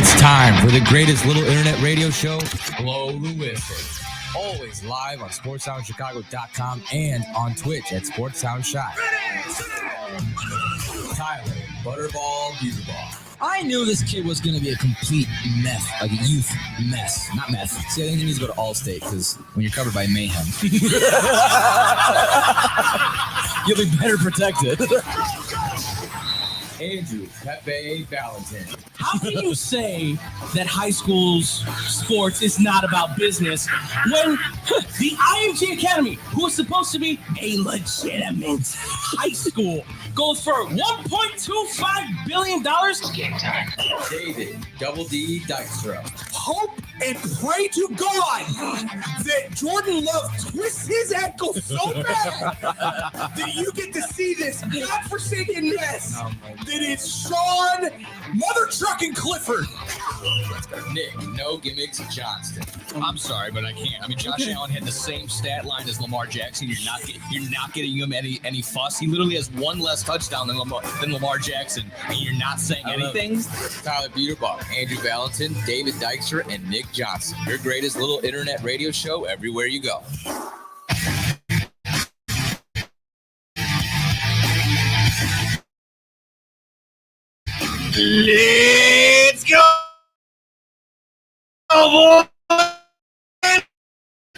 It's time for the greatest little internet radio show, Blow the Whistle. Always live on SportsSoundChicago.com and on Twitch at SportsSoundShot. Tyler, Butterball, Buterball. I knew this kid was going to be a complete mess, like a youth mess. Not mess. See, I think he needs to go to Allstate, because when you're covered by mayhem, you'll be better protected. Andrew Pepe Valentin. How can you say that high school's sports is not about business when the IMG Academy, who is supposed to be a legitimate high school, goes for $1.25 billion? Game time. David Double D Dykstra. Hope and pray to God that Jordan Love twists his ankle so bad that you get to see this godforsaken mess that is Sean Mother Trucking Clifford. Nick No Gimmicks Johnston. I'm sorry, but I can't. I mean, Josh Allen had the same stat line as Lamar Jackson. You're not getting him any fuss. He literally has one less touchdown than Lamar Jackson, and you're not saying anything. Tyler Buterball, Andrew Valentin, David Dykstra, and Nick Johnson. Your greatest little internet radio show everywhere you go. Let's go! Oh, boy!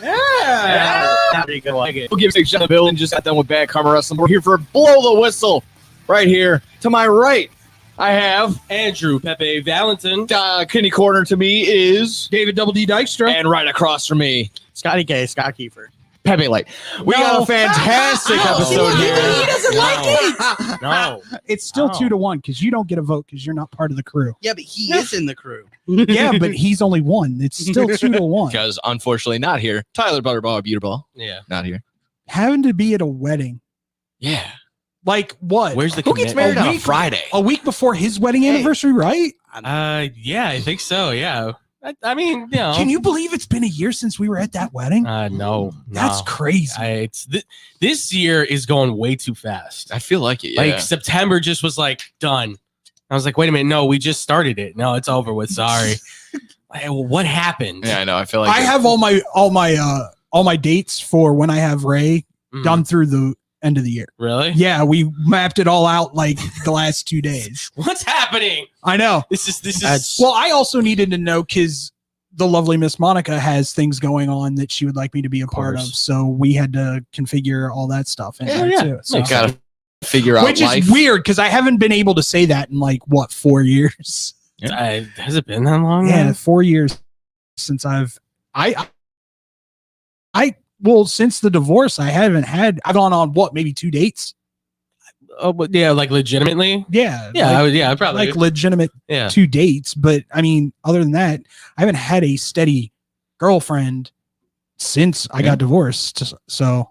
Yeah. There you go. Like it. We'll give a shout out to Bill and just got done with Bad Karma Wrestling. We're here for Blow the Whistle right here. To my right, I have Andrew Pepe Valentin. Kenny Corner. To me is David Double D Dykstra. and right across from me, Scott Kiefer. Pepe Light. We got a fantastic episode here. He doesn't like it. No. It's still 2-1 because you don't get a vote because you're not part of the crew. Yeah, but he is in the crew. Yeah, but he's only one. It's still 2-1. Because unfortunately not here. Tyler Butterball, Buterball. Yeah. Not here. Having to be at a wedding. Yeah. Like what? Where's the Who gets commitment? married on a Friday? A week before his wedding anniversary, right? Yeah, I think so. Yeah. I mean, you know. Can you believe it's been a year since we were at that wedding? No. That's crazy. This year is going way too fast. I feel like it. Yeah. Like September just was like done. I was like, wait a minute, no, we just started it. No, it's over with. Sorry. What happened? Yeah, I know. I feel like I have all my dates for when I have Ray done through the end of the year. Really? Yeah, we mapped it all out like the last 2 days. What's happening? I know. This is Well, I also needed to know because the lovely Miss Monica has things going on that she would like me to be a part of. So we had to configure all that stuff in there too. So, you gotta figure out which life. is weird because I haven't been able to say that in like 4 years. has it been that long? Yeah, 4 years since I've since the divorce I've gone on maybe 2 dates. Oh, but yeah, like legitimately. Yeah, Yeah, probably like legitimate 2 dates. But I mean, other than that, I haven't had a steady girlfriend since I got divorced. So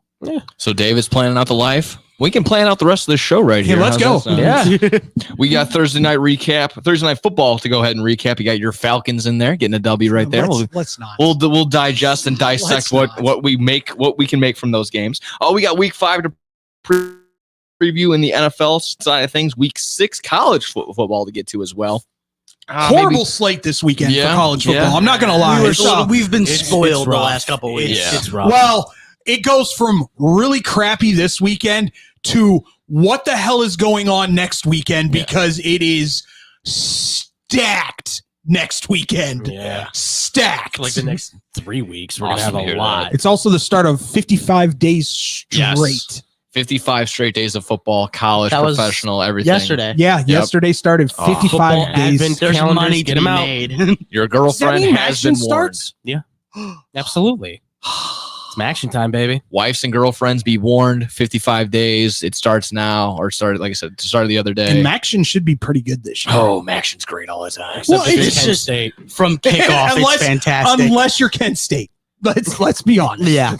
So David's planning out the life. We can plan out the rest of this show right here. let's go. Yeah. We got Thursday night football to go ahead and recap. You got your Falcons in there getting a W right there. Let's not. We'll digest and dissect what we can make from those games. Oh, we got week 5 to preview in the NFL side of things. Week 6 college football to get to as well. Horrible slate this weekend for college football. I'm not gonna lie. We've been spoiled the last couple of weeks. It's rough. Well, it goes from really crappy this weekend to what the hell is going on next weekend because it is stacked next weekend. Yeah. Stacked. For like the next 3 weeks, we're Awesome gonna to have hear a lot. It's also the start of 55 days straight. Yes. 55 straight days of football, college, That was professional, everything. Yesterday. Yeah, yesterday started 55 Football days. advent There's calendars, money get to be them out. made. Your Does that girlfriend mean has been action warned. starts? Absolutely. It's some action time, baby. Wives and girlfriends be warned. 55 days. It starts now, or started, like I said, started the other day. And Maction should be pretty good this year. Oh, Maction's great all the time. Well, Except if it's Penn just- State. From kickoff, Unless- it's fantastic. Unless you're Kent State. Let's be honest. Yeah.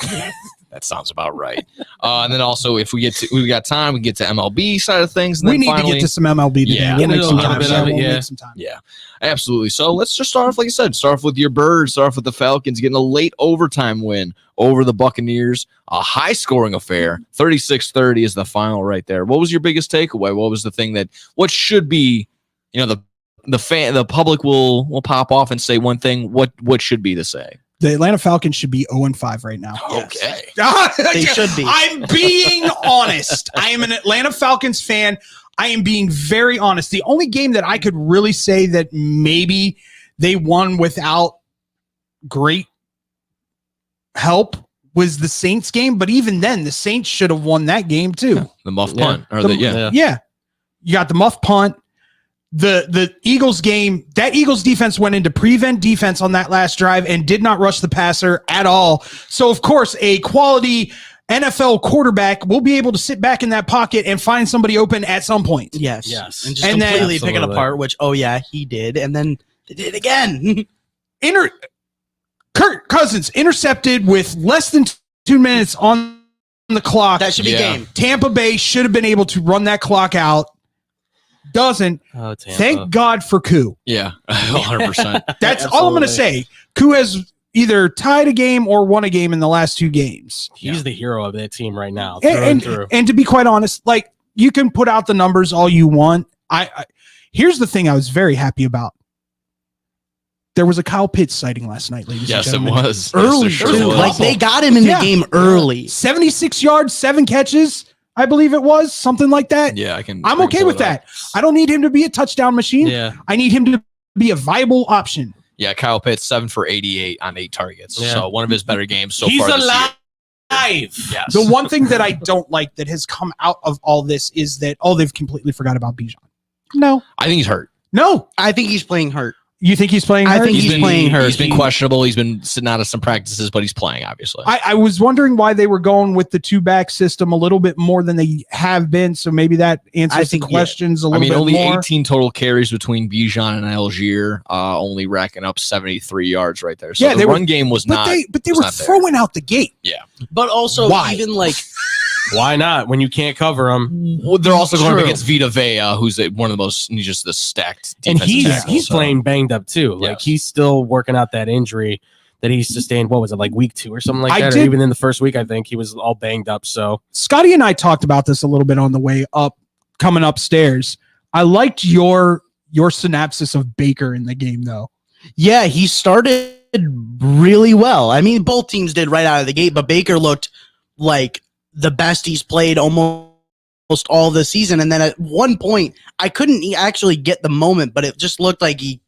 That sounds about right. And then also, if we got time, we can get to MLB side of things. And We then need finally, to get to some MLB today. Yeah. We'll Get make a some little time. bit of it, We'll yeah. make some time. Yeah, absolutely. So let's just start off, like I said, start off with your Birds, start off with the Falcons getting a late overtime win over the Buccaneers. A high-scoring affair. 36-30 is the final right there. What was your biggest takeaway? What was the thing what should be, the the public will pop off and say one thing. What should be to say? The Atlanta Falcons should be 0-5 right now. Okay. They should be. I'm being honest. I am an Atlanta Falcons fan. I am being very honest. The only game that I could really say that maybe they won without great help was the Saints game. But even then, the Saints should have won that game too. The muff Yeah. punt. Or Yeah. You got the muff punt. The Eagles game, that Eagles defense went into prevent defense on that last drive and did not rush the passer at all. So, of course, a quality NFL quarterback will be able to sit back in that pocket and find somebody open at some point. Yes. Yes. And just And then- completely pick it Absolutely. apart, which, he did. And then they did it again. Kirk Cousins intercepted with less than 2 minutes on the clock. That should be Yeah. game. Tampa Bay should have been able to run that clock out. Doesn't. Oh, Tampa. Thank God for Koo. Yeah. 100%. That's all I'm going to say. Koo has either tied a game or won a game in the last 2 games. He's the hero of that team right now. Through and And, through. and to be quite honest, like you can put out the numbers all you want. I here's the thing I was very happy about. There was a Kyle Pitts sighting last night, ladies Yes, and it gentlemen. was. Early, Yes, it sure too. was. Like, they got him in Yeah. the game early. 76 yards, 7 catches, I believe it was, something like that. Yeah, I can. I'm okay with that. I don't need him to be a touchdown machine. Yeah. I need him to be a viable option. Yeah, Kyle Pitts 7 for 88 on 8 targets. Yeah. So one of his better games so He's far. this alive. year. Yes. The one thing that I don't like that has come out of all this is that, they've completely forgot about Bijan. No. I think he's hurt. No. I think he's playing hurt. You think he's playing I hurt? think he's playing hurt. He's been questionable. He's been sitting out of some practices, but he's playing, obviously. I was wondering why they were going with the 2-back system a little bit more than they have been. So maybe that answers the think, yeah. questions a I little mean, bit only more. 18 total carries between Bijan and Algier, only racking up 73 yards right there. So Yeah, the they were- run game was But not. they was were not there. throwing out the gate. But also, Why? even like, Why not? When you can't cover him. Well, they're also going up True. against Vita Vea, who's one of the most, he's just the stacked And defensive tackle, he's so. playing banged up too. Like Yes. he's still working out that injury that he sustained. What was it, like week 2 or something like I that? did- Or even in the first week, I think he was all banged up. So Scotty and I talked about this a little bit on the way up, coming upstairs. I liked your synopsis of Baker in the game, though. yeah, he started really well. I mean, both teams did right out of the gate, but Baker looked like the best he's played almost all the season. And then at one point, I couldn't actually get the moment, but it just looked like he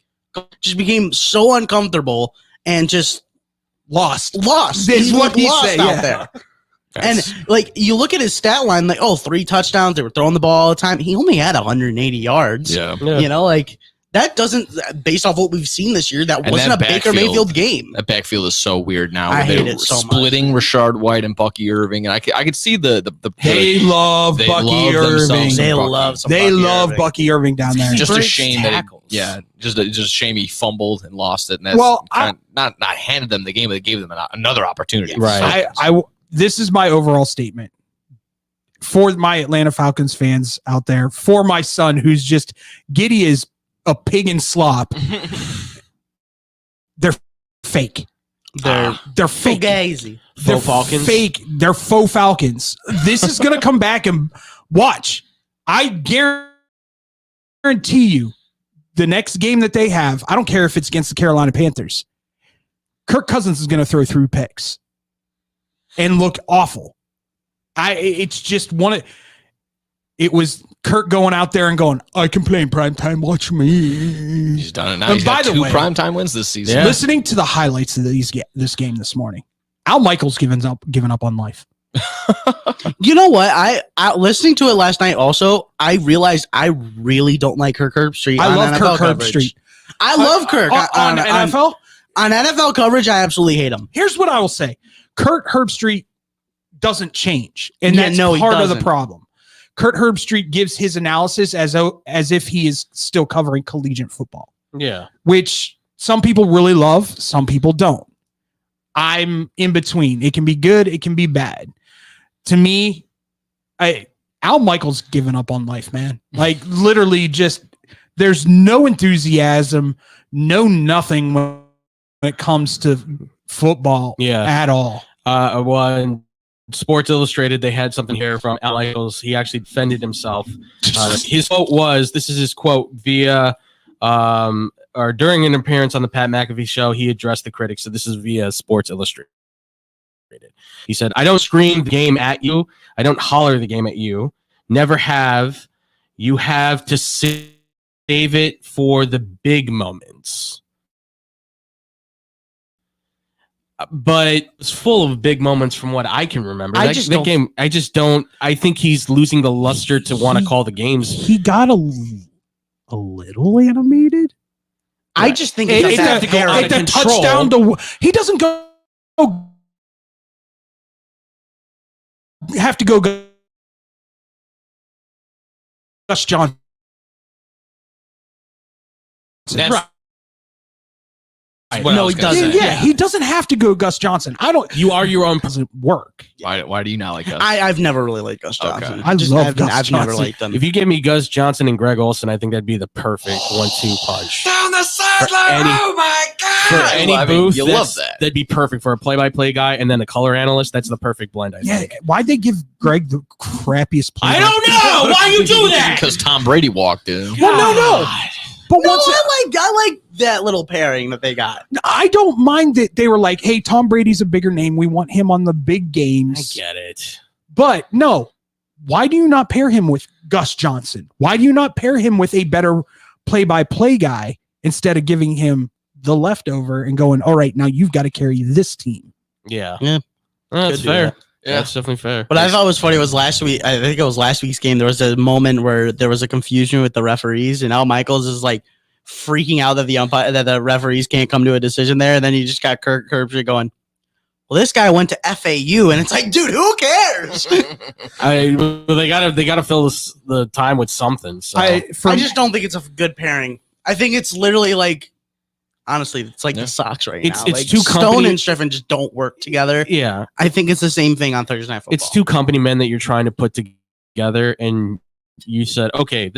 just became so uncomfortable and just Lost. lost. This is what looked he lost said, out yeah. there. That's- And like you look at his stat line, like 3 touchdowns. They were throwing the ball all the time. He only had 180 yards. yeah. You know, like that doesn't, based off what we've seen this year, that And wasn't that a Baker backfield- Mayfield game. That backfield is so weird now. I where hate they're it so much. splitting Rashard White and Bucky Irving, and I could see the They love they Bucky love Irving. themselves some They Bucky. love some They Bucky love Irving. Bucky Irving down there. Just a breaks shame tackles. just a shame he fumbled and lost it. And that's Well, not handed them the game, but they gave them another opportunity. Right. This is my overall statement for my Atlanta Falcons fans out there, for my son who's just giddy as a pig in slop. They're fake. They're They're fake. fugazi. They're Faux Falcons? fake. They're faux Falcons. This is going to come back and watch. I guarantee you the next game that they have, I don't care if it's against the Carolina Panthers, Kirk Cousins is going to throw 3 picks and look awful. It's just it was Kirk going out there and going, I can play in primetime, watch me. He's done it now. And He's by got the 2 way- primetime wins this season. Yeah. Listening to the highlights of this game this morning, Al Michaels given up on life. You know what? I listening to it last night. Also, I realized I really don't like Kirk Herbstreit. I on love NFL Kirk coverage. Herbstreit. I love Kirk on NFL. on NFL coverage. I absolutely hate him. Here's what I will say: Kurt Herbstreit doesn't change, and Yeah, that's no, he part of the doesn't. problem. Kurt Herbstreit gives his analysis as if he is still covering collegiate football, yeah. which some people really love, some people don't. I'm in between. It can be good, it can be bad. To me, Al Michaels given up on life, man. Like literally, just there's no enthusiasm, no nothing when it comes to football Yeah. at all. One Sports Illustrated, they had something here from Al Michaels. He actually defended himself. His quote was, this is his quote via or during an appearance on the Pat McAfee show, he addressed the critics. So this is via Sports Illustrated. He said, "I don't scream the game at you. I don't holler the game at you. Never have. You have to save it for the big moments." But it's full of big moments from what I can remember. I That just don't- game. I just don't. I think he's losing the luster to want to call the games. He got a little animated. I just think It's it's a- a have to go bad out like of the control. touchdown to he doesn't go have to go Gus Johnson. That's Right. what I No, was he gonna doesn't. say. Yeah, he doesn't have to go Gus Johnson. I don't. You are your own. Doesn't work. Why do you not like us? I've never really liked Gus Okay. Johnson. I love I've, Gus I've never Johnson. liked him. If you give me Gus Johnson and Greg Olson, I think that'd be the perfect 1-2 punch. Down the sideline, oh my god! For any booth, you love that. That'd be perfect for a play-by-play guy and then a color analyst. That's the perfect blend, I Yeah, think. why'd they give Greg the crappiest play? I don't know. Why you do that? Because Tom Brady walked in. Well, no. But no, once I like that little pairing that they got. I don't mind that they were like, "Hey, Tom Brady's a bigger name. We want him on the big I games." get it. But no, why do you not pair him with Gus Johnson? Why do you not pair him with a better play-by-play guy instead of giving him the leftover and going, "All right, now you've got to carry this team"? Yeah. Yeah. That's Could do fair. that. Yeah. That's definitely fair. But I thought it was funny was last week. I think it was last week's game. There was a moment where there was a confusion with the referees, and Al Michaels is like freaking out that the umpire that the referees can't come to a decision there. And then you just got Kirk Herbstreit going, "Well, this guy went to FAU," and it's like, dude, who cares? They gotta fill the time with something. So I just don't think it's a good pairing. I think it's literally like, honestly, it's like Yeah. the Sox right It's- now. it's like two Stone company- and Striffen just don't work together. yeah, I think it's the same thing on Thursday Night Football. it's two company men that you're trying to put together, and you said, okay,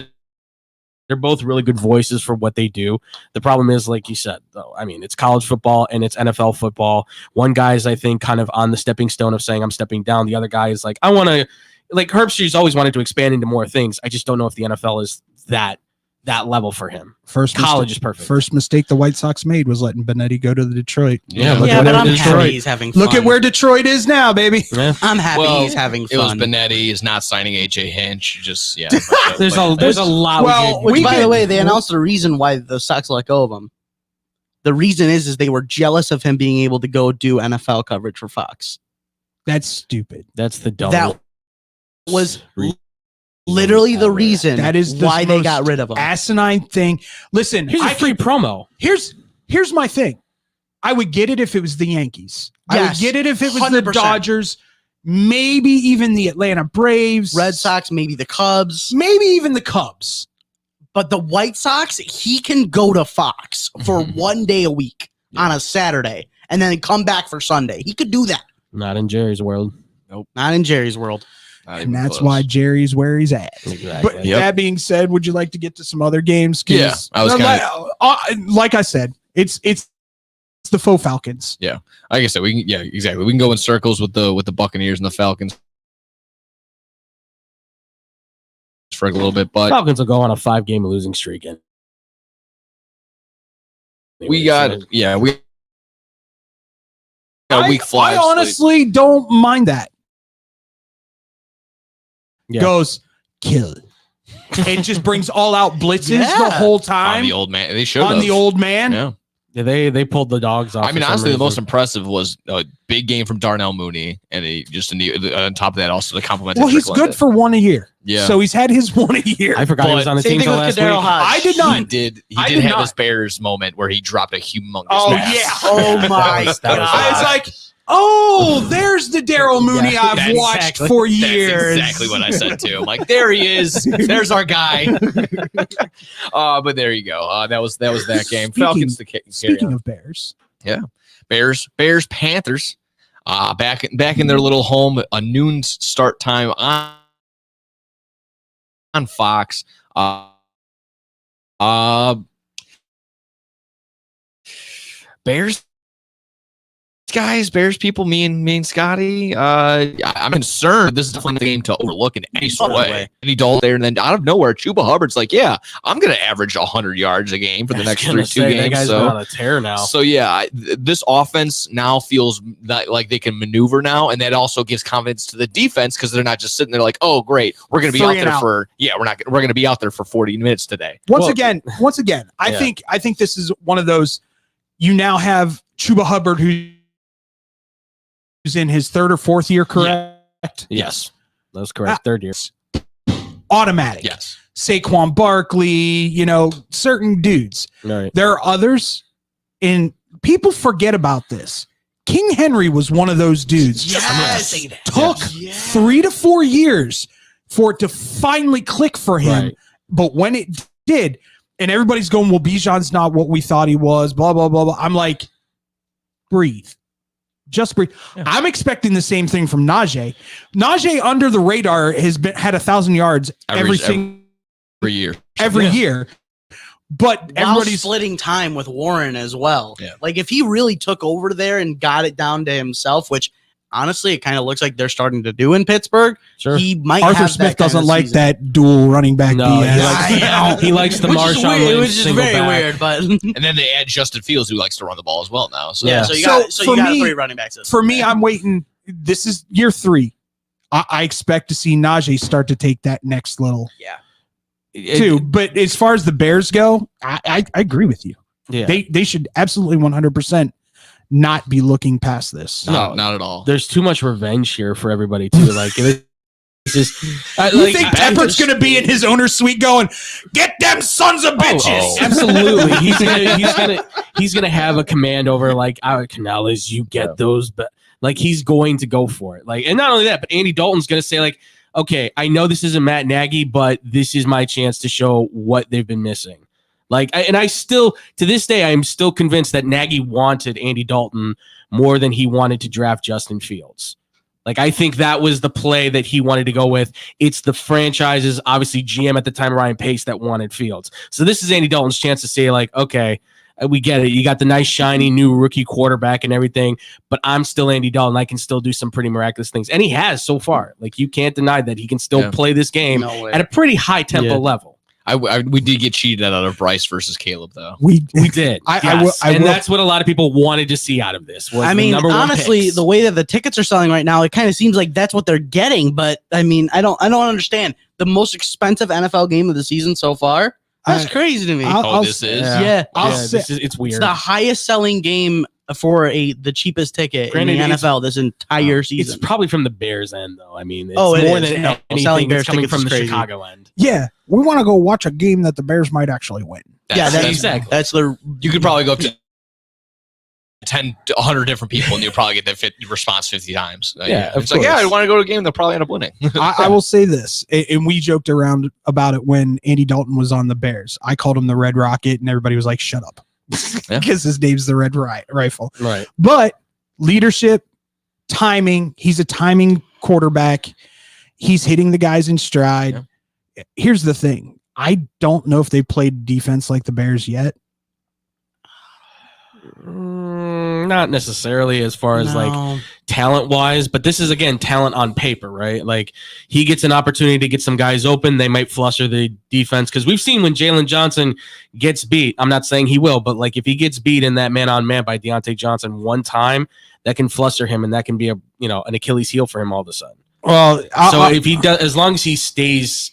they're both really good voices for what they do. The problem is, like you said, though, I mean, it's college football and it's NFL football. One guy is, I think, kind of on the stepping stone of saying, I'm stepping down. The other guy is like, I want to, like, Herbstreit's always wanted to expand into more things. I just don't know if the NFL is that level for him. First College mistake, is perfect. First mistake the White Sox made was letting Benetti go to the Detroit. Yeah, Look yeah, at but where I'm Detroit- happy he's having fun. Look at where Detroit is now, baby. Yeah. I'm happy Well, he's having It was fun. Benetti is not signing AJ Hinch. Just yeah. There's a lot. Well, we Which, could- by the way, they announced the reason why the Sox let go of him. The reason is they were jealous of him being able to go do NFL coverage for Fox. That's stupid. that's the dumb. That was literally the reason That is the why they most got rid of him. Asinine thing. Listen, Here's a I free can, promo. here's my thing. I would get it if it was the Yankees. I would Yes, get it if it was the 100%. Dodgers, maybe even the Atlanta Braves, Red Sox, maybe the Cubs, maybe even the Cubs. but the White Sox, he can go to Fox for 1 day a week on a Saturday and then come back for Sunday. He could do that. Not in Jerry's world. Not in Jerry's world. And that's why Jerry's where he's at. Exactly. But Yep. that being said, would you like to get to some other games? 'Cause, Yeah, I was like I said, it's the faux Falcons. Like I said, we can exactly. We can go in circles with the Buccaneers and the Falcons for a little bit, but Falcons will go on a 5-game losing streak. And we got we got a week I fly. honestly don't mind that. Yeah. Goes kill. It just brings all out blitzes Yeah. the whole on time the old man. They showed on the old man. Yeah. they pulled the dogs off. I mean, for some honestly, the most reason. impressive was a big game from Darnell Mooney, and on top of that, also the complimentary. Well, he's good for one a year. Yeah. So he's had his one a year. I forgot he was on the Same team thing till with last Kadero week. Hodge. I did not. He did I have did not. his Bears moment where he dropped a humongous Oh, pass. yeah. Oh my That was god! I was like, oh, there's the Daryl Mooney Yeah, I've that's watched exactly- for That's years. exactly what I said too. I'm like, there he is. There's our guy. But there you go. That was that game. Falcons to carry Speaking on. of Bears, Bears, Panthers. Back in their little home, a noon start time on Fox. Bears guys, Bears people, me and Scotty, I'm concerned. This is definitely the game to overlook in any sort of way. Any Dalton there, and then out of nowhere, Chuba Hubbard's like, yeah, I'm going to average 100 yards a game for the next two That games. guy's been on a tear now. So yeah, this offense now feels like they can maneuver now, and that also gives confidence to the defense because they're not just sitting there like, oh great, we're going to be out there for we're going to be out there for 40 minutes today. Once again, I think this is one of those. You now have Chuba Hubbard who's in his third or fourth year, correct? Yes, that's correct. Third year. Automatic. Yes. Saquon Barkley, certain dudes. Right. There are others, and people forget about this. King Henry was one of those dudes. Yes. Took 3 to 4 years for it to finally click for him. Right. But when it did, and everybody's going, well, Bijan's not what we thought he was, blah, blah, blah, blah. I'm like, breathe. Just breathe. Yeah. I'm expecting the same thing from Najee. Najee under the radar had 1,000 yards every year. Every year. But while everybody's splitting time with Warren as well. Yeah. Like if he really took over there and got it down to himself, which honestly it kind of looks like they're starting to do in Pittsburgh. Sure. He might Arthur have Smith that kind doesn't of like season. that dual running back No, BS. he likes the Marshawn Lynch which is single very back. weird, but And then they add Justin Fields, who likes to run the ball as well now. So Yeah. so you So, got for me- 3 running backs. For me, I'm waiting. This is year 3. I expect to see Najee start to take that next little too. But as far as the Bears go, I agree with you. Yeah. They should absolutely 100% not be looking past this. No. not at all. There's too much revenge here for everybody too. Like it's just. You think Teppert's going to be in his owner's suite going, get them sons of bitches? Absolutely. He's gonna have a command over like Canales, you get those, but like he's going to go for it. Like, and not only that, but Andy Dalton's gonna say like, okay, I know this isn't Matt Nagy, but this is my chance to show what they've been missing. Like, I still, to this day, I'm still convinced that Nagy wanted Andy Dalton more than he wanted to draft Justin Fields. Like, I think that was the play that he wanted to go with. It's the franchise's, obviously, GM at the time, Ryan Pace, that wanted Fields. So this is Andy Dalton's chance to say, like, okay, we get it. You got the nice, shiny new rookie quarterback and everything, but I'm still Andy Dalton. I can still do some pretty miraculous things. And he has so far. Like, you can't deny that he can still play this game at a pretty high tempo level. We did get cheated out of Bryce versus Caleb, though. We did. I will, that's what a lot of people wanted to see out of this. Was I mean, honestly, the way that the tickets are selling right now, it kind of seems like that's what they're getting. But I mean, I don't understand. The most expensive NFL game of the season so far. That's crazy to me. This is. Yeah. It's weird. It's the highest selling game for the cheapest ticket in the NFL this entire season. It's probably from the Bears end, though. I mean, it's it more is. than No, anything. selling It's Bears coming tickets from is the crazy. Chicago end. Yeah, we want to go watch a game that the Bears might actually win. Exactly. That's the You could probably go up to 10 to 100 different people, and you'll probably get that response 50 times. Yeah, it's like, I want to go to a game. They'll probably end up winning. I will say this, and we joked around about it when Andy Dalton was on the Bears. I called him the Red Rocket, and everybody was like, shut up. Because his name's the Red Rifle. Right. But leadership, timing, he's a timing quarterback. He's hitting the guys in stride. Yeah. Here's the thing. I don't know if they played defense like the Bears yet. Not necessarily as far as like talent wise, but this is again talent on paper, right? Like he gets an opportunity to get some guys open. They might fluster the defense because we've seen when Jalen Johnson gets beat. I'm not saying he will, but like if he gets beat in that man on man by Deontay Johnson one time, that can fluster him and that can be an Achilles heel for him all of a sudden. Well, if he does, as long as he stays,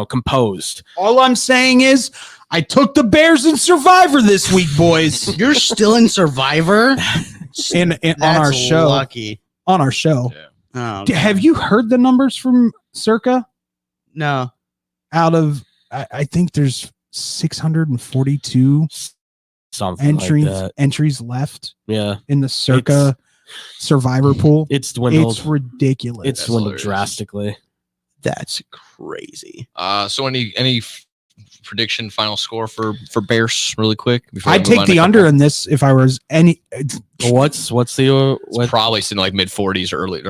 composed. All I'm saying is I took the Bears in Survivor this week, boys. You're still in Survivor? and on our show. Lucky. On our show. Yeah. Oh, have you heard the numbers from Circa? No. Out of, I think there's 642 entries left. Yeah. In the Circa Survivor pool. It's dwindled. It's ridiculous. It's dwindled drastically. That's crazy. So any prediction final score for Bears really quick? I'd take the under in this if I was any. What's it's probably in like mid 40s or early.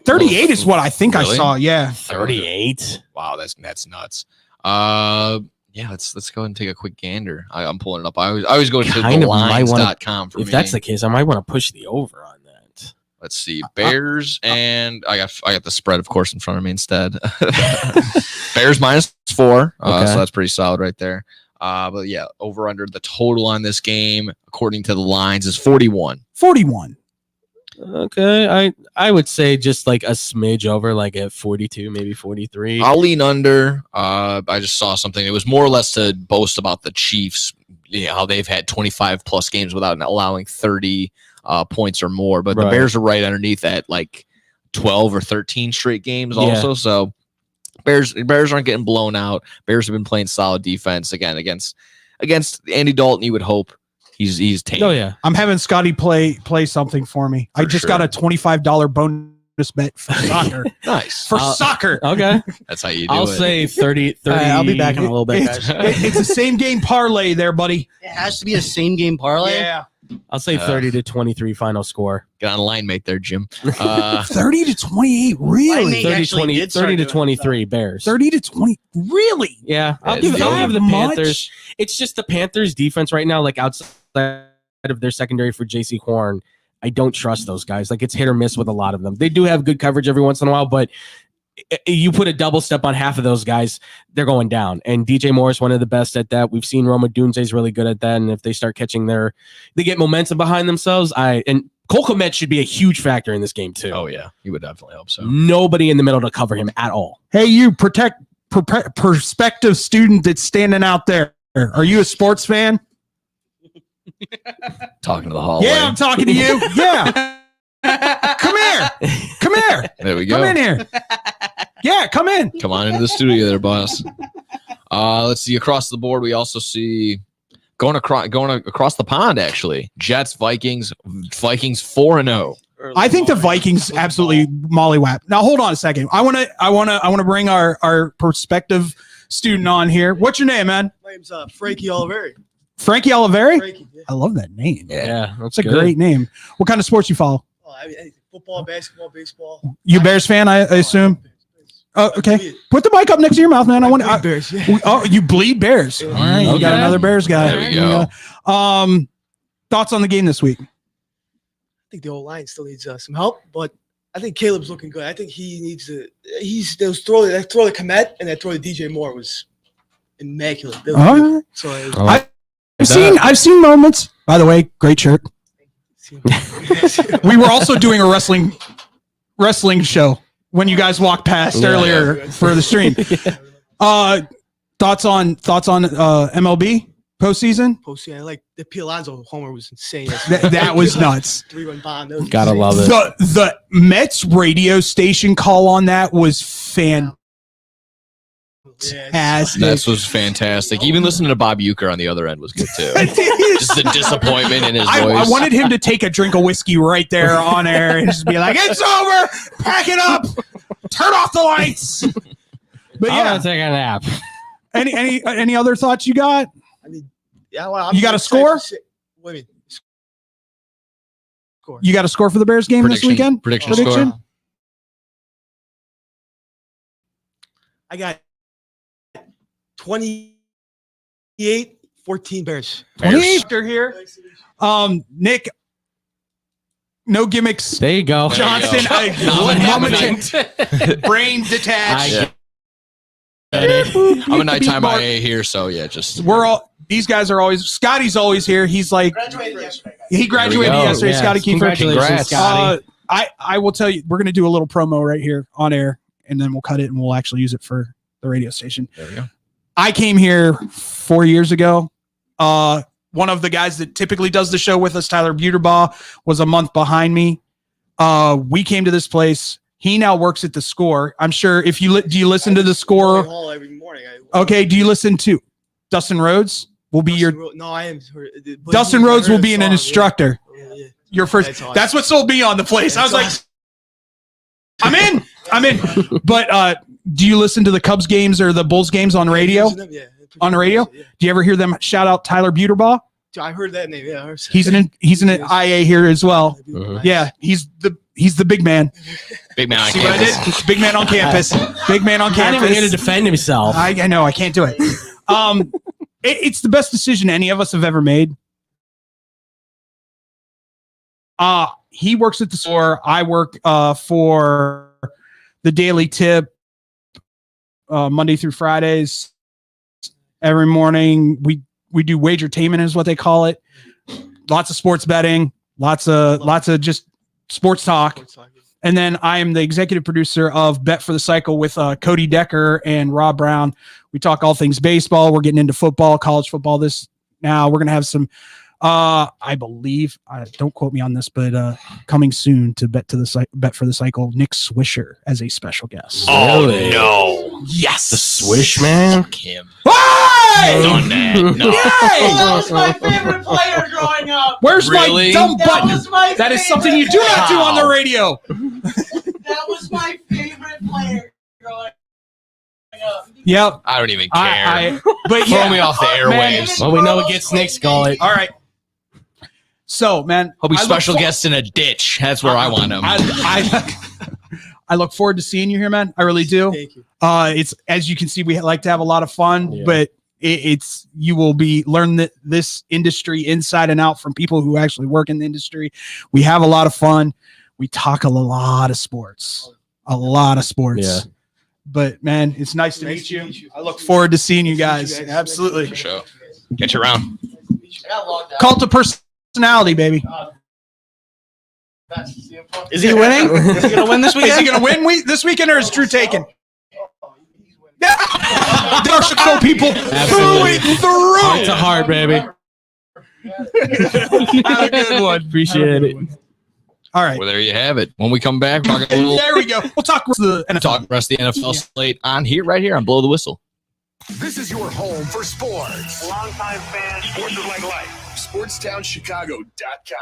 38 is what I think I saw. Yeah. 38. Wow. That's nuts. Yeah, let's go ahead and take a quick gander. I'm pulling it up. I always go to thelines.com. If that's the case, I might want to push the over on Let's see, Bears and I got the spread, of course, in front of me instead. Bears -4, so that's pretty solid right there. But yeah, over under the total on this game, according to the lines, is 41. 41. Okay, I would say just like a smidge over, like at 42, maybe 43. I'll lean under. I just saw something. It was more or less to boast about the Chiefs, how they've had 25 plus games without allowing 30 points or more. But the Bears are right underneath that, like 12 or 13 straight games also. So Bears aren't getting blown out. Bears have been playing solid defense again against Andy Dalton. You would hope he's tame. Oh yeah, I'm having Scotty play something for me. I just got a $25 bonus bet for soccer. Nice. For soccer. Okay. That's how you do I'll it. say 30. I'll be back in a little bit, guys. It's a same game parlay there, buddy. It has to be a same game parlay. Yeah. I'll say 30 to 23 final score. Get on line mate there, Jim. 30 to 28, really? 30 to 23 Bears. 30 to 20, really? Yeah, I'll It's have the much. Panthers. It's just the Panthers defense right now, like outside of their secondary for JC Horn. I don't trust those guys. Like, it's hit or miss with a lot of them. They do have good coverage every once in a while, but you put a double step on half of those guys, they're going down. And DJ Moore is one of the best at that. We've seen Roma Dunze is really good at that. And if they start catching they get momentum behind themselves. And Cole Kmet should be a huge factor in this game too. Oh yeah, you would definitely hope so. Nobody in the middle to cover him at all. Hey, you prospective student that's standing out there. Are you a sports fan? Talking to the hallway. Yeah, I'm talking to you. Yeah. Come here. Come here. There we go. Come in here. Yeah, come in. Come on into the studio there, boss. Let's see. Across the board, we also see going across the pond, actually. Jets, Vikings 4-0. I think the Vikings absolutely mollywap. Now hold on a second. I wanna bring our prospective student on here. What's your name, man? My name's Frankie Oliveri. Frankie Oliveri? Frankie, yeah. I love that name. Yeah, that's It's a great name. What kind of sports you follow? Oh, I mean, anything. Football, basketball, baseball. You Bears fan, I assume. Oh, okay. Put the mic up next to your mouth, man. I want Bears. Yeah. Oh, you bleed Bears. All right, you got another Bears guy. There we go. Thoughts on the game this week? I think the old line still needs some help, but I think Caleb's looking good. I think he needs to. That throw to Kmet and that throw to DJ Moore was immaculate. All right. So I've seen moments. By the way, great shirt. We were also doing a wrestling show when you guys walked past earlier for the stream. Thoughts on MLB postseason? I like the P. Alonso homer was insane. That was nuts. 3-run bomb. That was Gotta insane. love it. The Mets radio station call on that was fantastic. This was fantastic. Even listening to Bob Uecker on the other end was good too. Just the disappointment in his voice. I wanted him to take a drink of whiskey right there on air and just be like, "It's over, pack it up, turn off the lights." But I'm yeah, gonna take a nap. any other thoughts you got? I mean, yeah. Well, You got a score? What do you mean? Score. You got a score for the Bears game this weekend? Prediction score. I got 28-14 Bears. 28 are here. Nick, no gimmicks. There you go. Johnson, brain detached. I'm a nighttime IA here, so yeah, just These guys are always. Scotty's always here. He's like he graduated There we go. yesterday. Yes. Scotty Kiefer. Congratulations, Scotty. I will tell you, we're going to do a little promo right here on air, and then we'll cut it and we'll actually use it for the radio station. there we go. I came here 4 years ago. One of the guys that typically does the show with us, Tyler Buterbaugh, was a month behind me. We came to this place. He now works at the Score. I'm sure if you do you listen to the Score? Hall every morning. Okay. Do you listen to Dustin Rhodes? Will be your No, I am. Dustin Rhodes will be an instructor. Yeah. Your first. That's what sold me on the place. I was like, I'm in. But do you listen to the Cubs games or the Bulls games on radio? Yeah. On the radio? Yeah. Do you ever hear them shout out Tyler Buterbaugh? I heard that name. Yeah. He's an IA here as well. Yeah, he's the big man. Big man on See what I campus. did? Big man on campus. Big man on Not even here to campus. defend himself. I know I can't do it. It's the best decision any of us have ever made. he works at the store. I work for the Daily Tip Monday through Fridays. Every morning we do wagertainment is what they call it. Lots of sports betting, lots of just sports talk. And then I am the executive producer of Bet for the Cycle with Cody Decker and Rob Brown. We talk all things baseball. We're getting into football, college football now. We're going to have some, I believe, don't quote me on this, but coming soon to Bet for the Cycle, Nick Swisher as a special guest. Oh, no. Yes. The Swish man. Fuck him. Hey! Done that. No. That was my favorite player growing up. Where's Really? my dumb That button? was my That is favorite. something you do not do on the radio. That was my favorite player growing up. Yep. I don't even care. But Throw yeah. me off the Man, airwaves. Well, we know it gets Nick's gullet. All right. So, man, He'll be I look special for- guest in a ditch. That's where I want him. I look forward to seeing you here, man. I really do. Thank you. It's as you can see, we like to have a lot of fun, Yeah. but it's you will be learn this industry inside and out from people who actually work in the industry. We have a lot of fun. We talk a lot of sports. Yeah. But man, it's nice to Nice meet to you. meet you. I look forward to seeing you Nice guys. to meet you guys. Absolutely. For sure. Get you around. Cult of personality, baby. Is he winning? Is he gonna win this weekend? Is he going to win this weekend, or is Drew taken? There should go people through it through. Heart to heart, baby. Have a good one. Appreciate it. All right. Well, there you have it. When we come back, we're talking a little There we go. We'll talk the NFL. talk the rest of the NFL slate right here on Blow the Whistle. This is your home for sports. Longtime fan. Sports is like life. SportsTownChicago.com.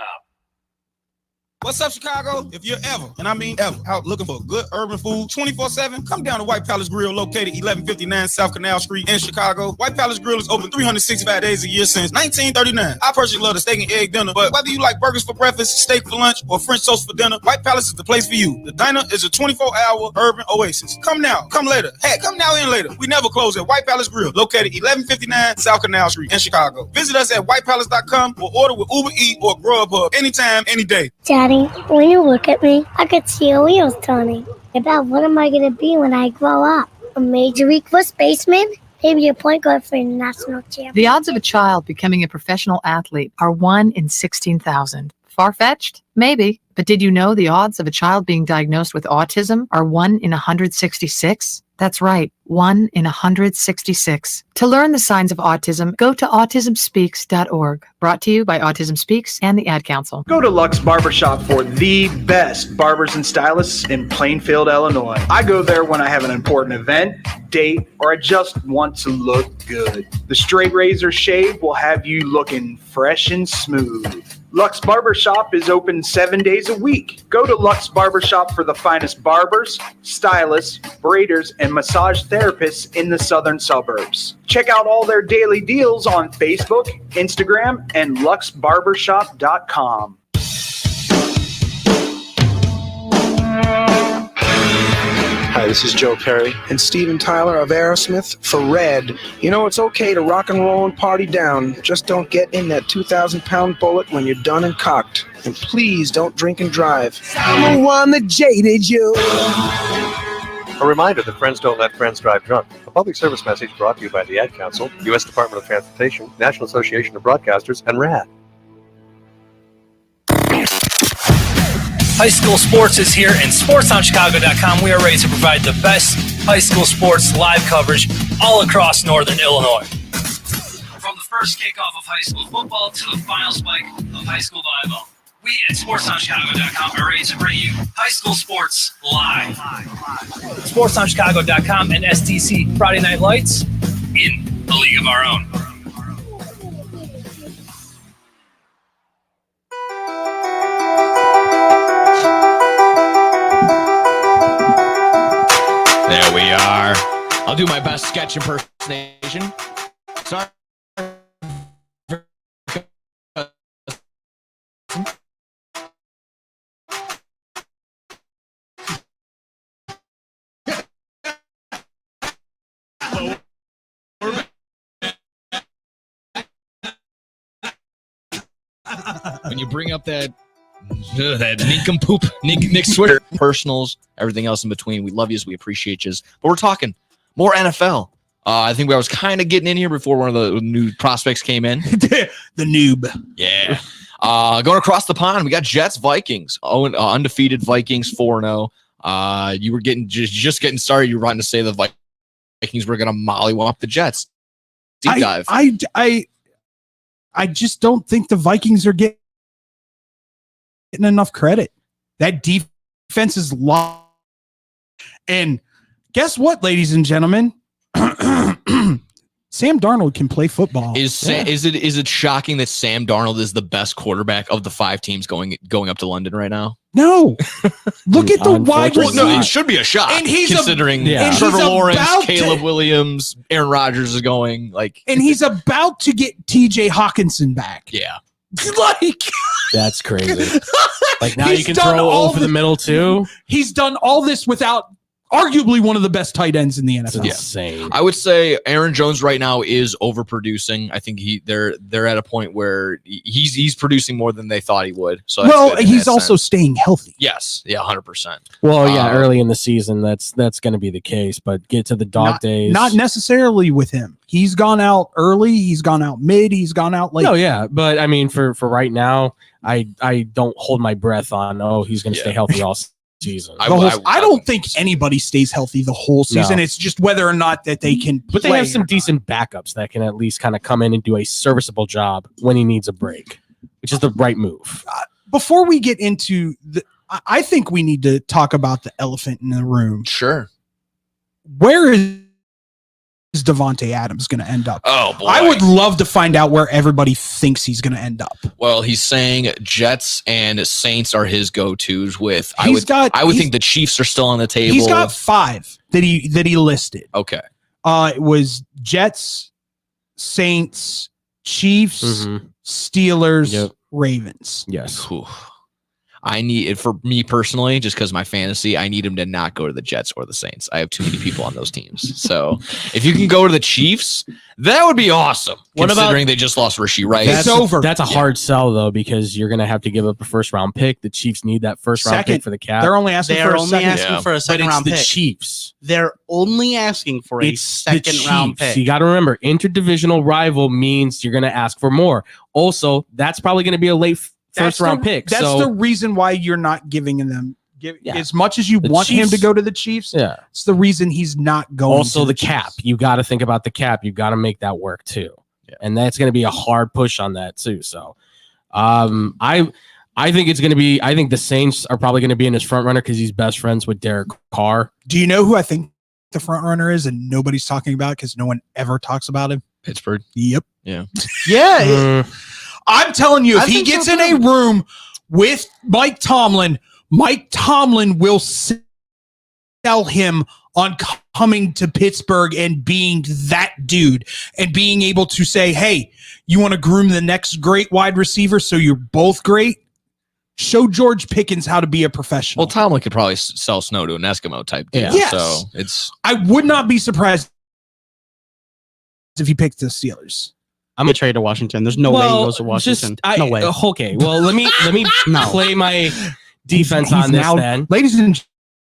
What's up, Chicago? If you're ever, and I mean ever, out looking for good urban food 24/7, come down to White Palace Grill, located 1159 South Canal Street in Chicago. White Palace Grill is open 365 days a year since 1939. I personally love the steak and egg dinner, but whether you like burgers for breakfast, steak for lunch, or French toast for dinner, White Palace is the place for you. The diner is a 24-hour urban oasis. Come now, come later. Hey, come now and later. We never close at White Palace Grill, located 1159 South Canal Street in Chicago. Visit us at whitepalace.com or order with Uber Eats or Grubhub anytime, any day. Daddy, when you look at me, I could see your wheels turning. About what am I going to be when I grow up? A major league first baseman? Maybe a point guard for a national champion. The odds of a child becoming a professional athlete are 1 in 16,000. Far-fetched? Maybe. But did you know the odds of a child being diagnosed with autism are 1 in 166? That's right, 1 in 166. To learn the signs of autism, go to autismspeaks.org. Brought to you by Autism Speaks and the Ad Council. Go to Lux Barbershop for the best barbers and stylists in Plainfield, Illinois. I go there when I have an important event, date, or I just want to look good. The straight razor shave will have you looking fresh and smooth. Lux Barbershop is open 7 days a week. Go to Lux Barbershop for the finest barbers, stylists, braiders, and massage therapists in the southern suburbs. Check out all their daily deals on Facebook, Instagram, and luxbarbershop.com. Hi, this is Joe Perry and Steven Tyler of Aerosmith for Red. You know, it's okay to rock and roll and party down. Just don't get in that 2,000-pound bullet when you're done and cocked. And please don't drink and drive. I'm the one that jaded you. A reminder that friends don't let friends drive drunk. A public service message brought to you by the Ad Council, U.S. Department of Transportation, National Association of Broadcasters, and RAD. High school sports is here, and SportsTownChicago.com, we are ready to provide the best high school sports live coverage all across Northern Illinois. From the first kickoff of high school football to the final spike of high school volleyball, we at SportsTownChicago.com are ready to bring you high school sports live. SportsTownChicago.com and STC Friday Night Lights in a league of our own. There we are. I'll do my best sketch impersonation. Sorry. When you bring up that That nincompoop, Nick Swisher, personals, everything else in between. We love you, we appreciate you. But we're talking more NFL. I think I was kind of getting in here before one of the new prospects came in. The noob. Yeah. Going across the pond, we got Jets, Vikings. Undefeated Vikings 4-0. You were just getting started. You were trying to say the Vikings were going to mollywop the Jets. Deep dive. I just don't think the Vikings are getting enough credit. That defense is locked. And guess what, ladies and gentlemen? Sam Darnold can play football. Is it shocking that Sam Darnold is the best quarterback of the 5 teams going up to London right now? No. Look at the wide receivers. No, it should be a shock. And he's considering Trevor Lawrence, Caleb Williams, Aaron Rodgers is going and he's about to get TJ Hawkinson back. Yeah. Like that's crazy. Like now you can throw over the middle too. He's done all this without arguably one of the best tight ends in the NFL. Insane. I would say Aaron Jones right now is overproducing. I think they're at a point where he's producing more than they thought he would. So that's he's also staying healthy. Yes, yeah, 100%. Well, yeah, early in the season, that's going to be the case. But get to the dog days, not necessarily with him. He's gone out early. He's gone out mid. He's gone out late. No, yeah, but I mean, for right now, I don't hold my breath on. He's going to stay healthy all season. I don't think anybody stays healthy the whole season. No. It's just whether or not that they can. But they have some decent backups that can at least kind of come in and do a serviceable job when he needs a break, which is the right move. Before we get into I think we need to talk about the elephant in the room. Sure. Where is Devontae Adams going to end up? Oh boy, I would love to find out where everybody thinks he's going to end up. Well, he's saying Jets and Saints are his go-tos. I would think the Chiefs are still on the table. He's got 5 that he listed. Okay. It was Jets, Saints, Chiefs, Steelers, Ravens. Yes. Whew. I need it for me personally, just because my fantasy, I need him to not go to the Jets or the Saints. I have too many people on those teams. So if you can go to the Chiefs, that would be awesome. Considering they just lost Rashee Rice. It's over. That's a hard sell though, because you're going to have to give up a first round pick. The Chiefs need that first round pick for the cap. They're only asking for a second round pick. The Chiefs. They're only asking for a second round pick. You got to remember, interdivisional rival means you're going to ask for more. Also, that's probably going to be a late first round pick. That's the reason why you're not giving them. As much as you want him to go to the Chiefs, it's the reason he's not going. Also, to the cap. You got to think about the cap. You got to make that work too, and that's going to be a hard push on that too. So, I think it's going to be. I think the Saints are probably going to be in his front runner because he's best friends with Derek Carr. Do you know who I think the front runner is, and nobody's talking about because no one ever talks about him? Pittsburgh. Yep. Yeah. Yeah. I'm telling you, if he gets in a room with Mike Tomlin will sell him on coming to Pittsburgh and being that dude and being able to say, hey, you want to groom the next great wide receiver so you're both great? Show George Pickens how to be a professional. Well, Tomlin could probably sell Snow to an Eskimo type deal. Yes. So I would not be surprised if he picked the Steelers. I'm gonna trade to Washington. There's no way he goes to Washington. No way. Okay. Well, let me play my defense on this now, then. Ladies and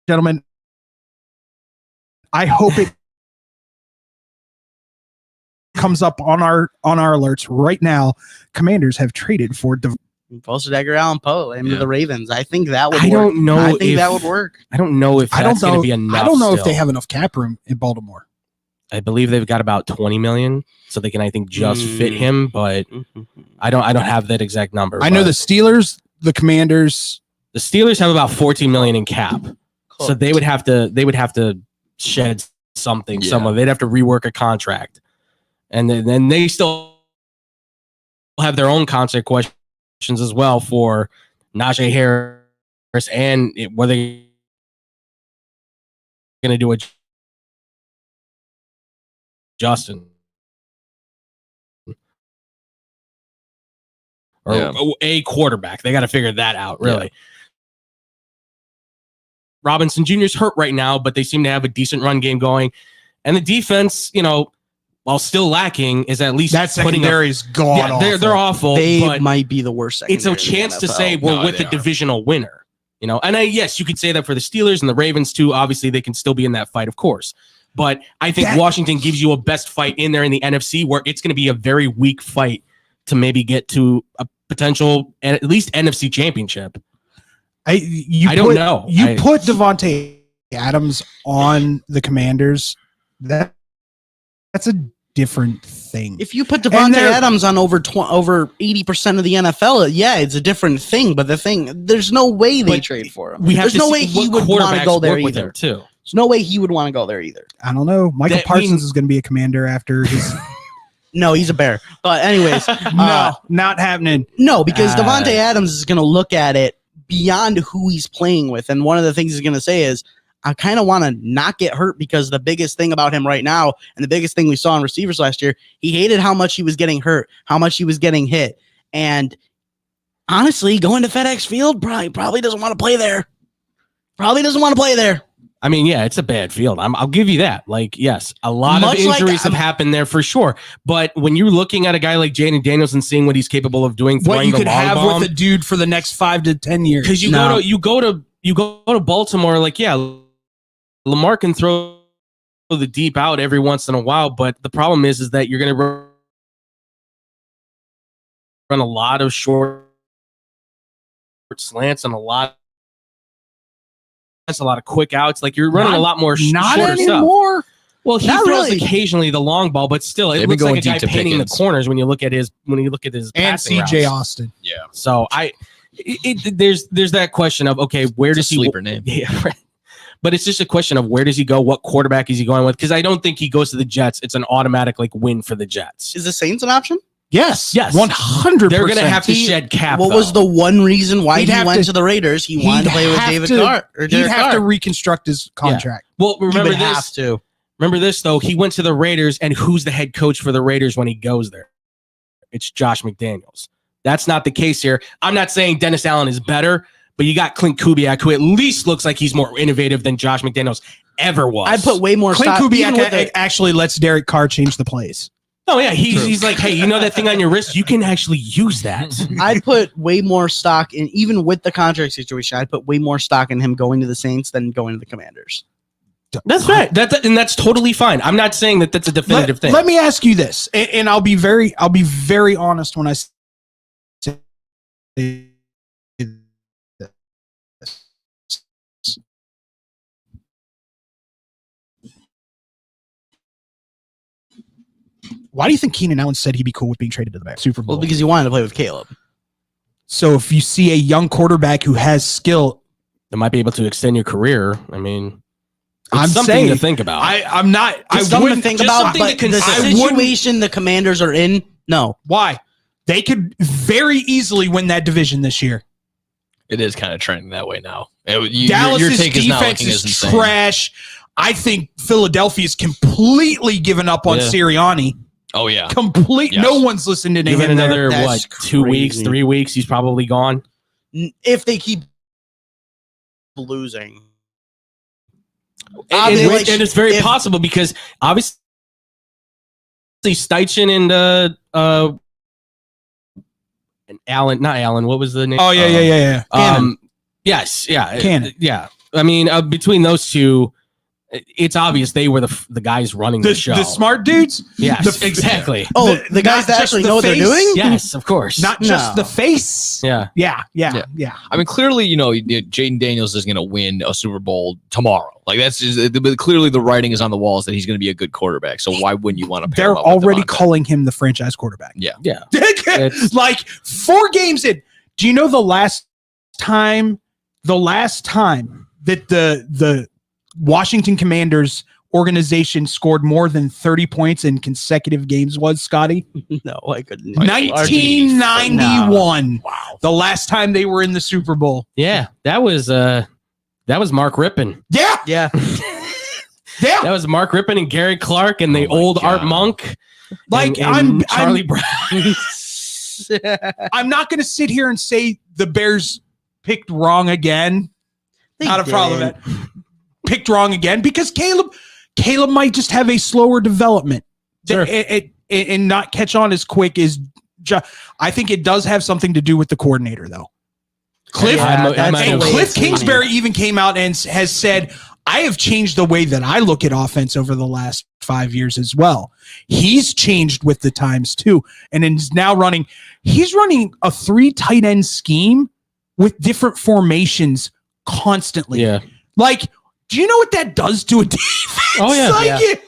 gentlemen, I hope it comes up on our alerts right now. Commanders have traded for posted Edgar Allan Poe and the Ravens. I think that would work. Don't know. I think that would work. I don't know if that's going to be enough. I don't know if they have enough cap room in Baltimore. I believe they've got about 20 million, so they can, I think, just fit him. But I don't have that exact number. I know the Steelers, the Commanders. The Steelers have about 14 million in cap, so they would have to shed something. Someone they'd have to rework a contract, and then they still have their own contract questions as well for Najee Harris and were they going to do a Justin or a quarterback. They got to figure that out, really. Yeah. Robinson Jr. is hurt right now, but they seem to have a decent run game going. And the defense, while still lacking, is at least that secondary is gone. Yeah, they're awful. They but might be the worst secondary. it's a chance to say we're with a divisional winner. You know, and yes, you could say that for the Steelers and the Ravens too. Obviously, they can still be in that fight, of course. But I think Washington gives you a best fight in there in the NFC, where it's going to be a very weak fight to maybe get to a potential at least NFC championship. I don't know. You put Devontae Adams on the Commanders. That's a different thing. If you put Devontae Adams on over 80% of the NFL, yeah, it's a different thing. But there's no way they trade for him. There's no way he would want to go there either. Too. There's no way he would want to go there either. I don't know. Michael Parsons is going to be a Commander after his. No, he's a Bear. But anyways, no, not happening. No, because Devontae Adams is going to look at it beyond who he's playing with, and one of the things he's going to say is, I kind of want to not get hurt, because the biggest thing about him right now, and the biggest thing we saw in receivers last year, he hated how much he was getting hurt, how much he was getting hit. And honestly, going to FedEx Field, probably doesn't want to play there. Probably doesn't want to play there. I mean, yeah, it's a bad field. I'll give you that. Like, yes, a lot of injuries have happened there for sure. But when you're looking at a guy like Jaden Daniels and seeing what he's capable of doing, what you could have with a dude for the next 5 to 10 years, because you go to Baltimore, like, yeah, Lamar can throw the deep out every once in a while, but the problem is that you're going to run a lot of short slants and a lot of quick outs. Like, you're running a lot more shorter anymore. Stuff. Well, he Not throws really. Occasionally the long ball, but still, it looks like a guy painting the corners when you look at his and CJ Austin. Yeah. So there's that question of, okay, where does he sleeper name? Yeah, right. But it's just a question of where does he go? What quarterback is he going with? Because I don't think he goes to the Jets. It's an automatic win for the Jets. Is the Saints an option? Yes, 100%. They're going to have to shed cap. What was the one reason why he went to the Raiders? He wanted to play with David Carr. He'd have to reconstruct his contract. Yeah. Well, remember this. Remember this, though. He went to the Raiders, and who's the head coach for the Raiders when he goes there? It's Josh McDaniels. That's not the case here. I'm not saying Dennis Allen is better, but you got Clint Kubiak, who at least looks like he's more innovative than Josh McDaniels ever was. I put way more Clint stock. Kubiak actually lets Derek Carr change the plays. Oh, yeah. He's like, hey, you know that thing on your wrist? You can actually use that. I'd put way more stock in, even with the contract situation, I'd put way more stock in him going to the Saints than going to the Commanders. That's right. And that's totally fine. I'm not saying that that's a definitive thing. Let me ask you this, and I'll be very honest when I say this. Why do you think Keenan Allen said he'd be cool with being traded to the Bears? Super Bowl. Well, because he wanted to play with Caleb. So if you see a young quarterback who has skill, that might be able to extend your career. I mean, I'm something saying to think about. I'm not. I wouldn't think about, but the situation the Commanders are in. No, why? They could very easily win that division this year. It is kind of trending that way now. Dallas's defense is trash. I think Philadelphia's completely given up on Sirianni. Oh yeah, complete. Yes. No one's listening to him. Another 2 weeks, 3 weeks, he's probably gone. If they keep losing, and it's very possible because obviously Steichen and Allen, not Allen. What was the name? Oh yeah. Yes, yeah, Cannon. Yeah. I mean, between those two. It's obvious they were the guys running the show. The smart dudes? Yes, exactly. Oh, the guys that actually know what they're doing? Yes, of course. Not just the face. Yeah. I mean, clearly, Jaden Daniels is going to win a Super Bowl tomorrow. Like, that's just, clearly the writing is on the walls that he's going to be a good quarterback. So why wouldn't you want to pair They're him up already with Devontae? calling him the franchise quarterback. Yeah. Like 4 games in. Do you know the last time that the Washington Commanders organization scored more than 30 points in consecutive games was, Scotty? No, I couldn't. 1991. Wow. The last time they were in the Super Bowl. Yeah, that was Mark Rippon. Yeah. That was Mark Rippon and Gary Clark and the old Art Monk. Like, and Charlie Brown. I'm not going to sit here and say the Bears picked wrong again. Not a problem with that. Picked wrong again because Caleb might just have a slower development. and not catch on as quick is. I think it does have something to do with the coordinator, though. Cliff Kingsbury even came out and has said, I have changed the way that I look at offense over the last 5 years as well. He's changed with the times too. And is now he's running a 3 tight end scheme with different formations constantly. Yeah. Like, do you know what that does to a defense? Oh, yeah. Like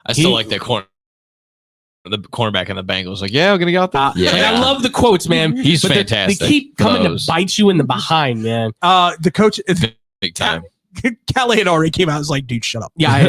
I still like that corner. The cornerback in the Bengals, like, yeah, we're gonna go out there. And I love the quotes, man. He's but fantastic. They keep coming to bite you in the behind, man. The coach, big time. Callahan already came out and was like, dude, shut up. Yeah, I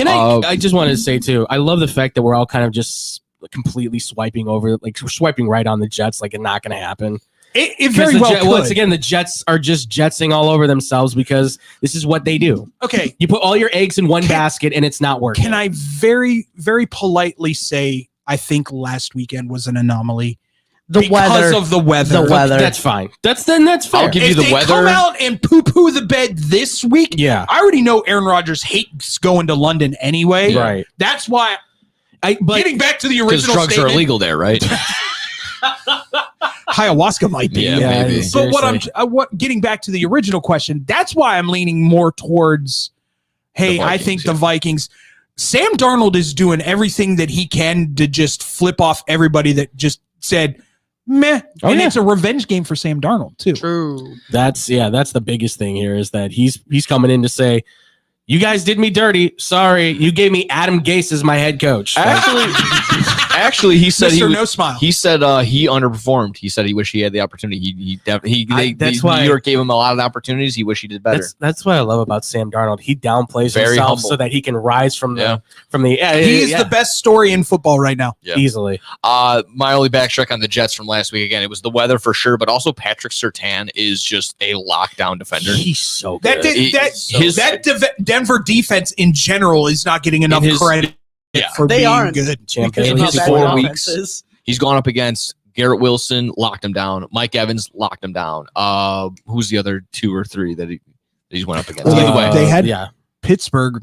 know. I just wanted to say too, I love the fact that we're all kind of just completely swiping over, like we're swiping right on the Jets, like it's not going to happen. It very well could. Once again, the Jets are just jetsing all over themselves because this is what they do. Okay. You put all your eggs in one basket and it's not working. Can I very, very politely say I think last weekend was an anomaly? Because of the weather. That's fine. That's fair. I'll give you the weather. If they come out and poo-poo the bed this week, yeah. I already know Aaron Rodgers hates going to London anyway. Right. That's why getting back to the original because drugs are illegal there, right? Ayahuasca might be. Yeah, maybe. But getting back to the original question, that's why I'm leaning more towards, hey, I think the Vikings, Sam Darnold is doing everything that he can to just flip off everybody that just said, meh. It's a revenge game for Sam Darnold, too. True. That's the biggest thing here is that he's coming in to say, you guys did me dirty. Sorry. You gave me Adam Gase as my head coach. Actually, he said No Smile. He said he underperformed. He said he wished he had the opportunity. New York gave him a lot of opportunities. He wished he did better. That's what I love about Sam Darnold. He downplays Very himself humble. so that he can rise from the. He is the best story in football right now. Yeah. Easily. My only backtrack on the Jets from last week, again, it was the weather for sure, but also Patrick Surtain is just a lockdown defender. He's so good. Denver defense in general is not getting enough credit for being good. In 4 weeks, he's gone up against Garrett Wilson, locked him down. Mike Evans locked him down. Who's the other 2 or 3 that he's went up against? They had Pittsburgh.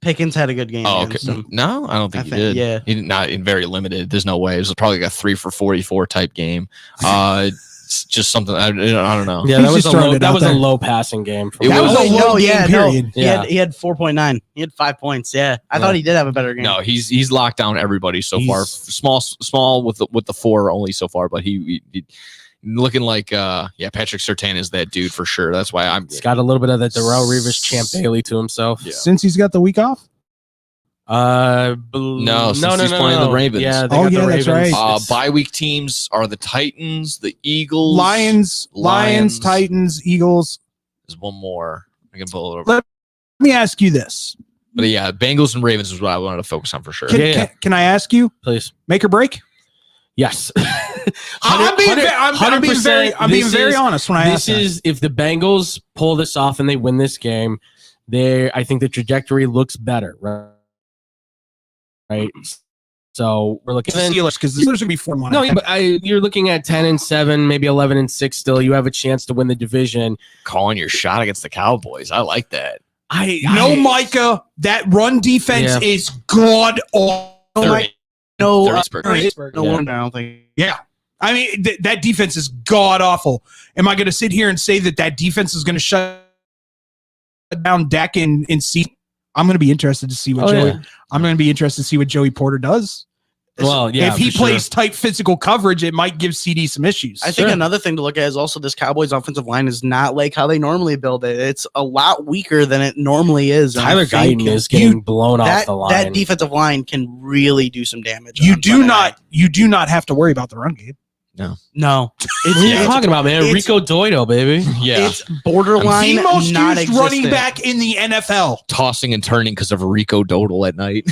Pickens had a good game. Oh, okay. No, I don't think he did. Yeah. He did not in very limited. There's no way. It was probably like a 3 for 44 type game. It's just something I don't know. Yeah, that was a low passing game. He had 4.9. He had 5 points. Yeah, I thought he did have a better game. No, he's locked down everybody so far. Small with the 4 only so far, but he looking like Patrick Surtain is that dude for sure. That's why He's got a little bit of that Darrelle Revis Champ Bailey to himself. Yeah. Since he's got the week off. He's playing the Ravens. Yeah, that's right. Bye week teams are the Titans, the Eagles, Lions, Titans, Eagles. There's one more. I can pull it over. Let me ask you this. But yeah, Bengals and Ravens is what I wanted to focus on for sure. Can I ask you, please, make or break? Yes. I'm being very honest when I ask this. If the Bengals pull this off and they win this game, I think the trajectory looks better, right? So we're looking at Steelers because the Steelers would be 4-1. No, but you're looking at 10-7, maybe 11-6. Still, you have a chance to win the division. Calling your shot against the Cowboys, I like that. Micah, that run defense is god awful. Pittsburgh. I don't think. Yeah. I mean, that defense is god awful. Am I going to sit here and say that defense is going to shut down Dak and see? I'm going to be interested to see what I'm going to be interested to see what Joey Porter does. Well, yeah, if he plays tight physical coverage, it might give CD some issues. I think another thing to look at is also this Cowboys offensive line is not like how they normally build it. It's a lot weaker than it normally is. Tyler Guyton is getting blown off the line. That defensive line can really do some damage. You do not have to worry about the run game. No. What are you talking about, man? Rico Doido, baby. Yeah. It's borderline the most not used existent. running back in the NFL. Tossing and turning because of Rico Dodal at night.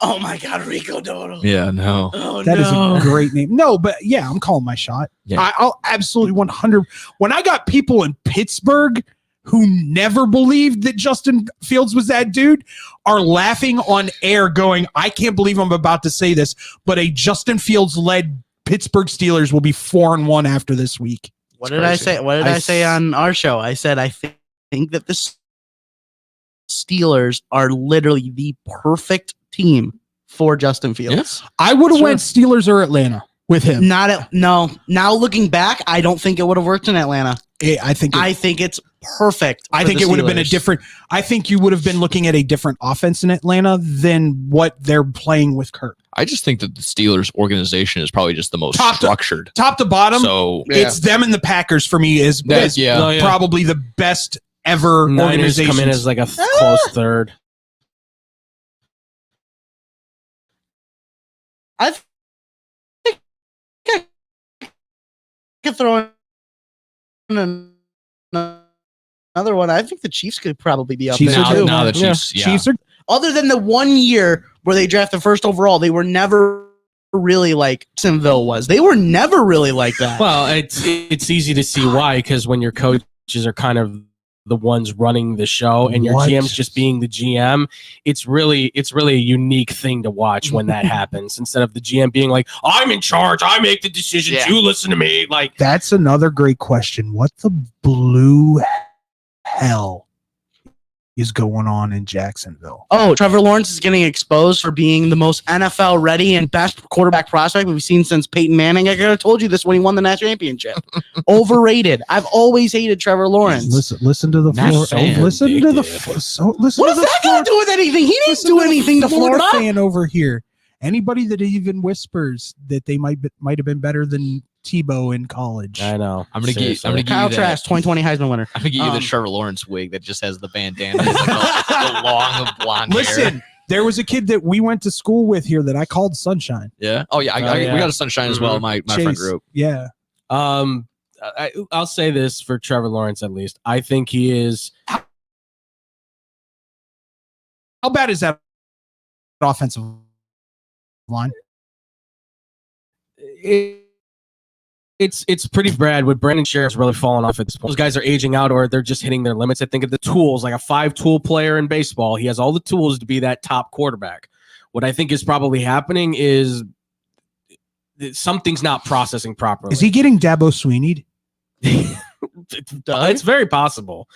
Oh my God, Rico Dodal. Yeah, no. Oh, That is a great name. No, but yeah, I'm calling my shot. Yeah. I'll absolutely 100. When I got people in Pittsburgh who never believed that Justin Fields was that dude are laughing on air going, I can't believe I'm about to say this, but a Justin Fields led Pittsburgh Steelers will be 4-1 after this week. What did I say? What did I say on our show? I said I think think that the Steelers are literally the perfect team for Justin Fields. I would have went Steelers or Atlanta with him. No. Now looking back, I don't think it would have worked in Atlanta. I think it's perfect. I think it would have been a different. I think you would have been looking at a different offense in Atlanta than what they're playing with Kirk. I just think that the Steelers organization is probably just the most structured, top to bottom. So it's them and the Packers for me is probably the best ever Niners organization. come in as like a close third. I think I could throw in another one. I think the Chiefs could probably be up there too. Now the Chiefs, Chiefs are. Other than the 1 year where they drafted first overall, they were never really like Jacksonville was. They were never really like that. Well, it's easy to see why, because when your coaches are kind of the ones running the show and your GM's just being the GM, it's really a unique thing to watch when that happens. Instead of the GM being like, "I'm in charge, I make the decisions, you listen to me." Like, that's another great question. What the blue hell is going on in Jacksonville? Oh, Trevor Lawrence is getting exposed for being the most NFL ready and best quarterback prospect we've seen since Peyton Manning. I could have told you this when he won the national championship. Overrated. I've always hated Trevor Lawrence. Listen to the floor. Listen to the listen. What does that got to do with anything? He didn't do anything to Florida. Fan over here. Anybody that even whispers that they might have been better than Tebow in college. I know. I'm gonna give Kyle you Trask, 2020 Heisman winner. I'm gonna give you the Trevor Lawrence wig that just has the bandana, it's like the long blonde hair. Listen, there was a kid that we went to school with here that I called Sunshine. Yeah. Oh yeah. We got a Sunshine as well. My friend group. Yeah. I'll say this for Trevor Lawrence at least. I think he is. How bad is that offensive line? It's pretty bad with Brandon Sheriff's really falling off at this point. Those guys are aging out or they're just hitting their limits. I think of the tools, like a 5-tool player in baseball. He has all the tools to be that top quarterback. What I think is probably happening is something's not processing properly. Is he getting Dabo Sweeney'd? It's very possible.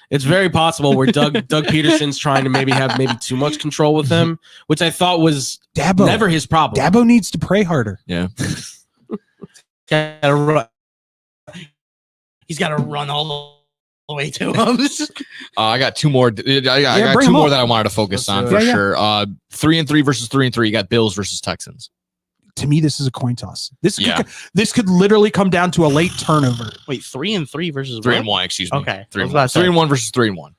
It's very possible where Doug Peterson's trying to maybe have too much control with him, which I thought was never his problem. Dabo needs to pray harder. Yeah. He's got to run all the way to him. I got two more. I got two more that I wanted to focus on for sure. 3-3 versus 3-3. You got Bills versus Texans. To me, this is a coin toss. This could literally come down to a late turnover. Wait, 3-3 versus 3-1. Excuse me. Okay, 3-1 versus 3-1.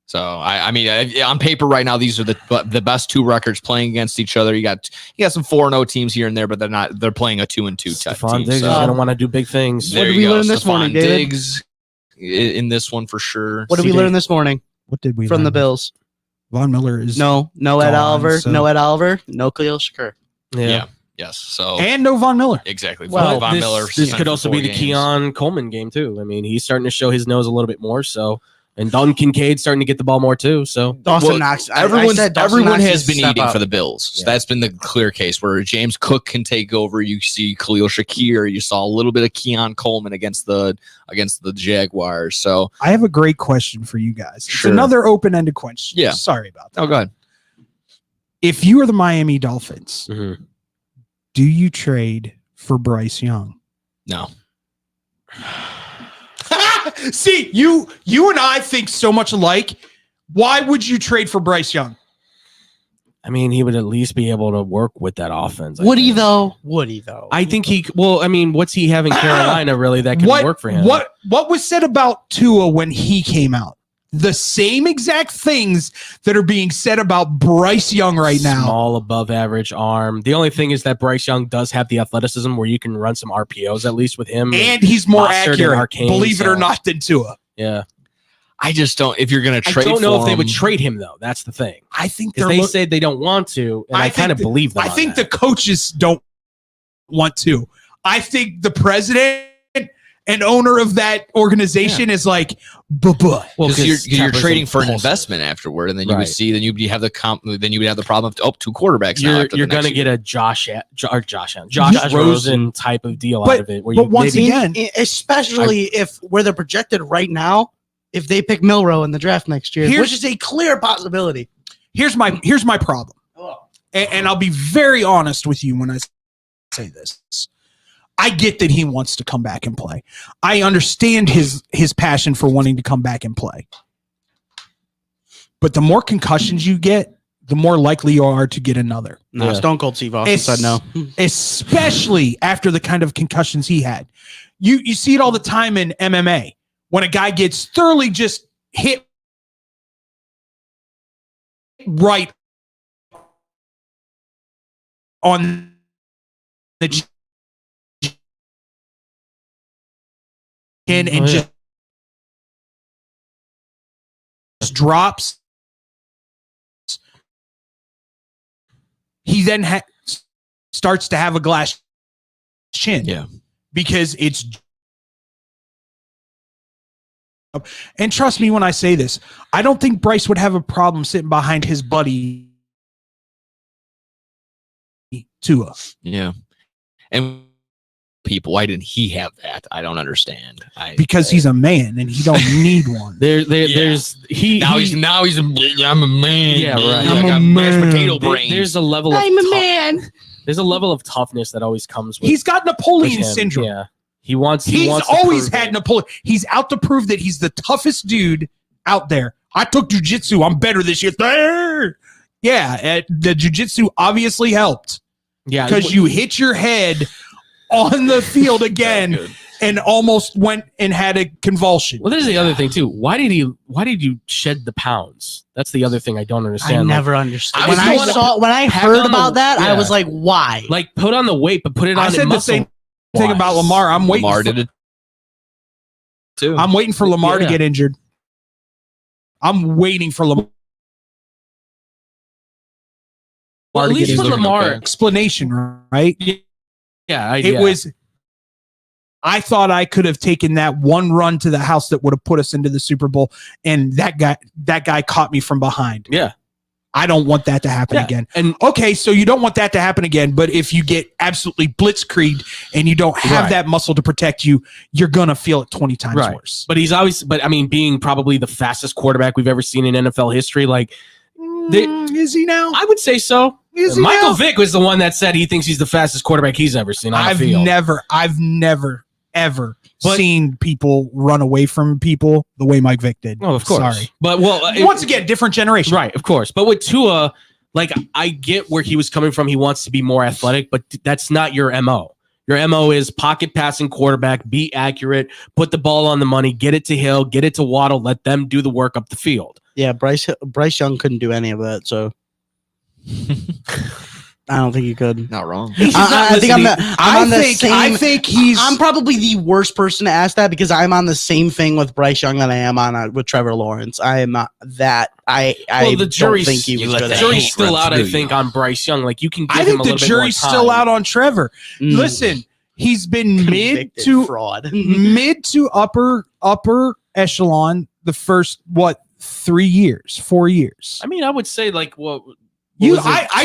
So I mean, on paper right now, these are the best two records playing against each other. You got some 4-0 teams here and there, but they're playing a 2-2 Stephon team. Diggs is going to want to do big things. What did we learn this morning, David? Diggs in this one for sure. What did we learn this morning? What did we from learn? the Bills? Von Miller is no Ed Oliver, no Ed Oliver, no Khalil Shakur. Yeah. Yes. So and no Von Miller. Exactly. Well, Von Miller. This could also be the Keon Coleman game too. I mean, he's starting to show his nose a little bit more. So, and Dalton Kincaid's starting to get the ball more too. So Dawson Knox. Everyone has been eating for the Bills. So that's been the clear case where James Cook can take over. You see Khalil Shakir. You saw a little bit of Keon Coleman against the Jaguars. So I have a great question for you guys. Sure. It's another open-ended question. Yeah. Sorry about that. Oh, go ahead. If you are the Miami Dolphins, do you trade for Bryce Young? No. See, you and I think so much alike. Why would you trade for Bryce Young? I mean, he would at least be able to work with that offense. Would he though? I think he. Well, I mean, what's he have in Carolina really that can work for him? What was said about Tua when he came out? The same exact things that are being said about Bryce Young right now. Small, above average arm. The only thing is that Bryce Young does have the athleticism where you can run some RPOs at least with him. And he's more accurate, believe it or not, than Tua. Yeah. I just don't. If you're going to trade, I don't know if they him, would trade him though. That's the thing. I think they said they don't want to, and I kind of believe them. I think the coaches don't want to. I think the president and owner of that organization is like, well, because you're trading for an investment afterward, and then you would see, then you'd have the problem of two quartbacks. You're going to get a Josh Rosen type of deal out of it. But once again, especially if where they're projected right now, if they pick Milroe in the draft next year, which is a clear possibility. Here's my problem. And I'll be very honest with you when I say this. I get that he wants to come back and play. I understand his passion for wanting to come back and play. But the more concussions you get, the more likely you are to get another. No, Stone Cold Steve Austin said no. Especially after the kind of concussions he had. You see it all the time in MMA. When a guy gets thoroughly just hit right on the chin and just drops. He then starts to have a glass chin. Yeah. Because it's... And trust me when I say this, I don't think Bryce would have a problem sitting behind his buddy Tua. Yeah. And people, why didn't he have that? I don't understand. Because he's a man and he don't need one. There's I'm a man. Yeah, right. I'm a mashed potato brain. There's a level of man. There's a level of toughness that always comes with. He's got Napoleon with him. syndrome. Yeah. He's always had Napoleon. He's out to prove that he's the toughest dude out there. I took jiu-jitsu. I'm better this year. Yeah, the jiu-jitsu obviously helped. Yeah, because you hit your head on the field again and almost went and had a convulsion. Well, there's the other thing too. Why did you shed the pounds? That's the other thing I don't understand. I never understood. When I heard about that, I was like, why? Like, put on the weight, but put it on. I said the same thing about Lamar. I'm waiting. Lamar did it too. I'm waiting for Lamar to get injured. I'm waiting for Lamar. Well, at least for Lamar, explanation, right? Yeah, it was. I thought I could have taken that one run to the house that would have put us into the Super Bowl, and that guy caught me from behind. Yeah. I don't want that to happen again. And okay, so you don't want that to happen again, but if you get absolutely blitzkrieged and you don't have that muscle to protect you, you're gonna feel it 20 times worse. But I mean, being probably the fastest quarterback we've ever seen in NFL history, like, is he now? I would say so. Michael Vick was the one that said he thinks he's the fastest quarterback he's ever seen on the field. I've never ever seen people run away from people the way Mike Vick did. Oh, of course. Sorry. But once again, different generation. Right, of course. But with Tua, like, I get where he was coming from. He wants to be more athletic, but that's not your MO. Your MO is pocket passing quarterback, be accurate, put the ball on the money, get it to Hill, get it to Waddle, let them do the work up the field. Yeah, Bryce Young couldn't do any of that, so I don't think he could. Not wrong. I'm probably the worst person to ask that because I'm on the same thing with Bryce Young that I am on with Trevor Lawrence. I am not that. I the jury's, don't think he was good. The jury's still out, I think, on Bryce Young. Like, you can give him a little bit more time. I think the jury's still out on Trevor. Listen, he's been mid to upper echelon the first 4 years. I mean, I would say, like, what Two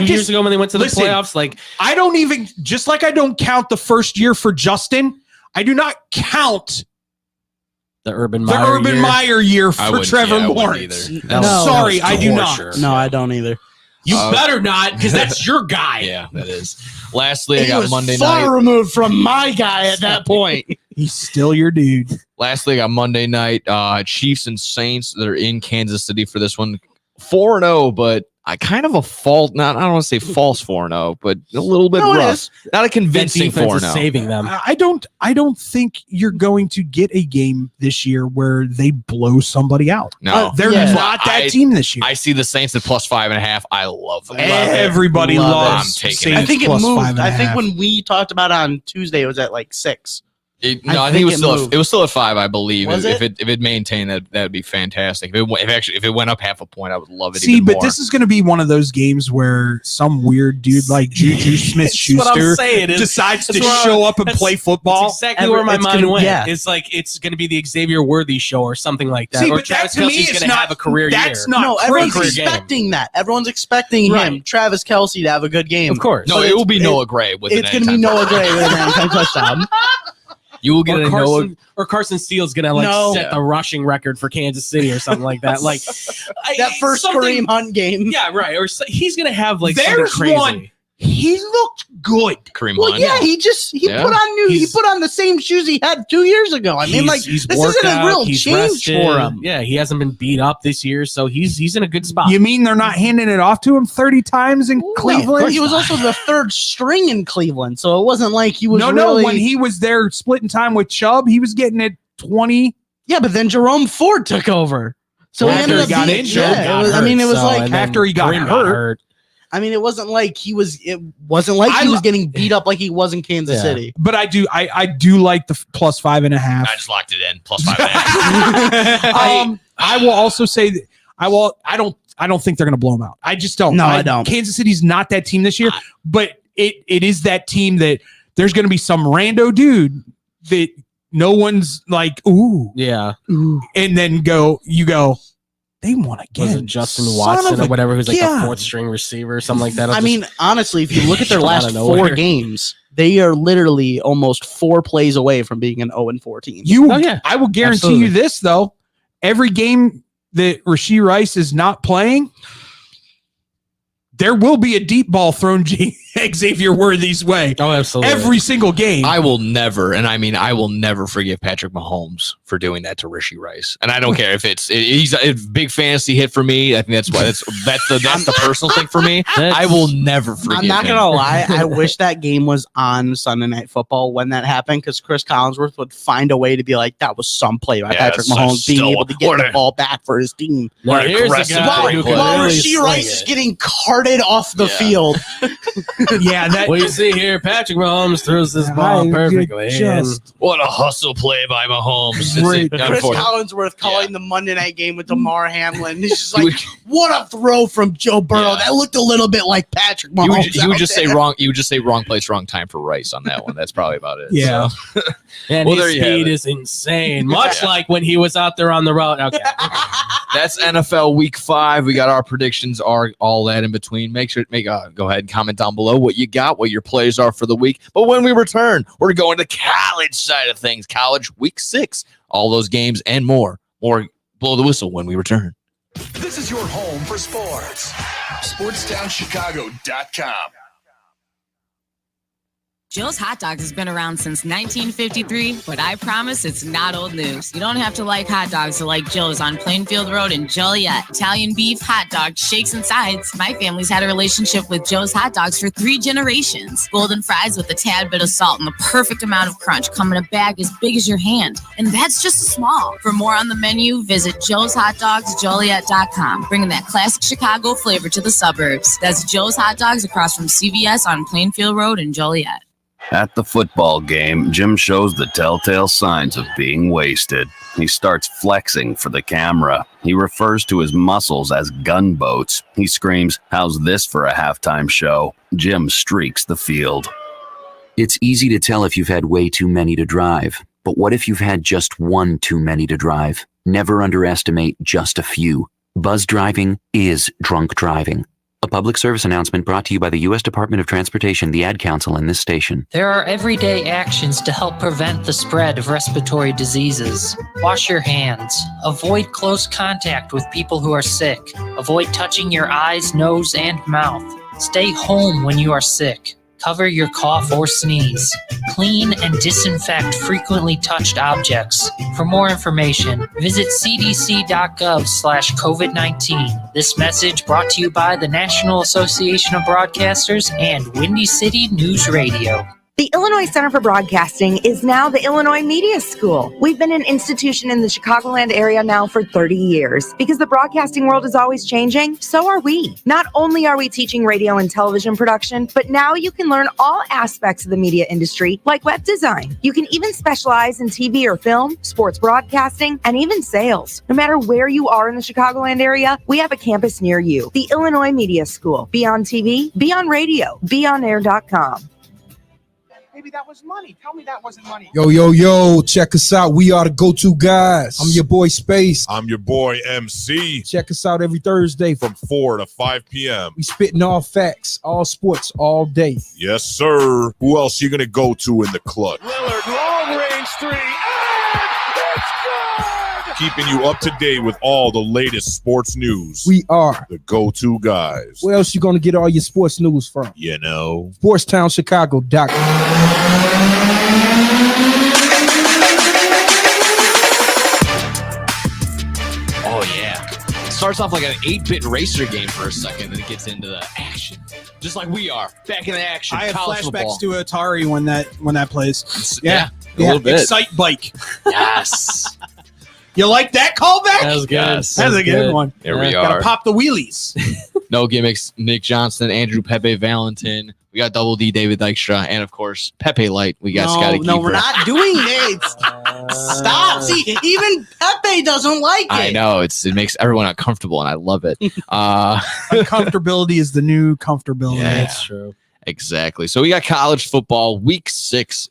years ago when they went to the playoffs, like, I don't even, just like I don't count the first year for Justin, I do not count the Urban Meyer year for Trevor Lawrence. Sorry, I do not. Sure. No, I don't either. You better not, because that's your guy. Yeah, that is. Lastly, I got Monday night. Far removed from my guy at that point. He's still your dude. Lastly, I got Monday night. Chiefs and Saints that are in Kansas City for this one. 4-0, but I kind of a fault. I don't want to say false 4-0, but a little bit rough. Not a convincing 4-0. Saving them. I don't think you're going to get a game this year where they blow somebody out. No, they're not that team this year. I see the Saints at +5.5. I love them. Everybody loves Saints. I think it moved. I think when we talked about it on Tuesday, it was at like 6. I think it was still at 5, I believe. Was if it maintained, that would be fantastic. If it went up half a point, I would love it. See, but this is going to be one of those games where some weird dude like Juju Smith-Schuster decides to show up and play football. That's exactly where my mind went. Yeah. It's like it's going to be the Xavier Worthy show or something like that. See, or but Travis that to me Kelce's is going to have a career year. That's not no, everyone's expecting that. Everyone's expecting him, Travis Kelce, to have a good game. Of course. No, it will be Noah Gray with it's going to be Noah Gray with an anytime touchdown. You will get a Noah. Or Carson Steele's gonna set the rushing record for Kansas City or something like that. Like that first Kareem Hunt game. Yeah, right. Or he's gonna have like There's something crazy. one. He looked good. Kareem Well, Hunt. yeah, he put on the same shoes he had 2 years ago. I mean, like he's this worked isn't a out, real he's change rested. for him. Yeah, he hasn't been beat up this year, so he's in a good spot. You mean they're not handing it off to him 30 times in Cleveland? He was also the third string in Cleveland, so it wasn't like he was. No. When he was there splitting time with Chubb, he was getting it 20. Yeah, but then Jerome Ford took over. So he ended up got being, injured. yeah, it was, I mean, it was like after he got hurt. I mean, it wasn't like he was. It wasn't like he was getting beat up like he was in Kansas City. But I do like the plus 5.5. I just locked it in. Plus 5.5. I will also say that I don't think they're going to blow them out. I just don't. No, I don't. Kansas City's not that team this year, but it is that team that there's going to be some rando dude that no one's like, ooh, yeah, and then you go. They won again. Was it Justin Watson or whatever, who's like the fourth string receiver or something like that? I mean, honestly, if you look at their last 4 games, they are literally almost 4 plays away from being an 0-4 team. I will guarantee you this though: every game that Rashee Rice is not playing, there will be a deep ball thrown Xavier Worthy's way. Oh, absolutely. Every single game. I will never, and I mean, I will never forgive Patrick Mahomes for doing that to Rashee Rice. And I don't care if he's a big fantasy hit for me. I think that's why that's the personal thing for me. I will never forgive I'm not him. gonna lie. I wish that game was on Sunday Night Football when that happened, because Chris Collinsworth would find a way to be like, that was some play by Patrick Mahomes being able to get the ball back for his team. Now, here's a guy who can While really Rashee swing Rice it. is getting carted off the field. Yeah, that. Well, you see here, Patrick Mahomes throws this ball perfectly. What a hustle play by Mahomes. Chris Collinsworth calling the Monday night game with DeMar Hamlin. He's just like, what a throw from Joe Burrow. That looked a little bit like Patrick Mahomes. You would just say wrong. You would just say wrong place, wrong time for Rice on that one. That's probably about it. Yeah. So. And Well, his there you have speed it. is insane, much like when he was out there on the road. Okay. That's NFL Week 5. We got our predictions, all that in between. Make sure go ahead and comment down below what you got, what your plays are for the week. But when we return, we're going to the college side of things. College Week 6, all those games and more. More blow the whistle when we return. This is your home for sports. SportsTownChicago.com. Joe's Hot Dogs has been around since 1953, but I promise it's not old news. You don't have to like hot dogs to like Joe's on Plainfield Road in Joliet. Italian beef, hot dogs, shakes, and sides. My family's had a relationship with Joe's Hot Dogs for 3 generations. Golden fries with a tad bit of salt and the perfect amount of crunch come in a bag as big as your hand. And that's just small. For more on the menu, visit joeshotdogsjoliet.com, bringing that classic Chicago flavor to the suburbs. That's Joe's Hot Dogs across from CVS on Plainfield Road in Joliet. At the football game, Jim shows the telltale signs of being wasted. He starts flexing for the camera. He refers to his muscles as gunboats. He screams, "How's this for a halftime show?" Jim streaks the field. It's easy to tell if you've had way too many to drive. But what if you've had just one too many to drive? Never underestimate just a few. Buzz driving is drunk driving. A public service announcement brought to you by the U.S. Department of Transportation, the Ad Council, and this station. There are everyday actions to help prevent the spread of respiratory diseases. Wash your hands. Avoid close contact with people who are sick. Avoid touching your eyes, nose, and mouth. Stay home when you are sick. Cover your cough or sneeze. Clean and disinfect frequently touched objects. For more information, visit cdc.gov/COVID-19. This message brought to you by the National Association of Broadcasters and Windy City News Radio. The Illinois Center for Broadcasting is now the Illinois Media School. We've been an institution in the Chicagoland area now for 30 years. Because the broadcasting world is always changing, so are we. Not only are we teaching radio and television production, but now you can learn all aspects of the media industry, like web design. You can even specialize in TV or film, sports broadcasting, and even sales. No matter where you are in the Chicagoland area, we have a campus near you. The Illinois Media School. Be on TV, be on radio, beonair.com. Maybe that was money. Tell me that wasn't money. Yo, check us out. We are the go-to guys. I'm your boy Space. I'm your boy MC. Check us out every Thursday From 4 to 5 p.m. We spitting all facts, all sports, all day. Yes, sir. Who else you gonna go to in the clutch? Lillard, long long-range three, and it's good! Keeping you up to date with all the latest sports news. We are The go-to guys. Where else you gonna get all your sports news from? You know. SportsTownChicago.com. Oh yeah. Starts off like an 8-bit racer game for a second, then it gets into the action. Just like we are. Back in the action. I have college flashbacks football. to Atari when that plays. Yeah, a little bit. Excite Bike. Yes. You like that callback? That was good. Yes. That's a good one. There we Gotta are. pop the wheelies. No gimmicks. Nick Johnson, Andrew Pepe Valentin. We got Double D David Dykstra, and of course Pepe Light. We got Scotty Keeper. No, we're not doing it. Stop. See, even Pepe doesn't like it. I know it makes everyone uncomfortable, and I love it. Uncomfortability is the new comfortability. Yeah. That's true. Exactly. So we got college football week 6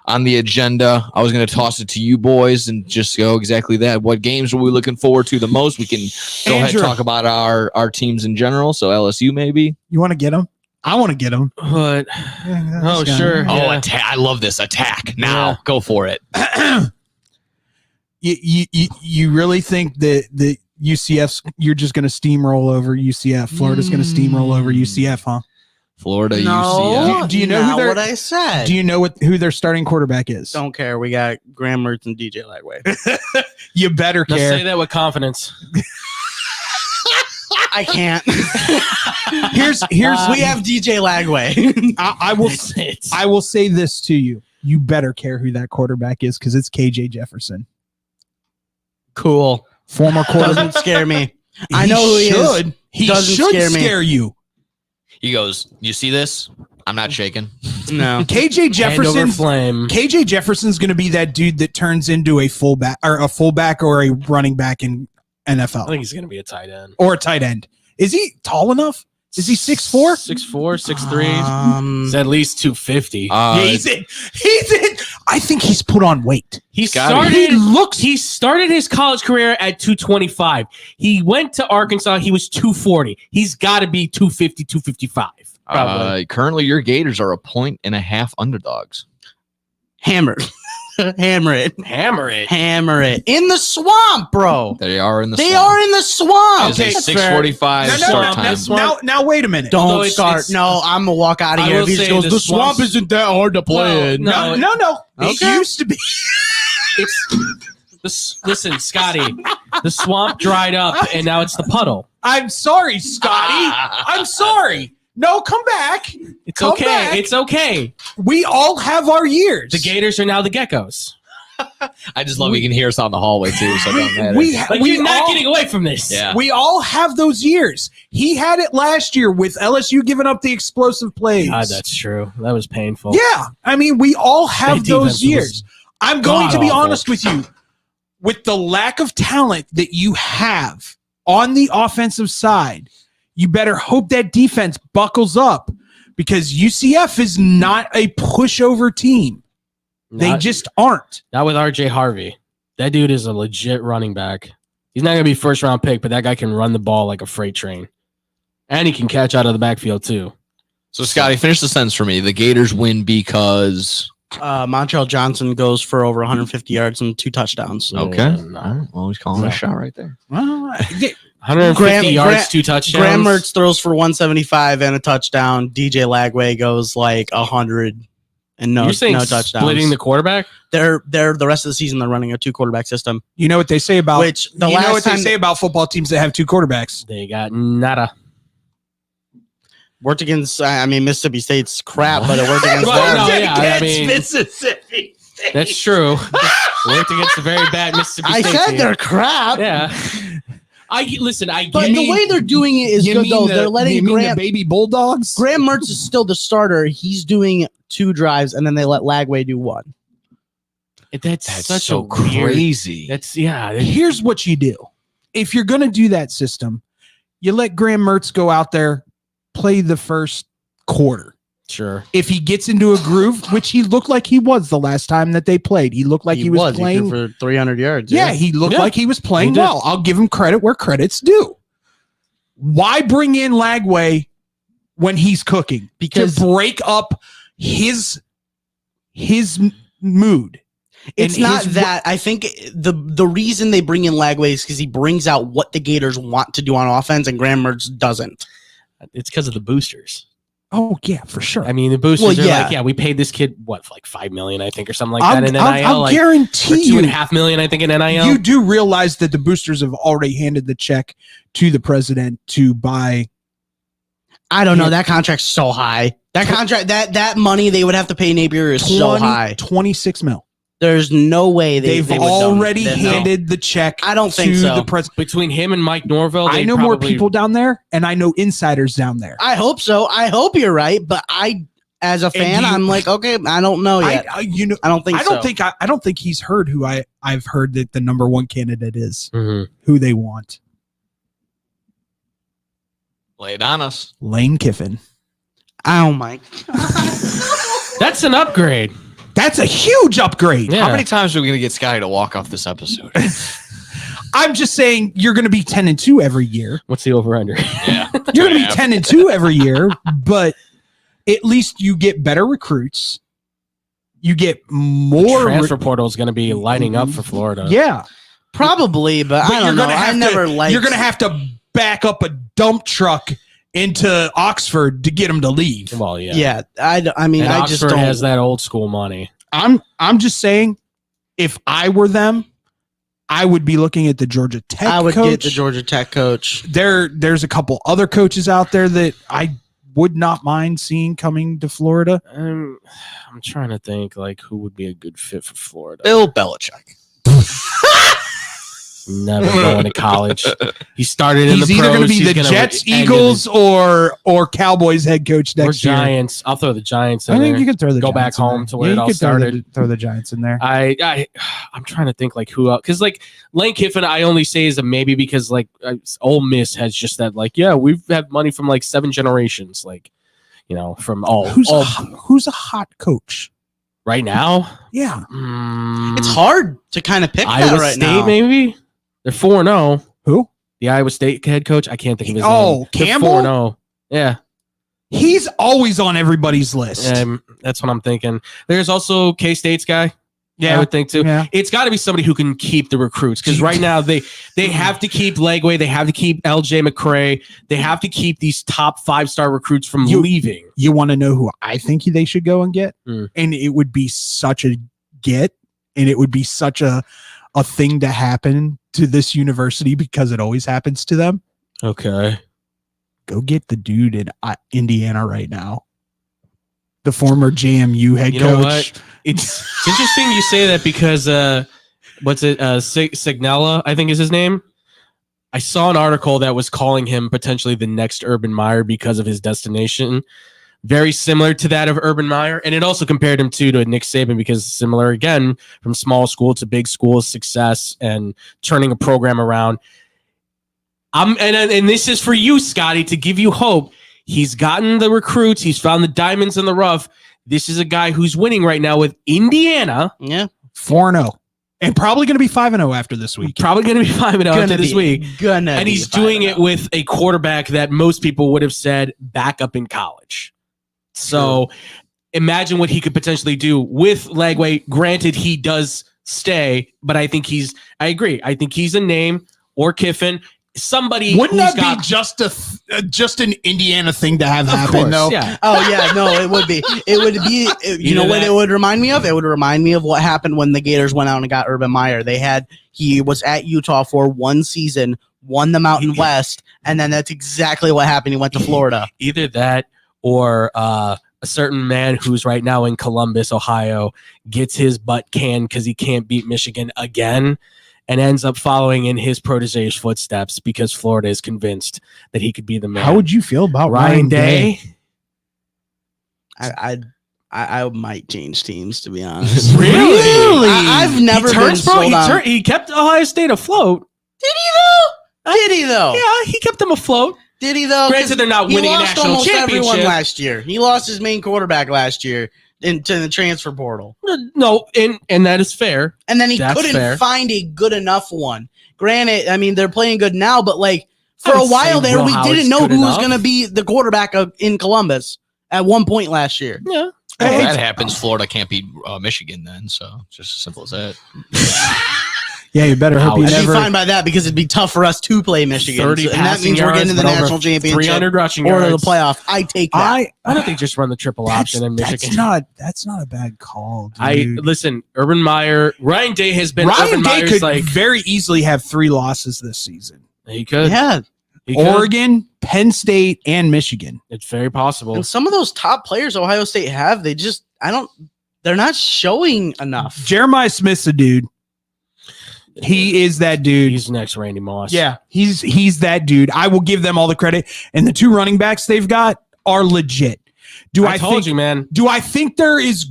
on the agenda. I was going to toss it to you boys and just go exactly that. What games are we looking forward to the most? We can go ahead and Andrew. talk about our teams in general. So LSU maybe. You want to get them? I want to get them. But oh, sure. Oh, Yeah. attack! I love this attack. Now Yeah. go for it. You really think that the UCF's you're just going to steamroll over UCF? Florida's going to steamroll over UCF, huh? Florida, No. UCF. Do you know Not who what I said? Do you know who their starting quarterback is? Don't care. We got Graham Mertz and DJ Lagway. You better Let's care. say that with confidence. I can't. Here's we have DJ Lagway. I will say this to you. You better care who that quarterback is because it's KJ Jefferson. Cool. Former quarterback. Doesn't scare me. I know who he is. He Doesn't should scare me. you. He goes, you see this? I'm not shaking. No. KJ Jefferson. Flame. KJ Jefferson's going to be that dude that turns into a fullback or a running back in NFL. I think he's going to be a tight end. Or a tight end. Is he tall enough? Is he 6'4"? 6'4", 6'3". He's at least 250. Yeah, he's in. I think he's put on weight. He started his college career at 225. He went to Arkansas. He was 240. He's got to be 250, 255. Probably. Currently, your Gators are 1.5 underdogs. Hammer. Hammer it. Hammer it. Hammer it. In the swamp, bro. They are in the They swamp. are in the swamp. It is a 6:45 start time. Now, wait a minute. Don't start. No, I'm going to walk out of here. If he just goes, the swamp isn't that hard to play in. No. It Okay. used to be. Listen, Scotty, the swamp dried up and now it's the puddle. I'm sorry, Scotty. I'm sorry. No, come back. It's Come okay. back. It's okay. We all have our years. The Gators are now the Geckos. I just love you can hear us on the hallway too. So it doesn't matter. You're not getting away from this. Yeah. We all have those years. He had it last year with LSU giving up the explosive plays. God, that's true. That was painful. Yeah. I mean, we all have State defense those years. I'm going to be god-awful. honest with you. With the lack of talent that you have on the offensive side, you better hope that defense buckles up because UCF is not a pushover team. They just aren't. Not with RJ Harvey. That dude is a legit running back. He's not going to be first round pick, but that guy can run the ball like a freight train. And he can catch out of the backfield too. So Scotty, finish the sentence for me. The Gators win because Montrell Johnson goes for over 150 yards and 2 touchdowns. okay. All right. Well, he's calling a shot right there. Well, 150 yards, 2 touchdowns. Graham Mertz throws for 175 and a touchdown. DJ Lagway goes like 100 and no You're saying touchdowns. splitting the quarterback? They're the rest of the season they're running a 2 quarterback system. you know what they say about Which the you know last what they time- say about football teams that have 2 quarterbacks. They got nada. Worked against Mississippi State's crap, but it worked against Well, them. no, yeah, I mean, Mississippi State. that's true. Worked against a very bad Mississippi I State said team. they're crap. Yeah. I But get the way they're doing it is good though. They're letting Graham baby Bulldogs. Graham Mertz is still the starter. He's doing 2 drives and then they let Lagway do 1. That's such so a weird- crazy. Here's what you do. If you're going to do that system, you let Graham Mertz go out there, play the first quarter. Sure. If he gets into a groove, which he looked like he was the last time that they played, he looked like he was playing He threw for 300 yards. Yeah, he looked like he was playing He did. well. I'll give him credit where credit's due. Why bring in Lagway when he's cooking? Because to break up his his mood. It's and not his- that. I think the reason they bring in Lagway is because he brings out what the Gators want to do on offense, and Graham Mertz doesn't. It's because of the boosters. Oh yeah, for sure. I mean, the boosters Well, are yeah. like, yeah, we paid this kid what, for like $5 million, I think, or something like I'll- that in NIL. I'll like, guarantee or you- $2.5 million, I think, in NIL. You do realize that the boosters have already handed the check to the president to buy. I don't know. That contract's so high. That contract, that money they would have to pay Napier is so high. 26 mil. There's no way They've they would already no. handed the check. I don't think to so. the president. Between him and Mike Norvell, I they know more probably- people down there, and I know insiders down there. I hope so. I hope you're right, but as a fan, I'm like, okay, I don't know yet. I don't think. I don't think he's heard who I've heard that the number one candidate is, Mm-hmm. who they want. Lay it on us. Lane Kiffin. Oh my! That's an upgrade. That's a huge upgrade. How many times are we going to get Scotty to walk off this episode? I'm just saying you're going to be 10-2 every year. What's the over under? Yeah, You're going to be 10-2 every year, but at least you get better recruits. You get more Transfer portal is going to be lining up for Florida. Yeah, probably, but I don't know. I never liked. You're going to have to back up a dump truck into Oxford to get them to leave. Well, yeah. Yeah, I mean, And I Oxford just don't. has that old school money. I'm just saying, if I were them, I would be looking at the Georgia Tech I would coach. get the Georgia Tech coach. There's a couple other coaches out there that I would not mind seeing coming to Florida. I'm trying to think like who would be a good fit for Florida. Bill Belichick. Never going to college. He started in He's the either pros. going to be He's the gonna Jets, end in Eagles, or Cowboys head coach or next year. Giants. I'll throw the Giants in I think there. you can throw the go Giants back in home there. to where Yeah, it you all could started. Throw the Giants in there. I'm trying to think like who else, because like Lane Kiffin I only say is a maybe because like Ole Miss has just that like, yeah, we've had money from like 7 generations, like, you know, from all Who's a hot coach right now. Yeah, It's hard to kind of pick that Iowa right State now. maybe they're 4-0. Who? The Iowa State head coach? I can't think of his Oh, name. They're Campbell? 4-0. Yeah. he's always on everybody's list. That's what I'm thinking. There's also K-State's guy. Yeah. I would think too. Yeah. It's got to be somebody who can keep the recruits because right now they have to keep Legway, they have to keep LJ McCray, they have to keep these top 5-star recruits from leaving. You want to know who I think they should go and get? Hmm. And it would be such a get, and it would be such a thing to happen to this university because it always happens to them. Okay. Go get the dude in Indiana right now. The former JMU head You know coach. what? It's interesting you say that because what's it? Signella, I think is his name. I saw an article that was calling him potentially the next Urban Meyer because of his destination. Very similar to that of Urban Meyer. And it also compared him to Nick Saban because similar again, from small school to big school success and turning a program around. And this is for you, Scotty, to give you hope. He's gotten the recruits. He's found the diamonds in the rough. This is a guy who's winning right now with Indiana. Yeah. 4-0. And probably going to be 5-0 after this week. Probably going to be 5-0 after this week. And he's doing it with a quarterback that most people would have said backup in college. So imagine what he could potentially do with Legway. Granted, he does stay, but I agree. I think he's a name or Kiffin. Somebody Wouldn't who's that be just an Indiana thing to have happen course, though? yeah. Oh yeah, no, it would be. It would be. You know what it would remind me of? It would remind me of what happened when the Gators went out and got Urban Meyer. He was at Utah for 1 season, won the Mountain West, and then that's exactly what happened. He went to Florida. Either that or a certain man who's right now in Columbus, Ohio, gets his butt canned because he can't beat Michigan again and ends up following in his protege's footsteps because Florida is convinced that he could be the man. How would you feel about Ryan Day? I might change teams, to be honest. Really? I've never He been turns pro. sold on. He kept Ohio State afloat. Did he though? Yeah, he kept them afloat. Did he though? Granted, they're not He winning a lost national almost everyone championship. last year. He lost his main quarterback last year into the transfer portal. No, and that is fair. And then he That's couldn't fair. find a good enough one. Granted, I mean, they're playing good now, but like for I a would while say there, Will we Howard's didn't know good who was enough. going to be the quarterback in Columbus at one point last year. Yeah. If that happens, Florida can't beat Michigan then. So just as simple as that. Yeah, you better hope you I'd be never. fine by that because it'd be tough for us to play Michigan. 30 And that passing means we're getting to the yards, but over national championship 300 rushing or to the yards. playoff. I take that. I don't think just run the triple option in Michigan. That's not a bad call. Dude. I listen. Urban Meyer, Ryan Day has been. Ryan Urban Day Meyer's could like very easily have 3 losses this season. he could. Yeah. He could. Oregon, Penn State, and Michigan. It's very possible. And some of those top players Ohio State have, they're not showing enough. Jeremiah Smith's a dude. He is that dude. He's next Randy Moss. Yeah, he's that dude. I will give them all the credit. And the 2 running backs they've got are legit. I told you, man. Do I think they're as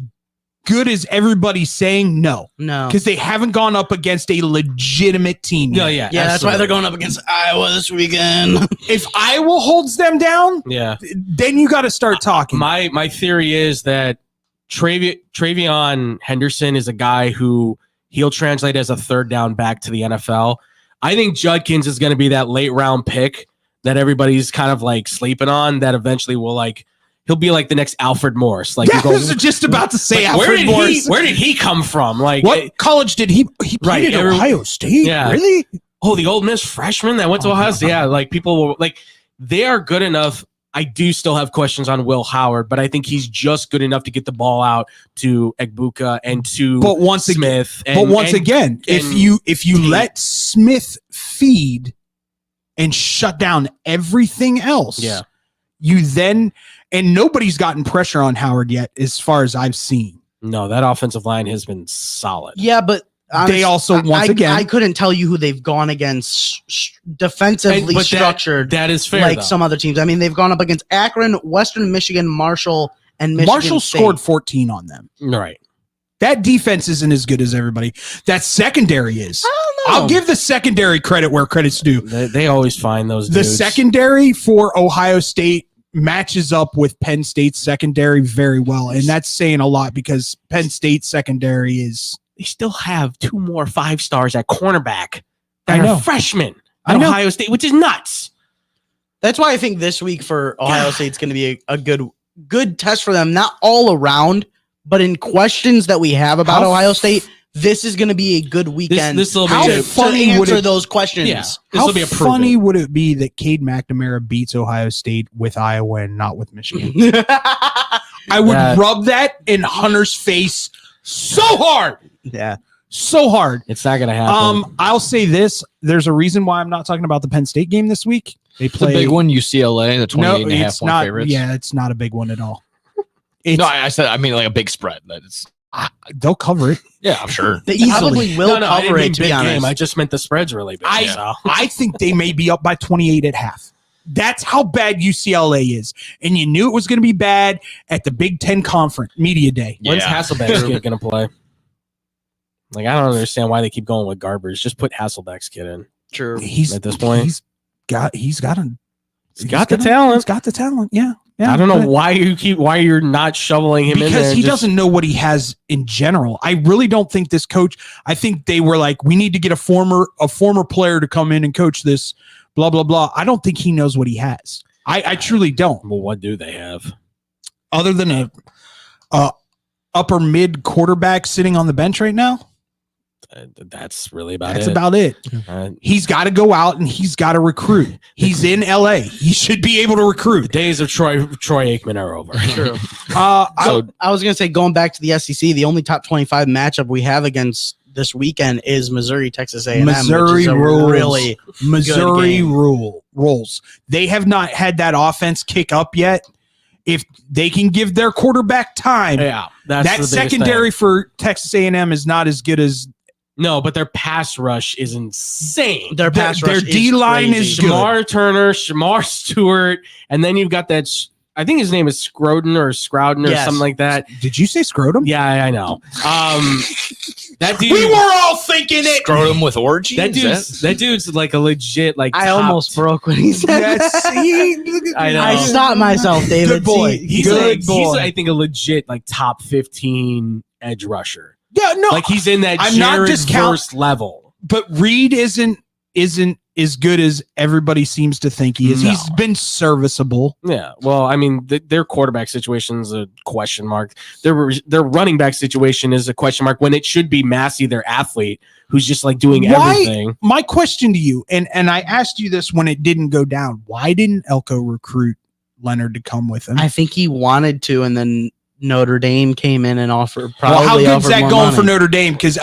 good as everybody's saying? No. No. Because they haven't gone up against a legitimate team No, yet. yeah. That's why they're going up against Iowa this weekend. If Iowa holds them down, Yeah. then you got to start talking. My theory is that Travion Henderson is a guy who he'll translate as a 3rd down back to the NFL. I think Judkins is going to be that late round pick that everybody's kind of like sleeping on that eventually will he'll be like the next Alfred Morris. Like, I was just about to say like, Alfred Morris. Where did he come from? Like, What college did he played at Ohio State? Yeah. Really? Oh, the Ole Miss freshman that went to Ohio State. Yeah, like people will they are good enough. I do still have questions on Will Howard, but I think he's just good enough to get the ball out to Egbuka and to Smith. Again, if you let Smith feed and shut down everything else, Yeah. you then and nobody's gotten pressure on Howard yet, as far as I've seen. No, that offensive line has been solid. Yeah, but They also, once again- I couldn't tell you who they've gone against defensively But structured. that is fair, like though. some other teams. I mean, they've gone up against Akron, Western Michigan, Marshall, and Michigan Marshall State. scored 14 on them. Right. That defense isn't as good as everybody. That secondary is. I don't know. I'll give the secondary credit where credit's due. They always find those The dudes. secondary for Ohio State matches up with Penn State's secondary very well. And that's saying a lot because Penn State's secondary is. They still have 2 more 5 stars at cornerback I that know. are freshmen I at know. Ohio State, which is nuts. That's why I think this week for Ohio State's going to be a good test for them, not all around, but in questions that we have about Ohio State. This is going to be a good weekend. This will be How a- funny to would answer it- those questions. Yeah. This How will be a funny would it be that Cade McNamara beats Ohio State with Iowa and not with Michigan? I would That- rub that in Hunter's face so hard. Yeah. So hard. It's not going to happen. I'll say this. There's a reason why I'm not talking about the Penn State game this week. They It's a play big one, UCLA, the 28 and a half it's point not. favorites. Yeah, it's not a big one at all. No, I said, I mean, like a big spread. That's, They'll cover it. yeah, I'm sure. They probably will I didn't cover mean it, to big be honest. game. I just meant the spread's really big. I think they may be up by 28 at half. That's how bad UCLA is. And you knew it was going to be bad at the Big Ten Conference Media Day. When's Hasselbeck's kid going to play? Like, I don't understand why they keep going with Garbers. Just put Hasselbeck's kid in. True. He's At this point. he's got He's the talent. He's got the talent. Yeah. I don't know but- why you're not shoveling him in there. because he Just- doesn't know what he has in general. I really don't think this coach. I think they were like, we need to get a former player to come in and coach this. Blah blah blah. I don't think he knows what he has. I truly don't. Well, what do they have? Other than a upper mid quarterback sitting on the bench right now. That's really about That's it. about it. Uh, He's got to go out and he's got to recruit. He's in LA. He should be able to the recruit. days of Troy Aikman are over. True. So I was going to say, going back to the SEC, the only top 25 matchup we have against this weekend is Missouri, Texas A&M. Missouri which is a rules. really Missouri game. rolls. They have not had that offense kick up yet. If they can give their quarterback time, Yeah, that's that the biggest secondary thing. for Texas A&M is not as good as No, but their pass rush is insane. Their pass rush their D line is good. Shamar Turner, Shamar Stewart, and then you've got that. I think his name is Scroden or Scrouden or Yes. something like that. Did you say scrotum? Yeah, I know. That dude. We were all thinking it. Scrotum with orgy? That dude's like a legit like. I top- almost broke when he said Yes, that. I know. I stopped myself, David. Good boy. See, He's Good like, boy. he's I think a legit like top 15 edge rusher. Yeah, no. Like he's in that I'm not Jared discount- Verse level. but Reed isn't as good as everybody seems to think he is. No. He's been serviceable. Yeah. Well, I mean, their quarterback situation is a question mark. Their running back situation is a question mark when it should be Massey, their athlete, who's just like doing everything. My question to you, and I asked you this when it didn't go down, why didn't Elko recruit Leonard to come with him? I think he wanted to, and then Notre Dame came in and offered. Well, how good's offered that more going money. for Notre Dame? Because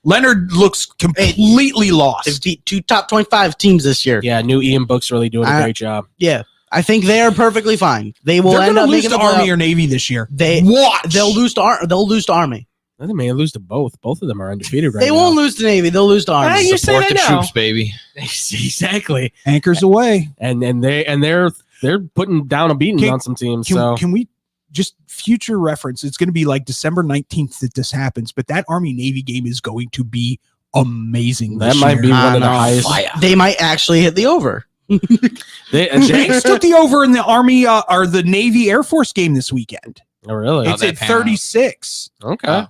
Leonard looks completely lost. Two top 25 teams this year. Yeah, new Ian Book's really doing a great job. Yeah, I think they are perfectly fine. They will They're end gonna up lose making to the Army playoff. or Navy this year. Watch. They'll lose to Army. They may lose to both. Both of them are undefeated right They now. won't lose to Navy. They'll lose to Army. you say Support that the now. troops, baby. Exactly. Anchors away. And they're putting down a beating on some teams. Can we just future reference? It's going to be like December 19th that this happens, but that Army Navy game is going to be amazing. That this might year. be one of the highest. They might actually hit the over. Jenks took the over in the Army or the Navy Air Force game this weekend. Oh, really? It's at 36. Okay.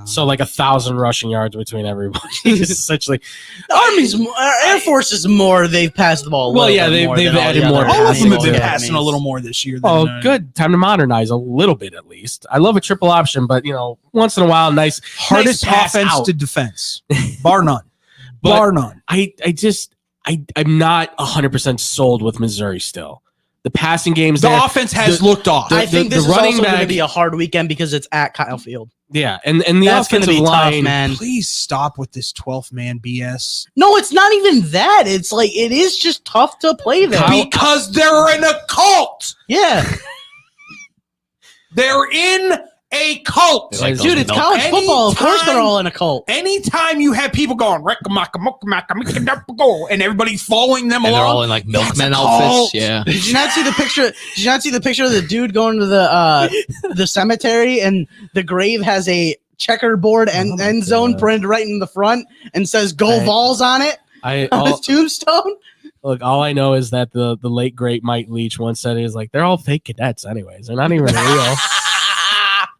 So like 1,000 rushing yards between everybody. Essentially, The Army's Air Force is more. They've passed the ball. a Well, little yeah, bit more they've than all added the more other All of them have national been academies. passing a little more this year. Than, Oh, good. Time to modernize a little bit at least. I love a triple option, but once in a while, nice Hardest nice pass offense out. to defense, bar none. But Bar none. I'm not 100% sold with Missouri still. The passing games, The offense has looked off. I think this is running also going to back- be a hard weekend because it's at Kyle Field. Yeah, and the That's going to offensive be line, tough, man. Please stop with this 12th man BS. No, it's not even that. It's like it is just tough to play there Because they're in a cult. Yeah, They're in a cult. dude, it's college football. Of course, they're all in a cult. Anytime you have people going and everybody's following them And along, they're all in like milkman that's a outfits. cult. Yeah. Did you not see the picture? Did you not see the picture of the dude going to the cemetery and the grave has a checkerboard and end zone printed right in the front and says "Go Hey. Vols" on it on all, his tombstone? look, all I know is that the late great Mike Leach once said is like they're all fake cadets anyways. They're not even real.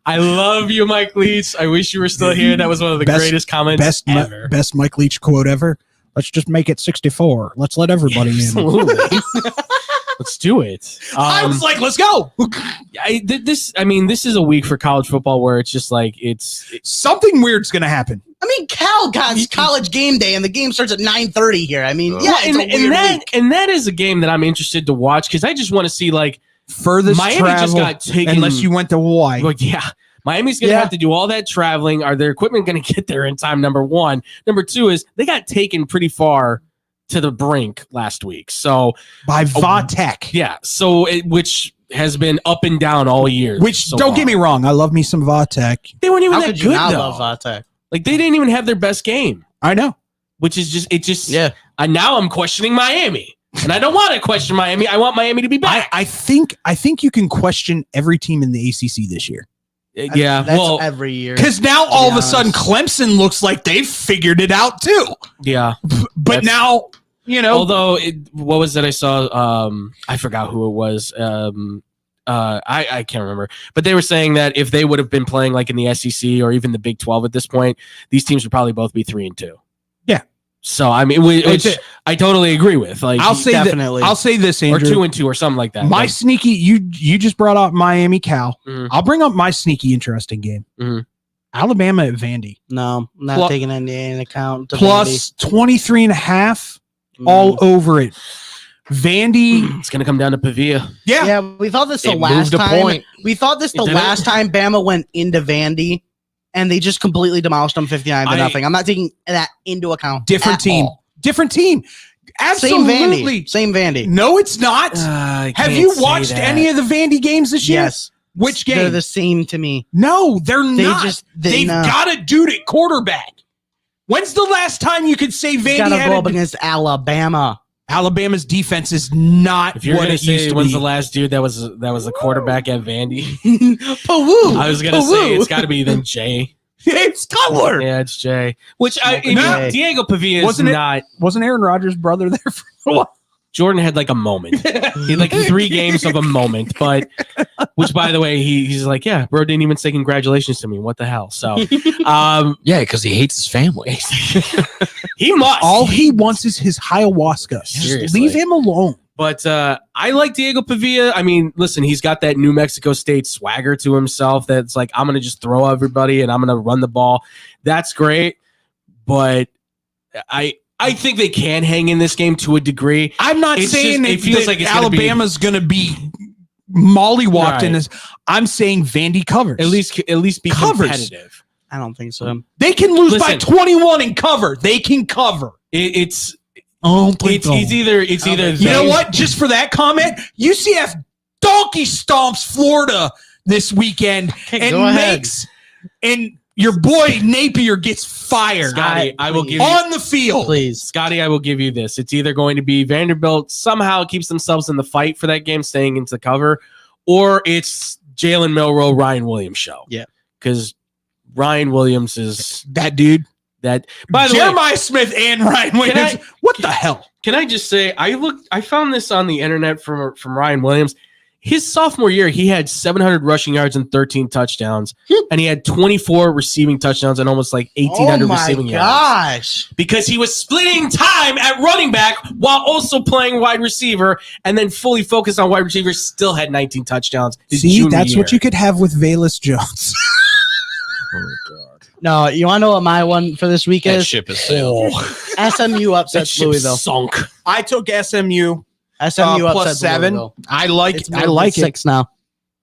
I love you, Mike Leach. I wish you were still here. That was one of the greatest comments ever. Best Mike Leach quote ever. Let's just make it 64. Let's let everybody in. Absolutely. Let's do it. I was like, let's go. This is a week for college football where it's just like it's Something weird's going to happen. I mean, Cal got college game day, and the game starts at 9:30 here. I mean, yeah, it's a weird week. and that is a game that I'm interested to watch because I just want to see like Furthest Miami travel, just got taken unless you went to Hawaii. Like, yeah. Miami's going to have to do all that traveling. Are their equipment going to get there in time? Number one. Number two is they got taken pretty far to the brink last week. So by Vatek. Yeah. So which has been up and down all year. Which, so don't far. get me wrong, I love me some Vatek. They weren't even How that could you good not though. love Vatek? Like they didn't even have their best game. I know. Which is just yeah. And now I'm questioning Miami. And I don't want to question Miami. I want Miami to be back. I think you can question every team in the ACC this year. Yeah, That's well, every year. Because now all of a sudden Clemson looks like they've figured it out too. Yeah. But now, although what was that I saw? I forgot who it was. I can't remember, but they were saying that if they would have been playing like in the SEC or even the Big 12 at this point, these teams would probably both be 3-2. Yeah. So I mean, which I totally agree with. Like, I'll say this, Andrew. or 2-2 or something like that. My Like, sneaky, you just brought up Miami Cal. Mhm. I'll bring up my sneaky interesting game. Mhm. Alabama at Vandy. No, I'm not taking any into account. to Plus 23.5 all over it. Vandy. It's going to come down to Pavia. Yeah. Yeah, we thought this the It last moved a time. point. We thought this the It did last it. time Bama went into Vandy, and they just completely demolished them 59-0. I'm not taking that into account. Different at team. all. Different team. Absolutely. Same Vandy. No, it's not. I Have can't you say watched that. any of the Vandy games this year? Yes. Which game? They're the same to me. No, they're They not. just- They've no. got a dude at quarterback. When's the last time you could say Vandy Got to had go a up against Alabama. Alabama's defense is not If you're what going it to say used to when's be. the last dude that was a quarterback at Vandy, Pawoo. I was going to say it's got to be then Jay. It's Cutler. Yeah, it's Jay. Which Smoking Jay. Diego Pavia is Wasn't it- not. Wasn't Aaron Rodgers' brother there for a while? Jordan had like a moment. He had like 3 games of a moment, but which, by the way, he's like, yeah, bro didn't even say congratulations to me. What the hell? So, yeah, because he hates his family. He must. All he wants is his ayahuasca. Just Seriously. leave him alone. But I like Diego Pavia. I mean, listen, he's got that New Mexico State swagger to himself that's like, I'm going to just throw everybody and I'm going to run the ball. That's great. But I think they can hang in this game to a degree. I'm not It's saying just- it feels like it's gonna be- Alabama's going to be mollywopped in Right. this. I'm saying Vandy covers. At least be Covers. competitive. I don't think so. They can lose by Listen. 21 and cover. They can cover. It's It's either you know what? Just for that comment, UCF donkey stomps Florida this weekend and go ahead. makes and your boy Napier gets fired. Scotty, I will give you, on the field. Please. Scotty, I will give you this. It's either going to be Vanderbilt somehow keeps themselves in the fight for that game, staying into cover, or it's Jalen Milroe, Ryan Williams show. Yeah. Because Ryan Williams is that dude. That by the Jeremiah way, Smith and Ryan Williams. What the hell? Can I just say I found this on the internet from Ryan Williams. His sophomore year, he had 700 rushing yards and 13 touchdowns, and he had 24 receiving touchdowns and almost like 1,800 receiving yards. Gosh. Because he was splitting time at running back while also playing wide receiver, and then fully focused on wide receiver. Still had 19 touchdowns. His See, junior that's year. what you could have with Valus Jones. No, you want to know what my one for this week That is? ship is sailed. SMU That upsets ship Louisville. sunk. I took SMU. SMU plus upsets 7. Louisville. I like It's it. I moved to like it. 6 now.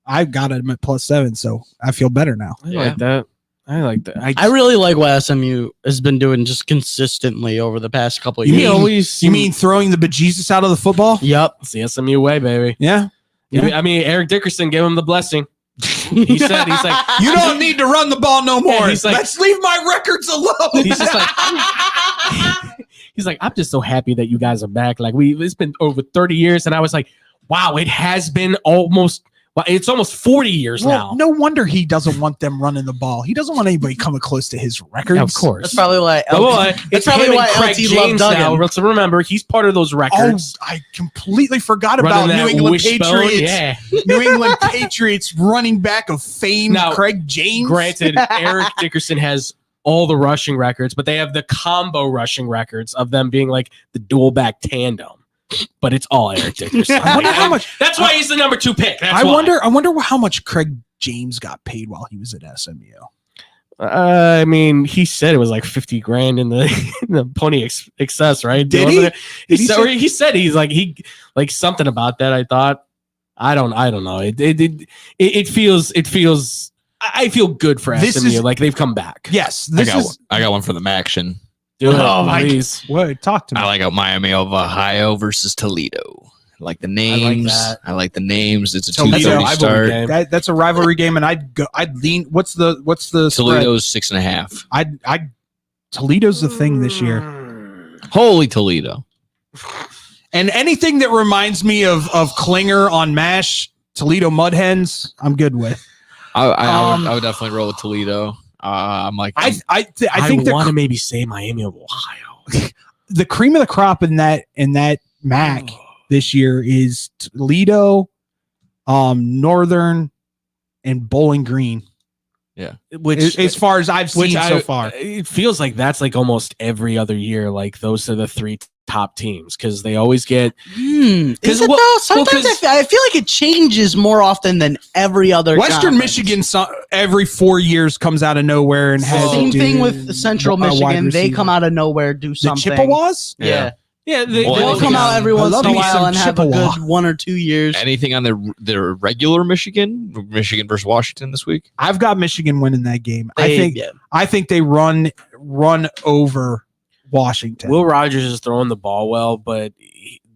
I got it at plus 7, so I feel better now. I like that. I like that. I really like what SMU has been doing just consistently over the past couple of You years. mean throwing the bejesus out of the football? Yep. It's the SMU way, baby. Yeah. I mean, Eric Dickerson gave him the blessing. He said, he's like, You don't need to run the ball no more. he's like- Let's leave my records alone. he's just like, he's like, I'm just so happy that you guys are back. Like it's been over 30 years. And I was like, wow, it has been it's almost 40 years now. No wonder he doesn't want them running the ball. He doesn't want anybody coming close to his records. Yeah, of course. That's probably why. That's That's probably him and why Craig LT loved James now. Duggan. So remember, he's part of those Oh, records. I completely forgot about Running that New England wishbone, Patriots. yeah. New England Patriots running back of fame, Now, Craig James. Granted, Eric Dickerson has all the rushing records, but they have the combo rushing records of them being like the dual back tandem. But it's all Eric Dickerson. I wonder how much. That's why he's the number 2 pick. That's I why. wonder how much Craig James got paid while he was at SMU. I mean, he said it was like 50 grand in the Pony Excess, right? Did Wasn't he? it? He said he's like something about that. I thought. I don't know. It feels. I feel good for This SMU. is- Like they've come back. Yes, I got one for the Maction. Do it, Oh, my- please. What? Talk to me. I like out Miami of Ohio versus Toledo. I like the names. that. I like the names. It's a Toledo, 2:30 start. That's a rivalry game, and I'd lean. What's the spread? Toledo's 6.5. Toledo's the thing this year. Holy Toledo. And anything that reminds me of Klinger on MASH, Toledo Mud Hens, I'm good with. I would definitely roll with Toledo. I'm like, I think I want to the, maybe say Miami of Ohio. the cream of the crop in that MAC this year is Toledo, Northern, and Bowling Green. Yeah. Which, as far as I've seen so far. It feels like that's like almost every other year. Like those are the 3 top teams because they always get. Is it though? Sometimes I feel like it changes more often than every other. Western conference. Michigan every 4 years comes out of nowhere and has Same a thing dude- with Central a wide Michigan. They receiver. come out of nowhere, do The something. Chippewas? Yeah. Yeah, They'll Well, come out every I once love in a me while some and have a Chippewa. good 1 or 2 years. anything on the regular Michigan versus Washington this week? I've got Michigan winning that game. They- I think they run over Washington. Will Rogers is throwing the ball well, but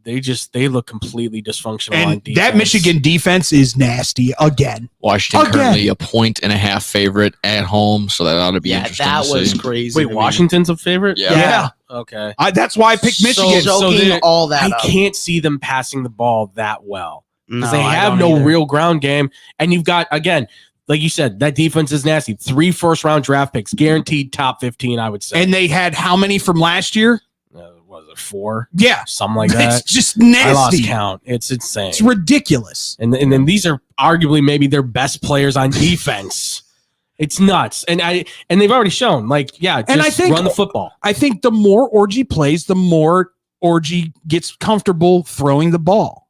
they look completely dysfunctional on and defense. that Michigan defense is nasty again. Washington Again. currently a 1.5 favorite at home, so that ought to be interesting. that to was see. crazy. Wait, to me. Washington's a favorite? Yeah. Okay. That's why I picked Michigan. Soaking they're- all that I up. can't see them passing the ball that well because No, they I have don't no either. real ground game. And you've got, again, like you said, that defense is nasty. 3 first-round draft picks, guaranteed top 15, I would say. And they had how many from last year? Was it 4? Yeah, something like that. It's just nasty. I lost count. It's insane. It's ridiculous. And then these are arguably maybe their best players on defense. It's nuts. And they've already shown, just and I think, run the football. I think the more Orji plays, the more Orji gets comfortable throwing the ball.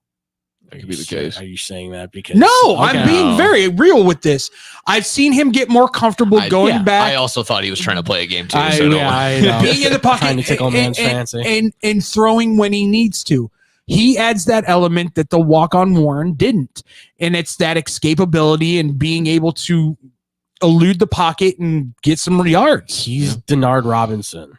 That could be the case. Are you saying that because No, I'm being very real with this. I've seen him get more comfortable going back. I also thought he was trying to play a game too. I know. Being in the pocket Trying to tickle man's fancy. and throwing when he needs to. He adds that element that the walk-on Warren didn't. And it's that escapability and being able to elude the pocket and get some yards. He's Denard Robinson.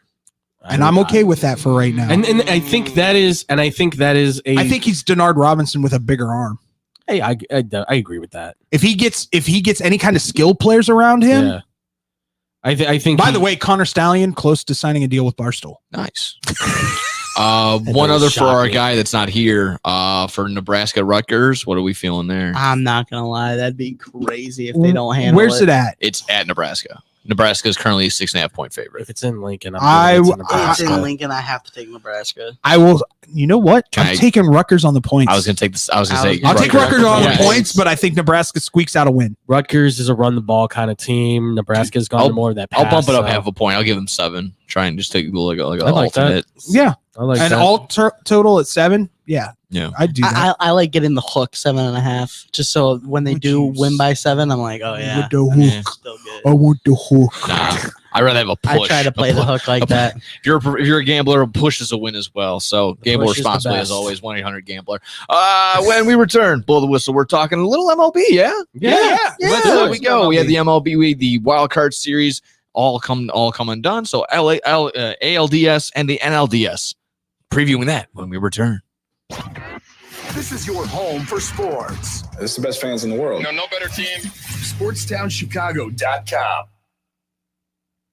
And I'm okay with that for right now. And I think that is a. I think he's Denard Robinson with a bigger arm. Hey, I agree with that. If he gets any kind of skill players around him, yeah. I think. By the way, Connor Stallion close to signing a deal with Barstool. Nice. One other for our guy that's not here. For Nebraska Rutgers, what are we feeling there? I'm not gonna lie, that'd be crazy if they don't handle Where's it at? It's at Nebraska. Nebraska is currently a 6.5-point favorite. If it's in Lincoln, It's in Lincoln. I have to take Nebraska. I will. You know what? I'm taking Rutgers on the points. I was going to take this. I was going to say I'll take Rutgers on the points, but I think Nebraska squeaks out a win. Rutgers is a run the ball kind of team. Nebraska's gone to more of that. I'll bump it up half a point. I'll give them 7. Try and just take like an alternate. Yeah, I like an that. alt total at 7. Yeah, yeah, I do that. I like getting the hook 7.5, just so when they do win by 7, I'm like, oh yeah, With the hook. still good. I want the hook. Nah, I'd rather have a push. I try to play the hook like that. If you're a gambler, a push is a win as well. So gamble push is the responsibly as best. always. 1-800-GAMBLER. When we return, blow the whistle. We're talking a little MLB. Yeah. There we go. We had the MLB, the wild card series all come undone. So ALDS and the NLDS. Previewing that when we return. This is your home for sports. This is the best fans in the world. No better team. SportsTownChicago.com.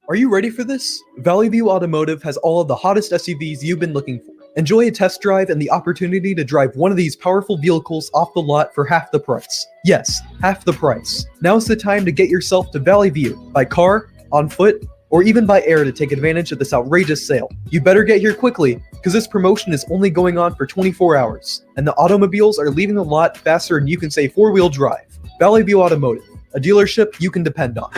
Are you ready for this? Valley View Automotive has all of the hottest SUVs you've been looking for. Enjoy a test drive and the opportunity to drive one of these powerful vehicles off the lot for half the price. Yes, half the price. Now's the time to get yourself to Valley View by car, on foot, or even by air to take advantage of this outrageous sale. You better get here quickly, because this promotion is only going on for 24 hours, and the automobiles are leaving the lot faster than you can say four-wheel drive. Valley View Automotive, a dealership you can depend on.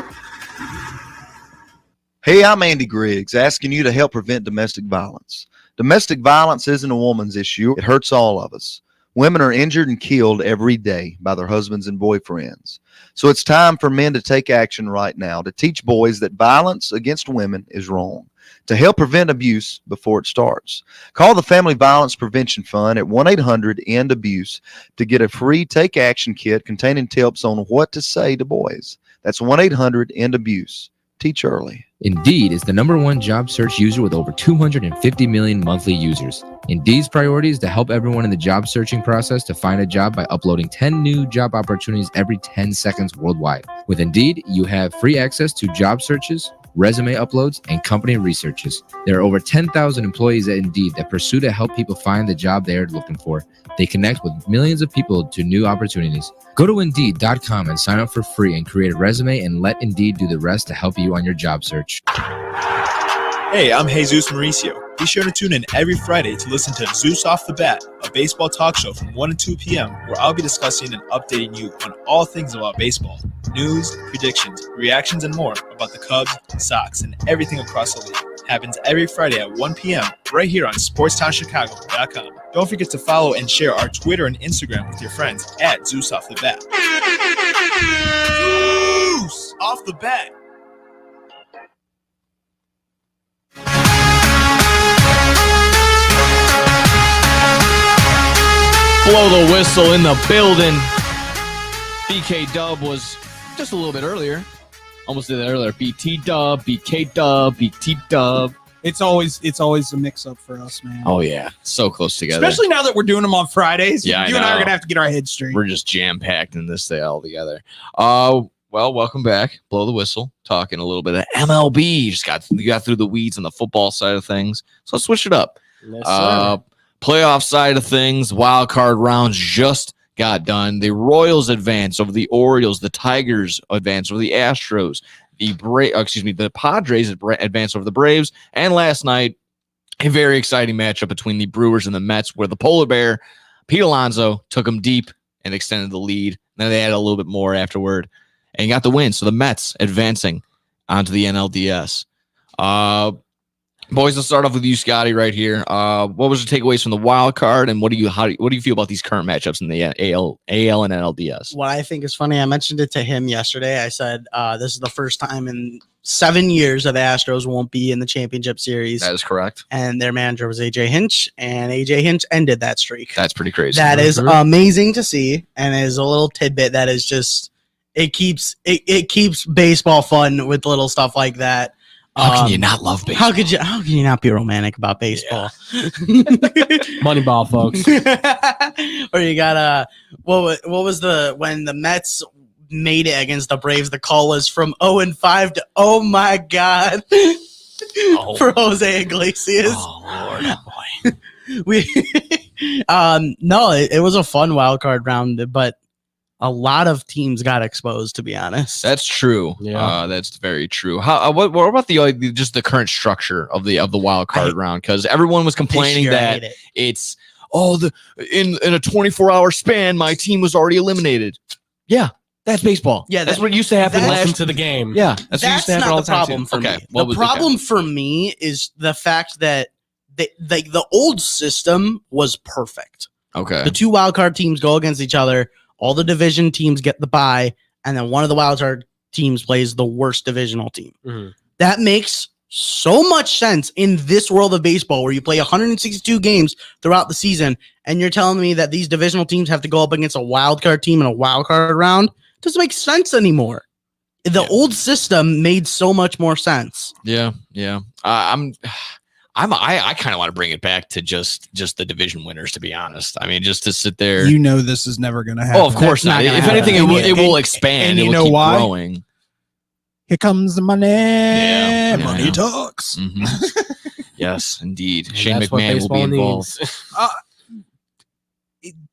Hey, I'm Andy Griggs, asking you to help prevent domestic violence. Domestic violence isn't a woman's issue. It hurts all of us. Women are injured and killed every day by their husbands and boyfriends. So it's time for men to take action right now to teach boys that violence against women is wrong, to help prevent abuse before it starts. Call the Family Violence Prevention Fund at 1-800-END-ABUSE to get a free Take Action kit containing tips on what to say to boys. That's 1-800-END-ABUSE. Teach early. Indeed is the #1 job search user with over 250 million monthly users. Indeed's priority is to help everyone in the job searching process to find a job by uploading 10 new job opportunities every 10 seconds worldwide. With Indeed, you have free access to job searches, resume uploads, and company researches. There are over 10,000 employees at Indeed that pursue to help people find the job they are looking for. They connect with millions of people to new opportunities. Go to Indeed.com and sign up for free and create a resume and let Indeed do the rest to help you on your job search. Hey, I'm Jesus Mauricio. Be sure to tune in every Friday to listen to Zeus Off the Bat, a baseball talk show from 1 to 2 p.m. where I'll be discussing and updating you on all things about baseball, news, predictions, reactions, and more about the Cubs, Sox, and everything across the league. Happens every Friday at 1 p.m. right here on SportsTownChicago.com. Don't forget to follow and share our Twitter and Instagram with your friends at Zeus Off the Bat. Zeus Off the Bat. Blow the whistle in the building. BK Dub was just a little bit earlier. Almost did that earlier. BT Dub, BK Dub, BT Dub. It's always a mix-up for us, man. Oh, yeah. So close together. Especially now that we're doing them on Fridays. Yeah, you and I are going to have to get our heads straight. We're just jam-packed in this thing all together. Well, welcome back. Blow the whistle. Talking a little bit of MLB. Just got through the weeds on the football side of things. So let's switch it up. Yes, Playoff side of things, wild card rounds just got done. The Royals advanced over the Orioles. The Tigers advanced over the Astros. The Padres advanced over the Braves. And last night, a very exciting matchup between the Brewers and the Mets, where the Polar Bear, Pete Alonso, took them deep and extended the lead. Then they had a little bit more afterward and got the win. So the Mets advancing onto the NLDS. Boys, let's start off with you, Scotty, right here. What was the takeaways from the wild card, and what do you feel about these current matchups in the AL and NLDS? What I think is funny, I mentioned it to him yesterday. I said this is the first time in 7 years that the Astros won't be in the championship series. That is correct. And their manager was AJ Hinch, and AJ Hinch ended that streak. That's pretty crazy. That is amazing to see, and is a little tidbit that is just it keeps baseball fun with little stuff like that. How can you not love baseball? How can you not be romantic about baseball? Moneyball, folks. Or you got what was when the Mets made it against the Braves, the call was from 0-5 to oh my god for Jose Iglesias. Oh Lord, no, it was a fun wild card round, but a lot of teams got exposed, to be honest. That's true. Yeah, that's very true. How? What about just the current structure of the wild card round? Because everyone was complaining that it's in a 24-hour span, my team was already eliminated. Yeah, that's baseball. Yeah, that's what used to happen last to the game. Yeah, that's what used to happen all not the problem for me. What The was problem for me is the fact that the old system was perfect. Okay. The two wild card teams go against each other. All the division teams get the bye, and then one of the wild card teams plays the worst divisional team. Mm-hmm. That makes so much sense in this world of baseball where you play 162 games throughout the season, and you're telling me that these divisional teams have to go up against a wild card team in a wild card round? It doesn't make sense anymore. The old system made so much more sense. Yeah. I kind of want to bring it back to just the division winners, to be honest. I mean, just to sit there. You know this is never going to happen. Oh, of course not. If anything, it will expand. And it you will know keep why? growing. Here comes the money. Money talks. Mm-hmm. Yes, indeed. And Shane that's what McMahon will be baseball involved.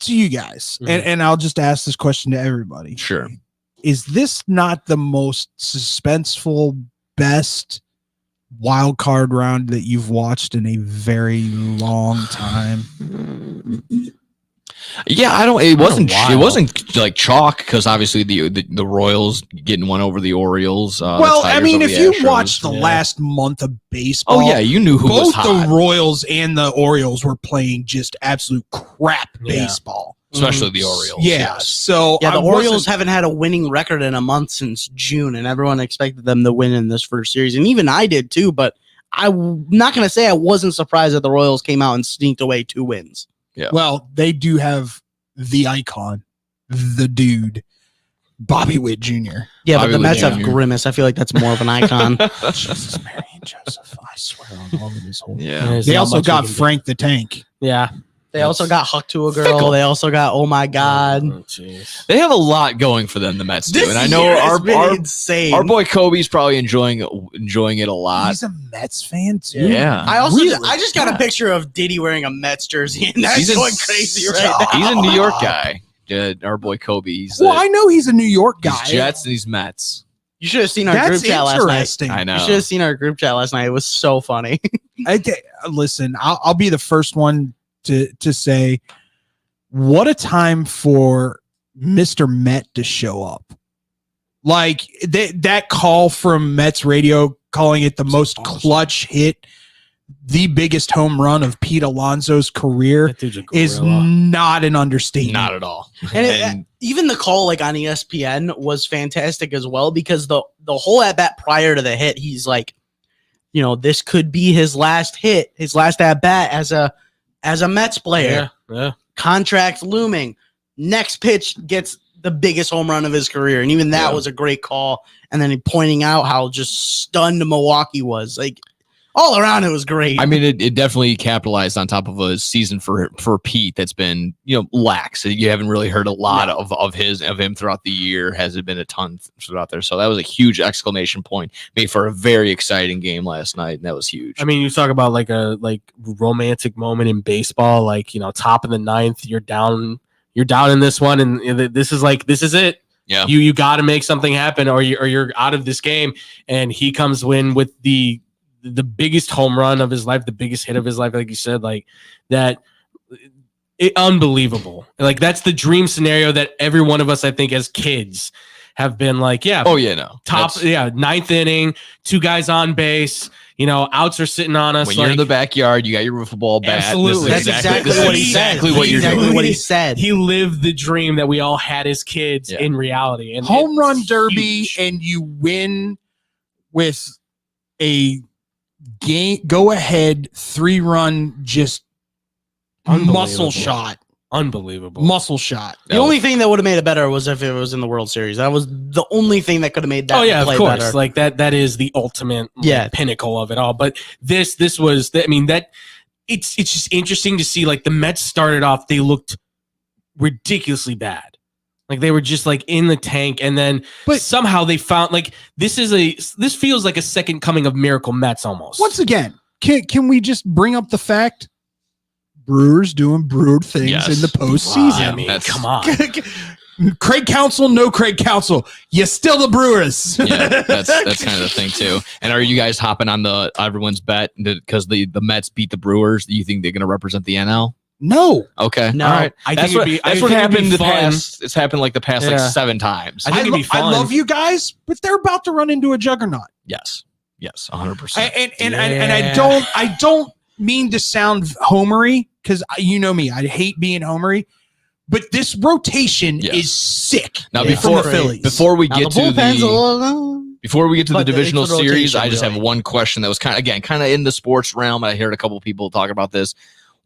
To you guys, and I'll just ask this question to everybody. Sure. Is this not the most suspenseful, best wild card round that you've watched in a very long time? Yeah, it wasn't like chalk, because obviously the Royals getting one over the Orioles. Well, I mean, if you watched the last month of baseball, oh yeah, you knew who was both hot. the Royals and the Orioles were playing just absolute crap baseball. Especially the Orioles. Yeah. Yes. So Yeah, the I Orioles wasn't- haven't had a winning record in a month since June, and everyone expected them to win in this first series. And even I did too, but I'm not going to say I wasn't surprised that the Royals came out and sneaked away 2 wins. Yeah. Well, they do have the icon, the dude, Bobby Witt Jr. Yeah, Bobby but the Witt Mets have Jr. Grimace. I feel like that's more of an icon. Jesus, Mary and Joseph. I swear on all of this whole. Yeah. There's They not also much got we can do. Frank the Tank. Yeah. They also got Huck to a Girl. Fickle. They also got Oh My God. Oh, jeez. They have a lot going for them, the Mets do. This And I know year has been our insane. boy Kobe's probably enjoying it a lot. He's a Mets fan too. Yeah. I also Really? I just got a picture of Diddy wearing a Mets jersey, and that's He's a- going crazy right now. He's a New York guy. Our boy Kobe. He's Well, I know he's a New York guy. he's Jets and he's Mets. You should have seen our That's group chat last night. interesting. I know. You should have seen our group chat last night. It was so funny. Listen, I'll be the first one to say, what a time for Mr. Met to show up. Like that call from Mets radio calling it the most clutch hit, the biggest home run of Pete Alonso's career That dude's a is gorilla. not an understatement. Not at all. And even the call like on ESPN was fantastic as well, because the whole at bat prior to the hit, he's like, you know, this could be his last hit, his last at bat as a Mets player. Yeah. Contract looming. Next pitch gets the biggest home run of his career, and even that was a great call. And then he pointing out how just stunned Milwaukee was. Like all around, it was great. I mean, it definitely capitalized on top of a season for Pete that's been, lax. You haven't really heard a lot of him throughout the year. Hasn't been a ton throughout there. So that was a huge exclamation point, made for a very exciting game last night, and that was huge. I mean, you talk about like a romantic moment in baseball, like, top of the ninth, you're down in this one, and this is it. Yeah. You got to make something happen, or you're out of this game. And he comes in with the the biggest home run of his life, the biggest hit of his life, like you said, like that. Unbelievable. Like that's the dream scenario that every one of us, I think, as kids have been like, yeah. Oh yeah, no. Ninth inning, 2 guys on base. Outs are sitting on us. When you're in the backyard, you got your wiffle ball bat. Absolutely. That's exactly what he said. Exactly what you're doing. What he said. He lived the dream that we all had as kids in reality. And home run it's derby, huge. and you win with a go ahead 3-run just muscle shot. Unbelievable. Muscle shot. The only thing that would have made it better was if it was in the World Series. That was the only thing that could have made that play of course. better. Like that is the ultimate pinnacle of it all. But this was it's just interesting to see, like, the Mets started off, they looked ridiculously bad. Like they were just like in the tank, and then somehow they found, like, this feels like a second coming of Miracle Mets almost. Once again, can we just bring up the fact Brewers doing Brewer things in the postseason? Come on. Craig Counsell, no Craig Counsell. You still the Brewers. Yeah, that's kind of the thing too. And are you guys hopping on the everyone's bet because the Mets beat the Brewers? Do you think they're going to represent the NL? No. Okay. No. All right. That's what happened the past. It's happened like the past like 7 times. I think it'd be fun. I love you guys, but they're about to run into a juggernaut. Yes. 100%. And I don't mean to sound homery, because you know me, I hate being homery, but this rotation is sick. Now from the Phillies. before we get to the divisional good series, rotation, I just have one question that was kind of in the sports realm. I heard a couple people talk about this.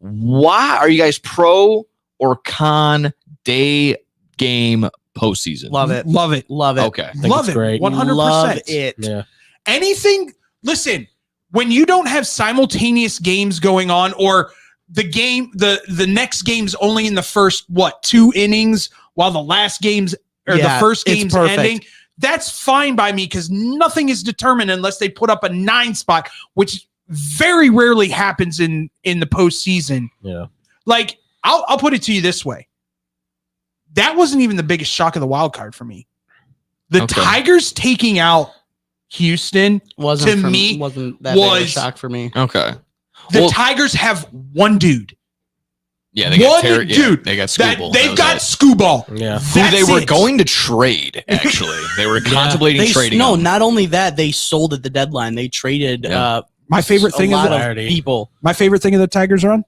Why are you guys pro or con day game postseason? Love it. Okay. Love it. Great. 100%. Love it. Yeah. Anything, listen, when you don't have simultaneous games going on, or the next game's only in the first 2 innings while the last game's or the first game's ending, that's fine by me, because nothing is determined unless they put up a 9 spot, which very rarely happens in the postseason. Yeah. Like, I'll put it to you this way. That wasn't even the biggest shock of the wild card for me. The Tigers taking out Houston wasn't that big of a shock for me. Okay. The Tigers have one dude. Yeah, they got dude. They got Scooball. They've got Scooball. Yeah. Who they were going to trade, actually. They were contemplating trading. No, not only that, they sold at the deadline. They traded my favorite thing of people. My favorite thing of the Tigers run,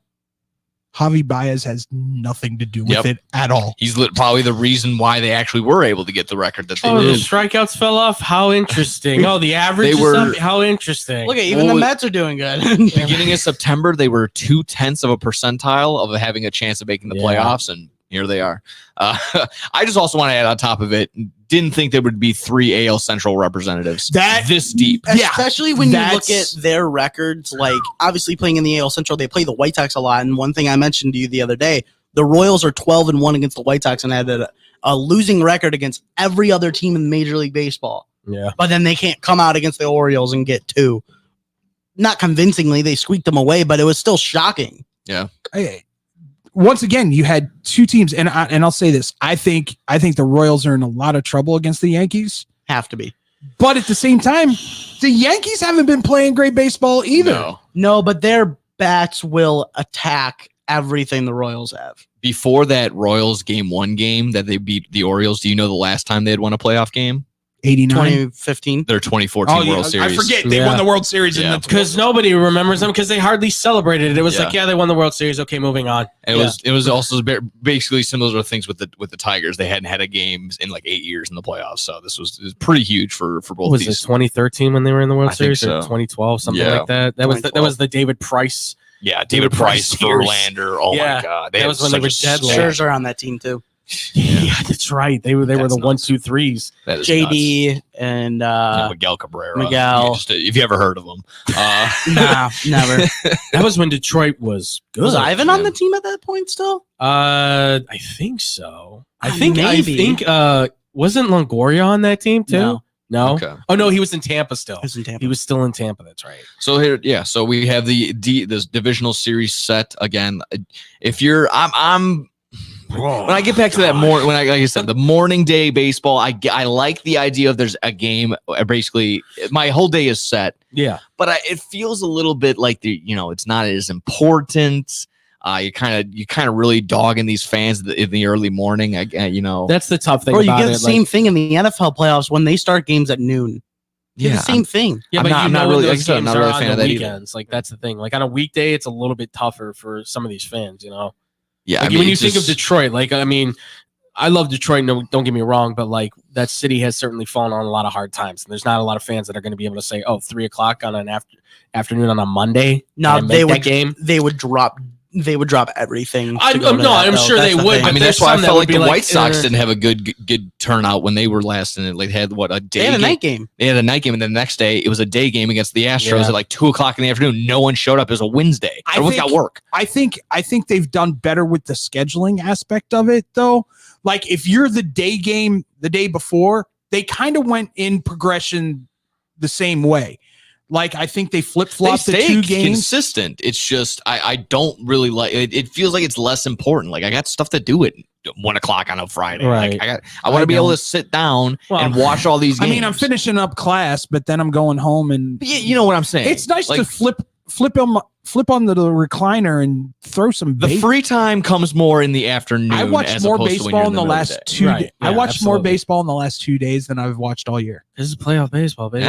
Javi Baez has nothing to do with it at all. He's probably the reason why they actually were able to get the record that they The did. strikeouts fell off. How interesting. The average is up. How interesting. Look at even the Mets are doing good. Beginning of September, they were 0.2 of a percentile of having a chance of making the playoffs, and here they are. I just also want to add on top of it, didn't think there would be 3 AL Central representatives this deep. Especially when you look at their records, like obviously playing in the AL Central, they play the White Sox a lot. And one thing I mentioned to you the other day, the Royals are 12-1 against the White Sox and had a losing record against every other team in Major League Baseball. Yeah. But then they can't come out against the Orioles and get 2. Not convincingly, they squeaked them away, but it was still shocking. Yeah. Once again, you had 2 teams, and I'll say this: I think the Royals are in a lot of trouble against the Yankees. Have to be, but at the same time, the Yankees haven't been playing great baseball either. No, but their bats will attack everything the Royals have. Before that Royals Game 1 game that they beat the Orioles, do you know the last time they had won a playoff game? 89. 2015. Their 2014 World Series. I forget they won the World Series because nobody remembers them because they hardly celebrated it. It was like, they won the World Series. Okay, moving on. And it was also basically similar things with the Tigers. They hadn't had a game in like 8 years in the playoffs, so this was pretty huge for both. Was these. it 2013 when they were in the World I Series, think or so. 2012, something like that? That was the David Price. Yeah, David Price, Verlander. Oh my God, that was when they were dead. Scherzer on that team too. Yeah, that's right. They were the 1-2-3s. That is JD nuts. and Miguel Cabrera. Miguel. If you ever heard of him, nah, never. That was when Detroit was good. Was Ivan on the team at that point still? I think so. I think maybe. Wasn't Longoria on that team too? No. Okay. Oh no, he was in Tampa still. He was still in Tampa. That's right. So here, so we have this divisional series set again. If you're, when I get back to that more, like I said, the morning day baseball, I like the idea of there's a game. Basically, my whole day is set. Yeah, but it feels a little bit like it's not as important. You kind of really dogging these fans in the early morning. That's the tough thing. Bro, you about get the it. same thing in the NFL playoffs when they start games at noon. You get the same thing. Yeah, I'm but not- I'm not when really- those like I said, I'm games not really are a on fan the of that either. weekends. Like that's the thing. Like on a weekday, it's a little bit tougher for some of these fans. Yeah, Like, when you think of Detroit, like I mean, I love Detroit. No, don't get me wrong, but like that city has certainly fallen on a lot of hard times, and there's not a lot of fans that are going to be able to say, "Oh, 3:00 on an afternoon on a Monday." No, can I they make would that game. They would drop. They would drop everything. I'm sure they would. I mean, But that's there's why I some that felt would like be the like, White Sox didn't have a good turnout when they were last in it. Like they had a day. They had a night game. They had a night game, and then the next day it was a day game against the Astros Yeah. at like 2:00 in the afternoon. No one showed up. It was a Wednesday. Everyone's got work. I think they've done better with the scheduling aspect of it, though. Like if you're the day game the day before, they kind of went in progression the same way. Like I think they flip flopped the They two stay games. consistent. It's just I don't really like it. It feels like it's less important. Like I got stuff to do at 1:00 on a Friday. Right. Like, I want to be able to don't. sit down Well, and watch all these I games. mean, I'm finishing up class, but then I'm going home and you know what I'm saying. It's nice Like- to flip on the recliner and throw some. The free time comes more in the afternoon. I watched as more opposed to when baseball you're in the middle of last day. 2 Right. days. I Yeah, watched more absolutely. baseball in the last 2 days than I've watched all year. This is playoff baseball, baby.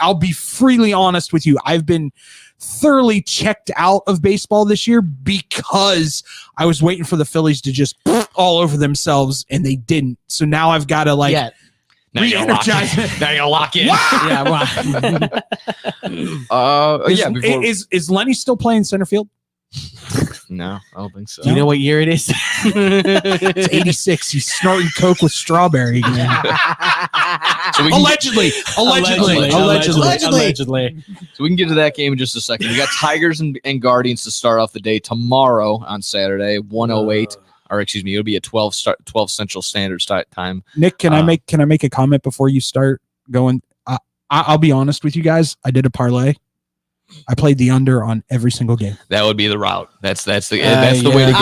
I'll be freely honest with you. I've been thoroughly checked out of baseball this year because I was waiting for the Phillies to just all over themselves and they didn't. So now I've got to Yeah. Now you gotta lock re-energize. in. Now you gotta lock in. Yeah, is Lenny still playing center field? No, I don't think so. Do you know what year it is? It's 86. He's snorting coke with strawberry again. So we can Allegedly. So we can get to that game in just a second. We got Tigers and Guardians to start off the day tomorrow on Saturday, 1:08. Or excuse me, it'll be at 12 Central Standard Time. Nick, can I make a comment before you start going? I'll be honest with you guys. I did a parlay. I played the under on every single game. That would be the route. That's the way to go.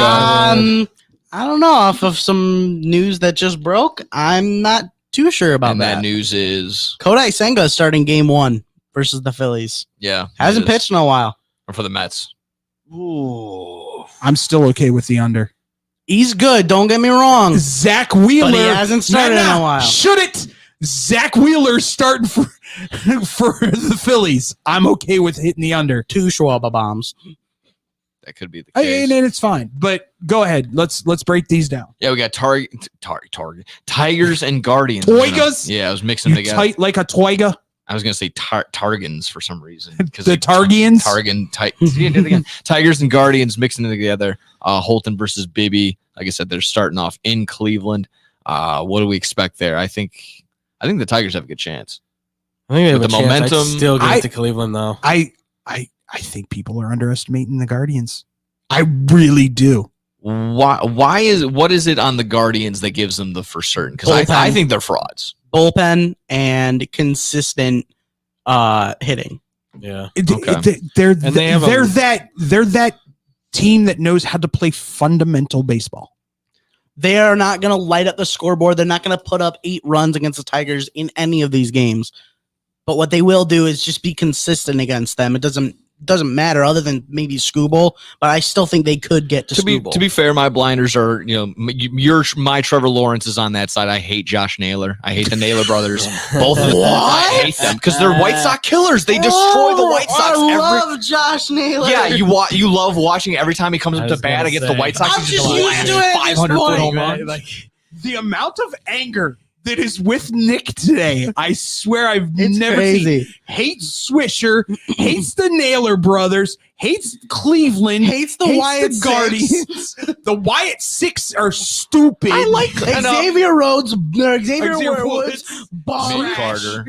I don't know. Off of some news that just broke, I'm not too sure about And that. that news is Kodai Senga is starting game 1 versus the Phillies. yeah, Hasn't it is. pitched in a while. for the Mets. Ooh. I'm still okay with the under. He's good. Don't get me wrong. Zach Wheeler. But he hasn't started in a while. Should it? Zach Wheeler's starting for the Phillies. I'm okay with hitting the under. 2 Schwab bombs. That could be the case. And it's fine. But go ahead. Let's break these down. Yeah, we got Tigers and Guardians. Toigas? Yeah, I was mixing them together. Tight like a toiga. I was gonna say Targans for some reason. The Targians? Tigers and Guardians mixing it together. Holton versus Bibby. Like I said, they're starting off in Cleveland. What do we expect there? I think the Tigers have a good chance. I think they have With a the chance. momentum. I'd still get it to Cleveland though. I think people are underestimating the Guardians. I really do. What is it on the Guardians that gives them the for certain? Because Bullpen. I think they're frauds. Bullpen and consistent hitting. Yeah. They're that team that knows how to play fundamental baseball. They are not going to light up the scoreboard. They're not going to put up 8 runs against the Tigers in any of these games. But what they will do is just be consistent against them. It doesn't matter other than maybe Scooble, but I still think they could get to Scooble. To be fair, my blinders are, my Trevor Lawrence is on that side. I hate Josh Naylor. I hate the Naylor brothers. Both of them. I hate them because they're White Sox killers. They destroy the White Sox I love Josh Naylor. Yeah, you love watching every time he comes up to bat against the White Sox. I'm He's just just used to it at this 500-foot point. home run. The amount of anger that is with Nick today, I swear I've never crazy. seen. Hates Swisher, hates the Naylor brothers, hates Cleveland, hates the Wyatt Guardians. The Wyatt Six are stupid. I like Xavier Woods. Xavier Woods. Mick Carter.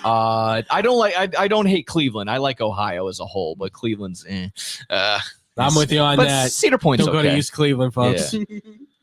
I don't hate Cleveland. I like Ohio as a whole, but Cleveland's I'm with you on but that. Cedar Point's Don't go to okay. East Cleveland, folks.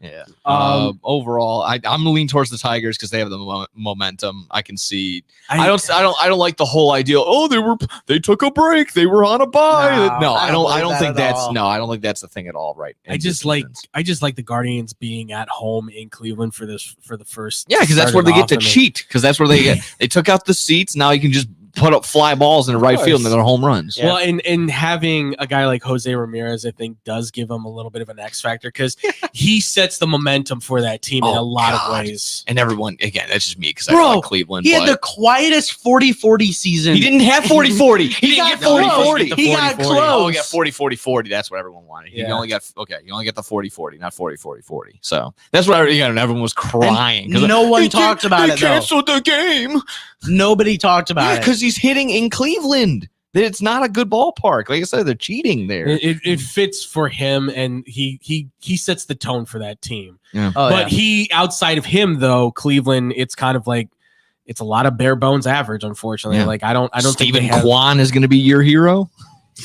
Yeah. Yeah. Overall, I'm leaning towards the Tigers because they have the momentum. I can see. I don't like the whole idea. Oh, they took a break. They were on a bye. No, I don't think that's the thing at all. Right. I just like the Guardians being at home in Cleveland for the first. Yeah, because that's where they get to cheat. Because that's where they took out the seats. Now you can just put up fly balls in the right field and they're home runs. Well, and having a guy like Jose Ramirez, I think, does give him a little bit of an X factor because he sets the momentum for that team in a lot of ways. And everyone, again, that's just me because I like Cleveland. He had the quietest 40-40 season. He didn't have 40-40. He didn't get 40-40. He got close. Oh, he got 40-40-40. That's what everyone wanted. You only got the 40-40, not 40-40-40. So that's what everyone was crying. No one talked about it. They canceled the game. Nobody talked about it because he's hitting in Cleveland. It's not a good ballpark. Like I said, they're cheating there. It fits for him, and he sets the tone for that team. Yeah. But he, outside of him, though, Cleveland, it's kind of like it's a lot of bare bones average. Unfortunately, like I don't. Stephen Kwan is going to be your hero.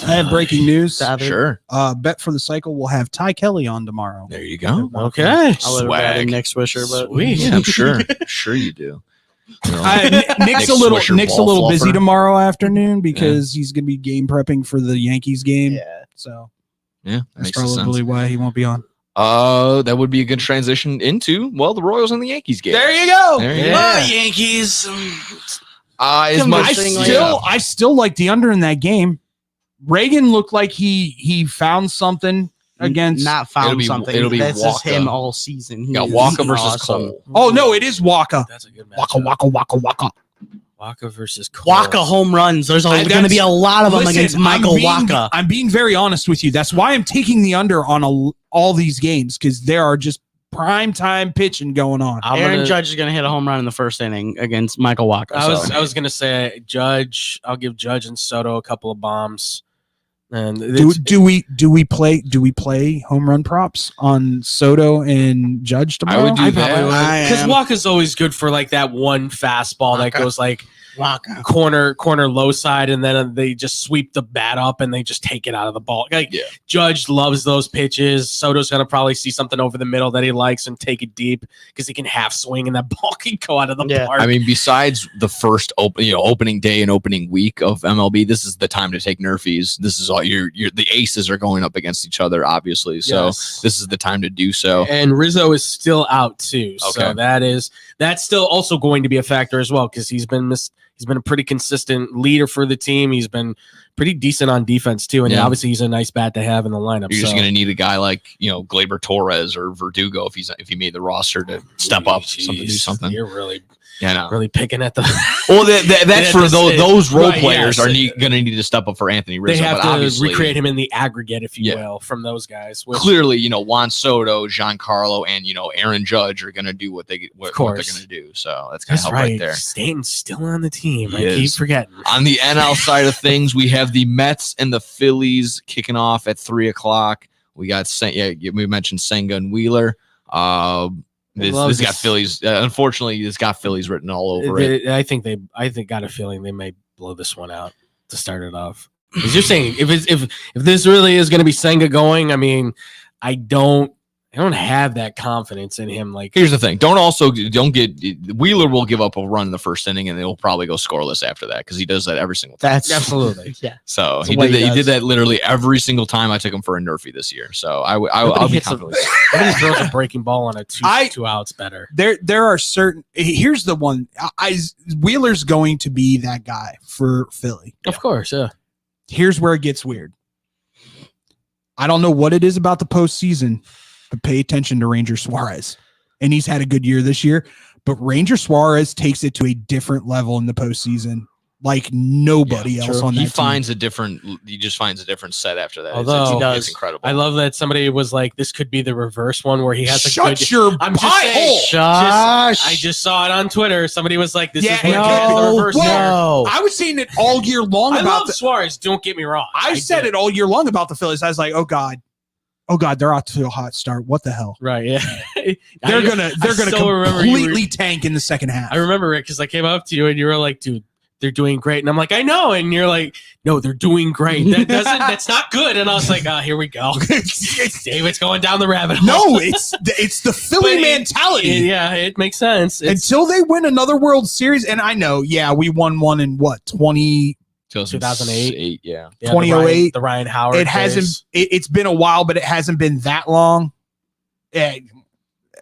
I have breaking news. Sure. Bet for the Cycle will have Ty Kelly on tomorrow. There you go. Okay. Swag. Nick Swisher, but sweet. Yeah, I'm sure. Sure you do. Nick's a little busy tomorrow afternoon because he's going to be game prepping for the Yankees game. Yeah. So yeah, that's probably why he won't be on. That would be a good transition into the Royals and the Yankees game. There you go. Yankees. I still like the under in that game. Reagan looked like he found something against. Not found something. This is him all season. He got Waka versus Cole. Oh no, it is Waka. That's a good match. Waka. Waka versus Cole. Waka home runs. There's going to be a lot of them against Michael Waka. I'm being very honest with you. That's why I'm taking the under on all these games because there are just prime time pitching going on. Aaron Judge is going to hit a home run in the first inning against Michael Waka. I was going to say Judge. I'll give Judge and Soto a couple of bombs. And do we play home run props on Soto and Judge tomorrow? I would do that because Waka's always good for like that one fastball that goes like corner low side, and then they just sweep the bat up and they just take it out of the ball. Like Judge loves those pitches. Soto's gonna probably see something over the middle that he likes and take it deep because he can half swing and that ball can go out of the park. I mean, besides the first opening day and opening week of MLB, this is the time to take nerfies. This is all the aces are going up against each other, obviously. So this is the time to do so. And Rizzo is still out too, so that's still also going to be a factor as well because he's been a pretty consistent leader for the team. He's been pretty decent on defense too, and obviously he's a nice bat to have in the lineup. You're just going to need a guy like Gleyber Torres or Verdugo if he made the roster to step up, do something. You're really Yeah, really picking at the. Well, that's for those role players are going to need to step up for Anthony Rizzo. They have to recreate him in the aggregate, if you will, from those guys. Clearly, Juan Soto, Giancarlo, and Aaron Judge are going to do what they're going to do. So that's going to help right there. Stanton's still on the team. I keep forgetting. On the NL side of things, we have the Mets and the Phillies kicking off at 3:00. We got we mentioned Senga and Wheeler. This got Phillies. Unfortunately, it's got Phillies written all over it. I think got a feeling they may blow this one out to start it off. Because you're saying if this really is going to be Senga going, I mean, I don't have that confidence in him. Like, here's the thing: Wheeler will give up a run in the first inning, and they'll probably go scoreless after that because he does that every single time. That's absolutely So he did that literally every single time I took him for a nerfie this year. So I'll be confident. Nobody throws a breaking ball on a two outs better. There are certain. Here's the one. Wheeler's going to be that guy for Philly. Of course, yeah. Here's where it gets weird. I don't know what it is about the postseason, but pay attention to Ranger Suarez. And he's had a good year this year, but Ranger Suarez takes it to a different level in the postseason, like nobody else on that team. He just finds a different set after that. Although it's incredible. I love that somebody was like, this could be the reverse one where he has a Shut your pie hole. I just saw it on Twitter. Somebody was like, this is the reverse. I was saying it all year long I about love Suarez. Don't get me wrong. I said it all year long about the Phillies. I was like, oh God, they're out to a hot start. What the hell? Right? Yeah, they're gonna completely tank in the second half. I remember it because I came up to you and you were like, "Dude, they're doing great. And I'm like, I know. And you're like, no, they're doing great. That's not good. And I was like, here we go. David's going down the rabbit hole. No, it's the Philly mentality. Yeah, it makes sense. Until they win another World Series, and I know, we won one in what, 2008? Yeah. 2008. The Ryan Howard. It hasn't. It's been a while, but it hasn't been that long.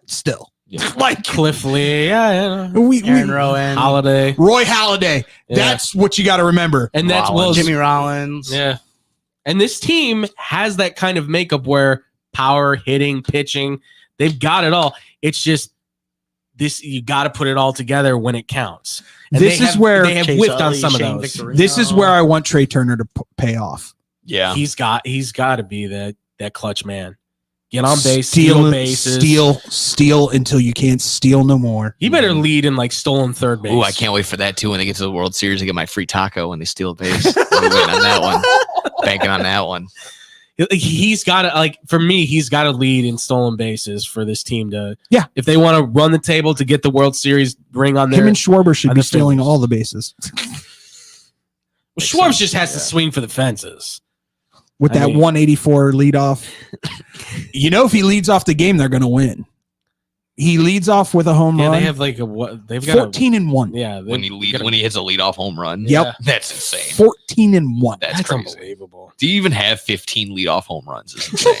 Still. Yeah. Like Cliff Lee, Aaron Rowan, Holiday, Roy Halladay. Yeah. That's what you got to remember. And that's Jimmy Rollins. Yeah. And this team has that kind of makeup where power, hitting, pitching, they've got it all. It's just this, you got to put it all together when it counts. And this is where they have whiffed on some of those. This is where I want Trey Turner to pay off. Yeah. He's got to be that clutch man. Get on base, steal bases. Steal until you can't steal no more. He better lead in like stolen third base. Ooh, I can't wait for that too when they get to the World Series. I get my free taco when they steal a base. I'm waiting on that one. Banking on that one. He's got to, for me, he's got to lead in stolen bases for this team to. Yeah. If they want to run the table to get the World Series ring on there. Him and Schwarber should be stealing all the bases. Well, Schwarber just has to swing for the fences. With that 184 leadoff. If he leads off the game, they're going to win. He leads off with a home run. They have like they've got 14-1. Yeah, when he hits a leadoff home run. Yep. That's insane. 14-1. That's crazy. Unbelievable. Do you even have 15 leadoff home runs? It's insane.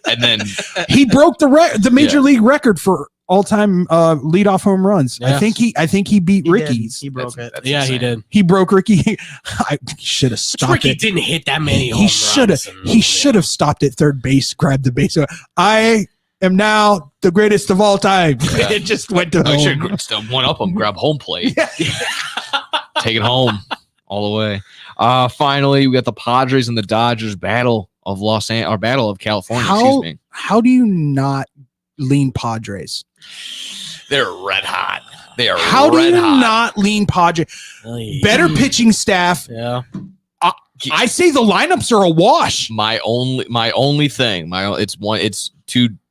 And then he broke the major league record for all-time leadoff home runs. Yeah. I think he beat Ricky's. He broke it. Yeah, insane. he did. He broke Ricky. I should have stopped Ricky it. didn't hit that many home He should have. runs. He should have stopped at third base, grabbed the base. I am now the greatest of all time. Yeah. It just went to I should home. have just one up him, grab home plate, take it home all the way. Finally, we got the Padres and the Dodgers battle of battle of California. Excuse me. How do you not lean Padres? They're red hot. They are. How do red you hot. not lean Padres? Better pitching staff. Yeah. I say the lineups are a wash. My only thing. It's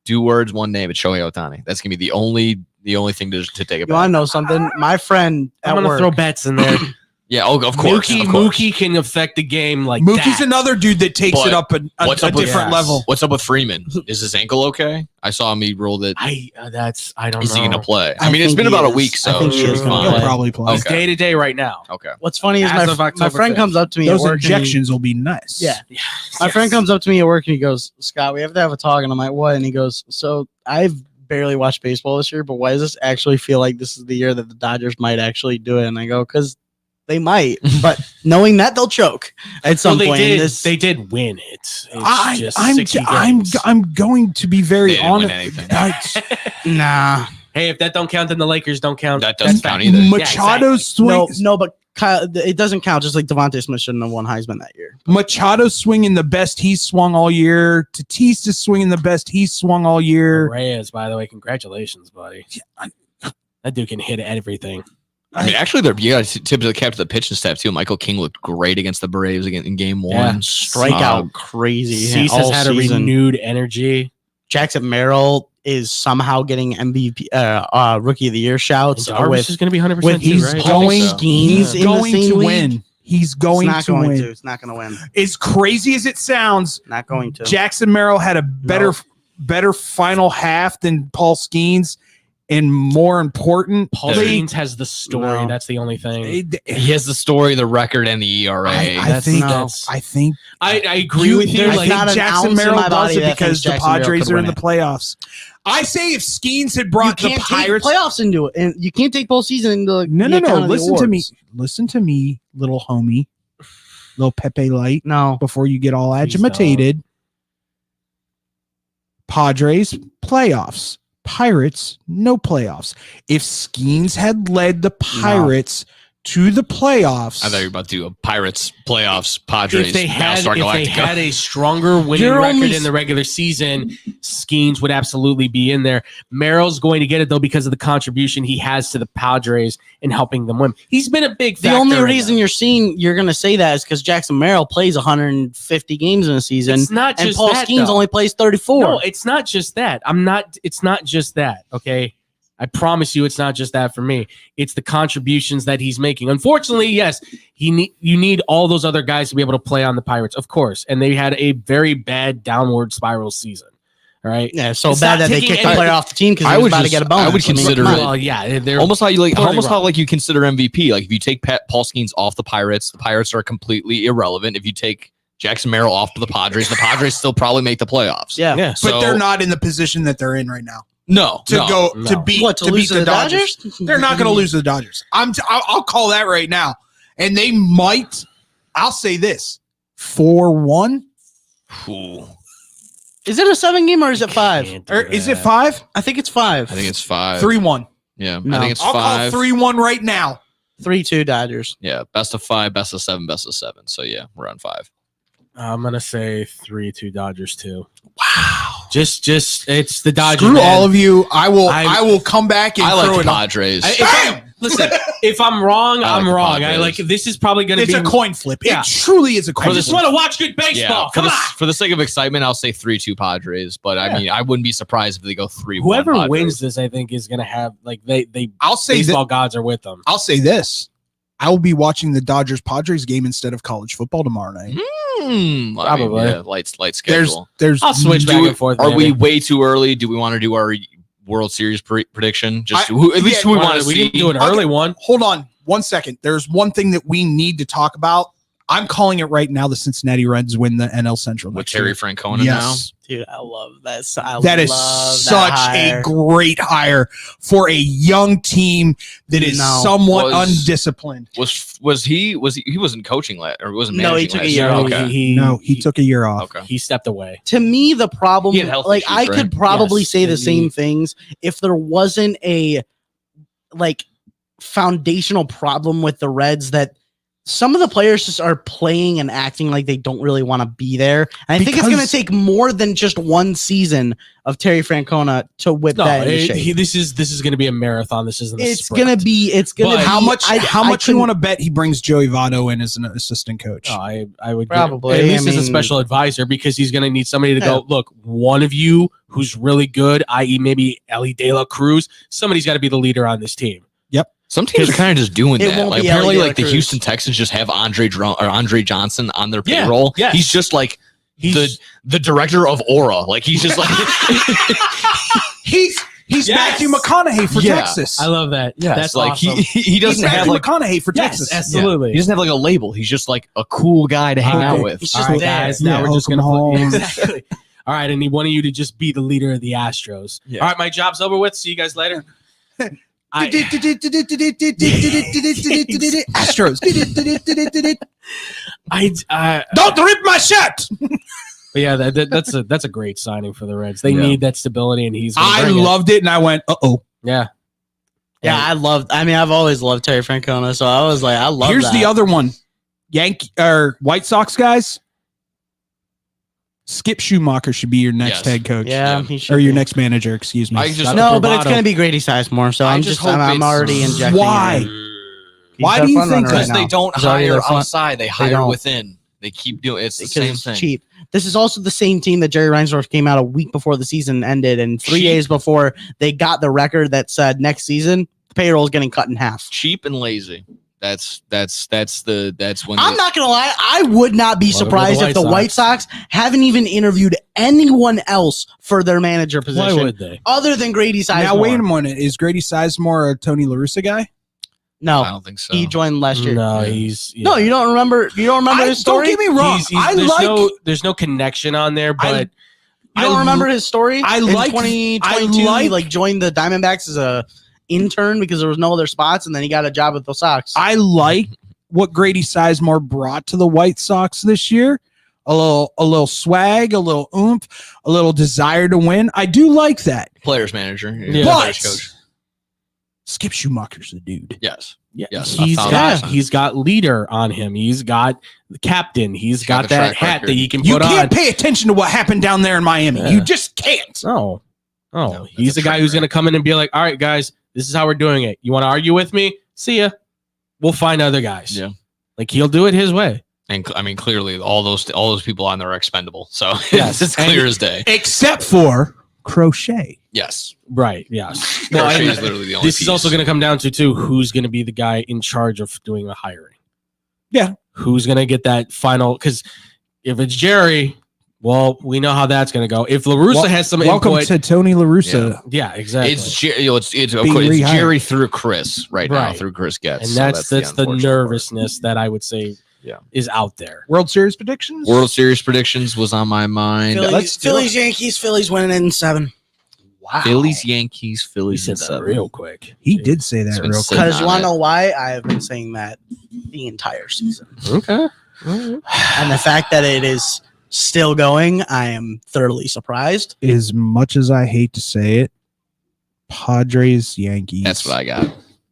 two words, one name. It's Shohei Ohtani. That's gonna be the only thing to take it. You want to know something? My friend I'm at gonna work. throw bets in there. Yeah, of course. Mookie can affect the game like Mookie's that. another dude that takes But it up a different level. What's up with Freeman? Is his ankle okay? I saw him. He rolled it. I don't know. Is he gonna play? I I mean, it's think been he about a is. week, so I think he should is be gonna fine. He'll probably play. It's day to day right now. Okay. What's funny is As of my October friend 5th. comes up to me Those at work. injections will be nice. Yeah. My friend comes up to me at work and he goes, Scott, we have to have a talk. And I'm like, what? And he goes, so I've barely watched baseball this year, but why does this actually feel like this is the year that the Dodgers might actually do it? And I go, because they might, but knowing that they'll choke at some point. They did win it. It's just I'm 60 games. going to be very They didn't win honest. anything. Nah. Hey, if that don't count, then the Lakers don't count. That doesn't count either. Machado swings. No, but Kyle, it doesn't count. Just like Devontae Smith shouldn't have won Heisman that year. Machado's swinging the best he's swung all year. Tatis is swinging the best he's swung all year. Reyes, by the way, congratulations, buddy. That dude can hit everything. I mean, actually, you got to tip of the cap to the pitching staff too. Michael King looked great against the Braves in Game 1. Yeah, strikeout crazy. Cease all has had a season. renewed energy. Jackson Merrill is somehow getting MVP, Rookie of the Year shouts. Jarvis is going to be 100%. with He's right? going. Skeens He's in the going same to league. win. He's going It's to not going win. to. It's not going to win. As crazy as it sounds, Not going to. Jackson Merrill had a better final half than Paul Skeens, and more important, Paul Skeens has the story. No. That's the only thing. He has the story, the record, and the ERA. I think I agree with you. I Like, think Jackson Merrill does it because the Jackson Merrill Padres could are in win the it. playoffs. I say if Skeens had brought the take Pirates playoffs into it, and you can't take postseason into No. the account of the Listen to me. awards. Listen to me, little homie, little Pepe Light. No, before you get all agitated. Padres playoffs. Pirates no playoffs. If Skeens had led the Pirates to the playoffs, I thought you were about to do a Pirates playoffs. Padres. if they Galactica. had a stronger winning You're record only- in the regular season, Skeens would absolutely be in there. Merrill's going to get it though because of the contribution he has to the Padres in helping them win. He's been a big the factor. only in reason that. you're going to say that is because Jackson Merrill plays 150 games in a season, It's not and just Paul that, Skeens though. only plays 34. No, it's not just that. It's not just that. Okay. I promise you, it's not just that for me. It's the contributions that he's making. Unfortunately, yes, you need all those other guys to be able to play on the Pirates, of course. And they had a very bad downward spiral season. All right. Yeah, so bad that they kicked the player off the team because he was about to get a bonus. I would consider it. Well, yeah, they're almost how you like, totally almost wrong. how like you consider MVP. Like if you take Paul Skeens off the Pirates are completely irrelevant. If you take Jackson Merrill off to the Padres still probably make the playoffs. Yeah. But they're not in the position that they're in right now. No, To beat the Dodgers. They're not going to lose to the Dodgers. I'll call that right now. And they might. I'll say this: 4-1. Is it a 7-game or is it 5? Or is it 5? I think it's 5. I think it's 5. 3-1. Yeah, No. I think it's I'll 5. call 3-1 right now. 3-2 Dodgers. Yeah, best of 5, best of 7, best of 7. So yeah, we're on 5. I'm gonna say 3-2 Dodgers too. Wow. Just it's the Dodgers. Screw man. all of you. I will come back and I like throw the it up. Padres. Listen, if I'm wrong, I like I'm the wrong. Padres. I like this is probably gonna It's be a coin flip. Yeah. It truly is a coin I flip. just want to watch good baseball. Come on. For the sake of excitement, I'll say 3-2 Padres. But I mean, I wouldn't be surprised if they go 3-1. Whoever Padres. wins this, I think, is gonna have like they I'll say baseball gods are with them. I'll say this. I will be watching the Dodgers Padres game instead of college football tomorrow night. Probably. Yeah, light schedule. I'll switch back and forth. Are we maybe. way too early? Do we want to do our World Series prediction? Just I- who, at least yeah, who we want to We see. can do an early one. Hold on 1 second. There's one thing that we need to talk about. I'm calling it right now. The Cincinnati Reds win the NL Central With next Terry year. Francona Yes. Dude, I love that. That is such a great hire for a young team that is No. somewhat Was- undisciplined. Was he wasn't coaching or he wasn't No, he managing took a last year year? off. Okay. He took a year off. Okay. He stepped away. To me, the problem, He had health like issues, I right? could probably Yes, say the and same he- things if there wasn't a like foundational problem with the Reds that some of the players just are playing and acting like they don't really want to be there. And I think it's going to Because- take more than just one season of Terry Francona to whip No, that into shape. this is going to be a marathon. This isn't. It's gonna be. But How much? How much you couldn't- want to bet he brings Joey Votto in as an assistant coach? I would Probably. at least I as a mean- special advisor because he's going to need somebody to Yeah. go. Look, one of you who's really good, i.e., maybe Ellie De La Cruz. Somebody's got to be the leader on this team. Some teams are kind of just doing It that. won't Like be apparently, Ellie De La like the Cruz. Houston Texans just have Andre Johnson on their Yeah, payroll. yes. He's just like He's the director of Aura. Like he's just like He's Yes. Matthew McConaughey for Yeah. Texas. I love that. yes, That's like awesome. he doesn't He's have Matthew like McConaughey for Yes, Texas. absolutely. he doesn't have like a label. He's just like a cool guy to hang out with. He's All just right, there. guys. Now Yeah, we're just going welcome to home. exactly. All right, I need one of you to just be the leader of the Astros. Yeah. All right, my job's over with. See you guys later. Astros. Don't rip my shirt. But yeah, that's a great signing for the Reds. They Yeah. need that stability, and he's. gonna I bring it. loved it, and I went, "Uh-oh." Yeah. Yeah, I've always loved Terry Francona, so I was like, I love Here's that. the other one. White Sox guys. Skip Schumacher should be your next Yes. head coach. Yeah, he should Or your be. next manager, excuse me. I just Got No, the but it's bravado. going to be Grady Sizemore, so I I'm just just hope I'm it's- already injecting. Why? him. He's Why the do you front think runner Because right they now. don't He's already hire the front- outside, they hire don't. within. They keep doing it's the because same it's thing. cheap. This is also the same team that Jerry Reinsdorf came out a week before the season ended, and 3 Cheap. days before they got the record that said next season the payroll is getting cut in half. Cheap and lazy. That's when I'm not gonna lie, I would not be Welcome to the surprised if White the White Sox haven't even interviewed anyone else for their manager Why position would they? other than Grady Sizemore. Now wait a minute. Is Grady Sizemore a Tony La Russa guy? I No, don't think so. he joined last year. No, Yeah. he's No, you don't remember. You don't remember his story. Don't get me wrong. There's no connection on there, but You don't remember his story? I In like- 2022, I he like- joined the Diamondbacks as a intern because there was no other spots, and then he got a job with the Sox. I like what Grady Sizemore brought to the White Sox this year. A little swag, a little oomph, a little desire to win. I do like that. Players manager. Yeah. But Players coach. Skip Schumacher's the dude. Yes. yeah, Yes, he's 1,000%. got leader on him. He's got the captain. He's got got the that track hat record. that he can You put can't on. pay attention to what happened down there in Miami. Yeah. You just can't. Oh, No, he's that's a the guy track who's going to come in and be like, "All right, guys, this is how we're doing it. You want to argue with me? See ya. We'll find other guys." Yeah. Like he'll do it his way. And I mean, clearly, all those people on there are expendable. So Yes. it's clear as day. Except for Crochet. Yes. Right. Yes. Crochet and is literally the only this is also going to come down to too who's going to be the guy in charge of doing the hiring. Yeah. Who's going to get that final? Because if it's Jerry, well, we know how that's going to go. If LaRussa has some welcome input, to Tony LaRussa. yeah, exactly. It's it's Being Jerry rehired. through Chris right now Right. through Chris Getz. and So that's the unfortunate part. nervousness that I would say Yeah. is out there. World Series predictions. World Series predictions was on my mind. Phillies, Yankees, Phillies winning in 7. Wow. Phillies, Yankees, Phillies. He said that real quick. He did say that It's been real said quick. Because you on want to it. know why? I have been saying that the entire season. Okay. And the fact that it is still going, I am thoroughly surprised. As much as I hate to say it, Padres, Yankees. That's what I got.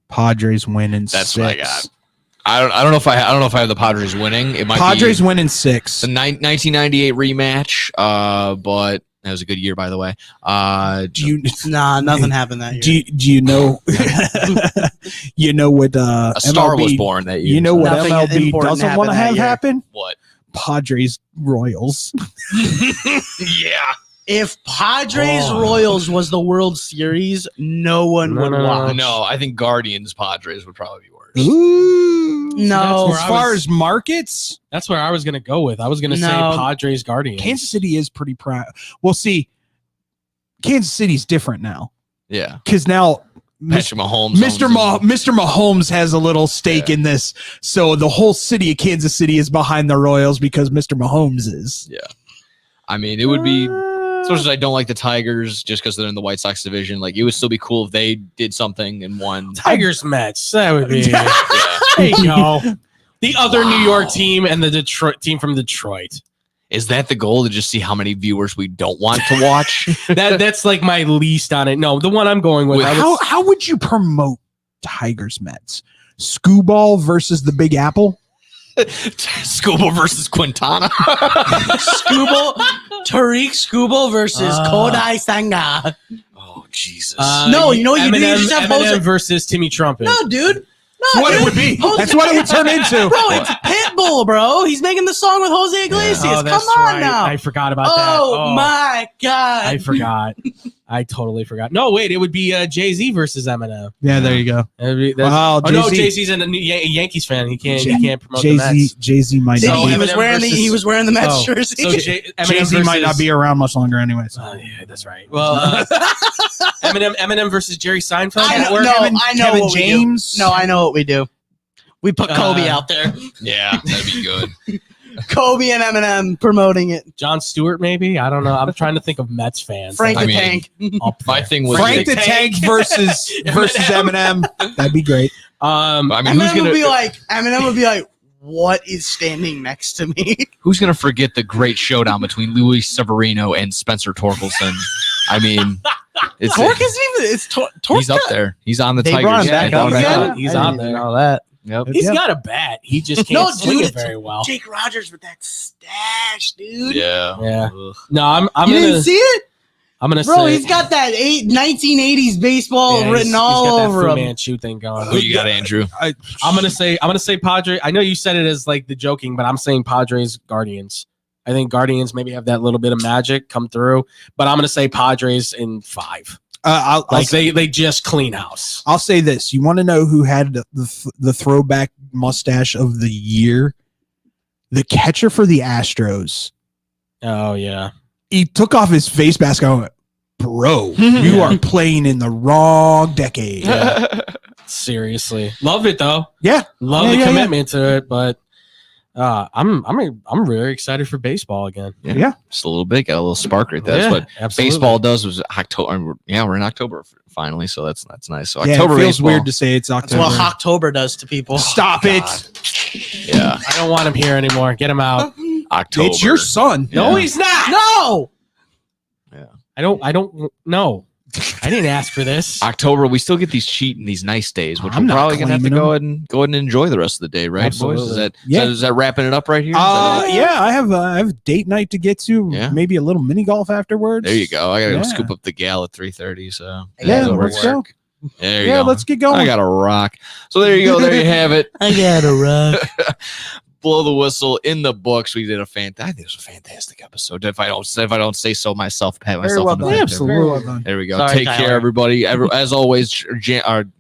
Padres win in That's 6. what I got. I don't know if I have the Padres winning. It might Padres be win in 6. the 1998 rematch. But that was a good year, by the way. Do you nothing happened that year. do you know you know what a star MLB was born that year. You know what Nothing MLB important doesn't want to happened that have year. happen? What? Padres Royals. Yeah. If Padres Oh. Royals was the World Series, no one would watch. No, I think Guardians Padres would probably be worse. Ooh. No. where As I far was- as markets, That's where I was going to go with. I was going to say No. Padres Guardians. Kansas City is pretty proud. Well, see, Kansas City's different now Yeah. because now Patrick Mahomes. Mr. owns them. Mr. Mahomes has a little stake in this, so the whole city of Kansas City is behind the Royals because Mr. Mahomes is. Yeah. I mean, it would be. As much as I don't like the Tigers, just because they're in the White Sox division, like it would still be cool if they did something and won. Tigers Mets. That would be. Yeah. There you go. The other New York team and the Detroit team from Detroit. Is that the goal to just see how many viewers we don't want to watch? That's like my least on it. No, the one I'm going with. I would How would you promote Tigers Mets? Scooball versus the Big Apple? Scuba versus Quintana. Scooble, Tariq Scooble versus Kodai Senga. Oh Jesus! No, you know what you do? You Eminem, just have Eminem Jose. versus Timmy Trumpet. No, dude. That's No, what it dude. would be. Jose- That's what it would turn into. Bro, it's Pitbull, bro. He's making the song with Jose Iglesias. Oh, Come that's on right. now. I forgot about that. Oh, my God. I forgot. I totally forgot. No, wait, it would be Jay-Z versus Eminem. Yeah, there you go. Wow, Oh no, Jay-Z. Jay-Z's a Yankees fan. He can't promote the Jay-Z, Mets. Jay-Z might See, not. he Eminem was wearing versus- he was wearing the Mets Oh, jersey. so Eminem Jay-Z might not versus- be around much longer, anyways. Oh, yeah, that's right. Well, Eminem versus Jerry Seinfeld. I know, Or no, Kevin- I know Kevin what James. we do. No, I know what we do. We put Kobe out there. Yeah, that'd be good. Kobe and Eminem promoting it. John Stewart, maybe. I don't know. I'm trying to think of Mets fans. Frank I the mean, Tank. My thing was Frank the Tank versus Eminem. That'd be great. I mean, who's Eminem would be like, what is standing next to me? who's gonna forget the great showdown between Luis Severino and Spencer Torkelson? I mean, it's Torque isn't even. It's Torque. he's up there. He's on the They Tigers. brought him Yeah, back up again? He's on there. All that. Yep. He's got a bat. He just can't No, swing dude, it very well. Jake Rogers with that stash, dude. Yeah. Yeah. Ugh. No, I'm You gonna. didn't see it, I'm gonna bro. say. He's got that 1980s baseball yeah, written he's all got that over Fu him. Manchu thing going. Who you got, Andrew? I'm gonna say Padres. I know you said it as like the joking, but I'm saying Padres Guardians. I think Guardians maybe have that little bit of magic come through, but I'm gonna say Padres in 5. I'll They just clean house. I'll say this: you want to know who had the throwback mustache of the year? The catcher for the Astros. Oh yeah. He took off his face mask. I went, bro, you are playing in the wrong decade. Seriously, love it though. Yeah, Love Yeah, the yeah, commitment to it, but I'm really excited for baseball again. Yeah. Just a little bit, got a little spark right there. Yeah, That's what absolutely. baseball does. Was October? Yeah, we're in October finally, so that's nice. So Yeah, October it feels baseball. weird to say it's That's October. what October does to people. Stop it! Yeah, I don't want him here anymore. Get him out. October. It's your son. No, he's not. No. I don't know. I didn't ask for this. October, we still get these cheat and these nice days, which I'm we're not probably gonna have to claiming go ahead and enjoy the rest of the day, right, boys? Absolutely. Is that Yeah. is that wrapping it up right here? Yeah, I have date night to get to. Yeah. Maybe a little mini golf afterwards. There you go. I gotta Yeah. go scoop up the gal at 3:30. So Yeah, that'll let's work. go. There you Yeah, go. let's get going. I got to rock. So there you go. There you have it. I got a rock. blow the whistle in the books. We did I think it was a fantastic episode. If I don't say so myself, pat myself on the back. Absolutely. There we go. Sorry, Take Tyler. care, everybody. As always,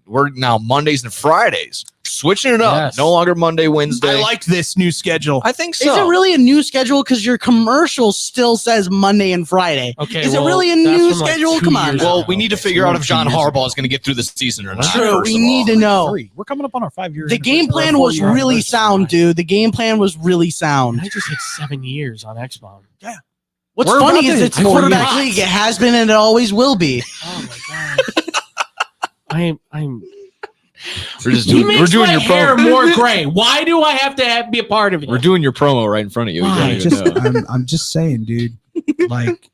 we're now Mondays and Fridays. Switching it up. Yes. No longer Monday, Wednesday. I like this new schedule. I think so. Is it really a new schedule? Because your commercial still says Monday and Friday. Okay, Is well, it really a that's new from, like, schedule? 2 Come on. years now. Well, we need to figure out if John Harbaugh is going to get through the season or not. True. first We of need all. to know. We're coming up on our 5-year. The game plan was really sound, dude. The game plan was really sound. I just hit 7 years on X-Bomb. What's We're funny about is to it's hit a 4 quarterback years. league. It has been and it always will be. Oh my god. I'm We're just He doing, makes we're doing my your hair promo. more gray. Why do I have to be a part of it? We're doing your promo right in front of you. We don't I even just, know. I'm just saying, dude. Like,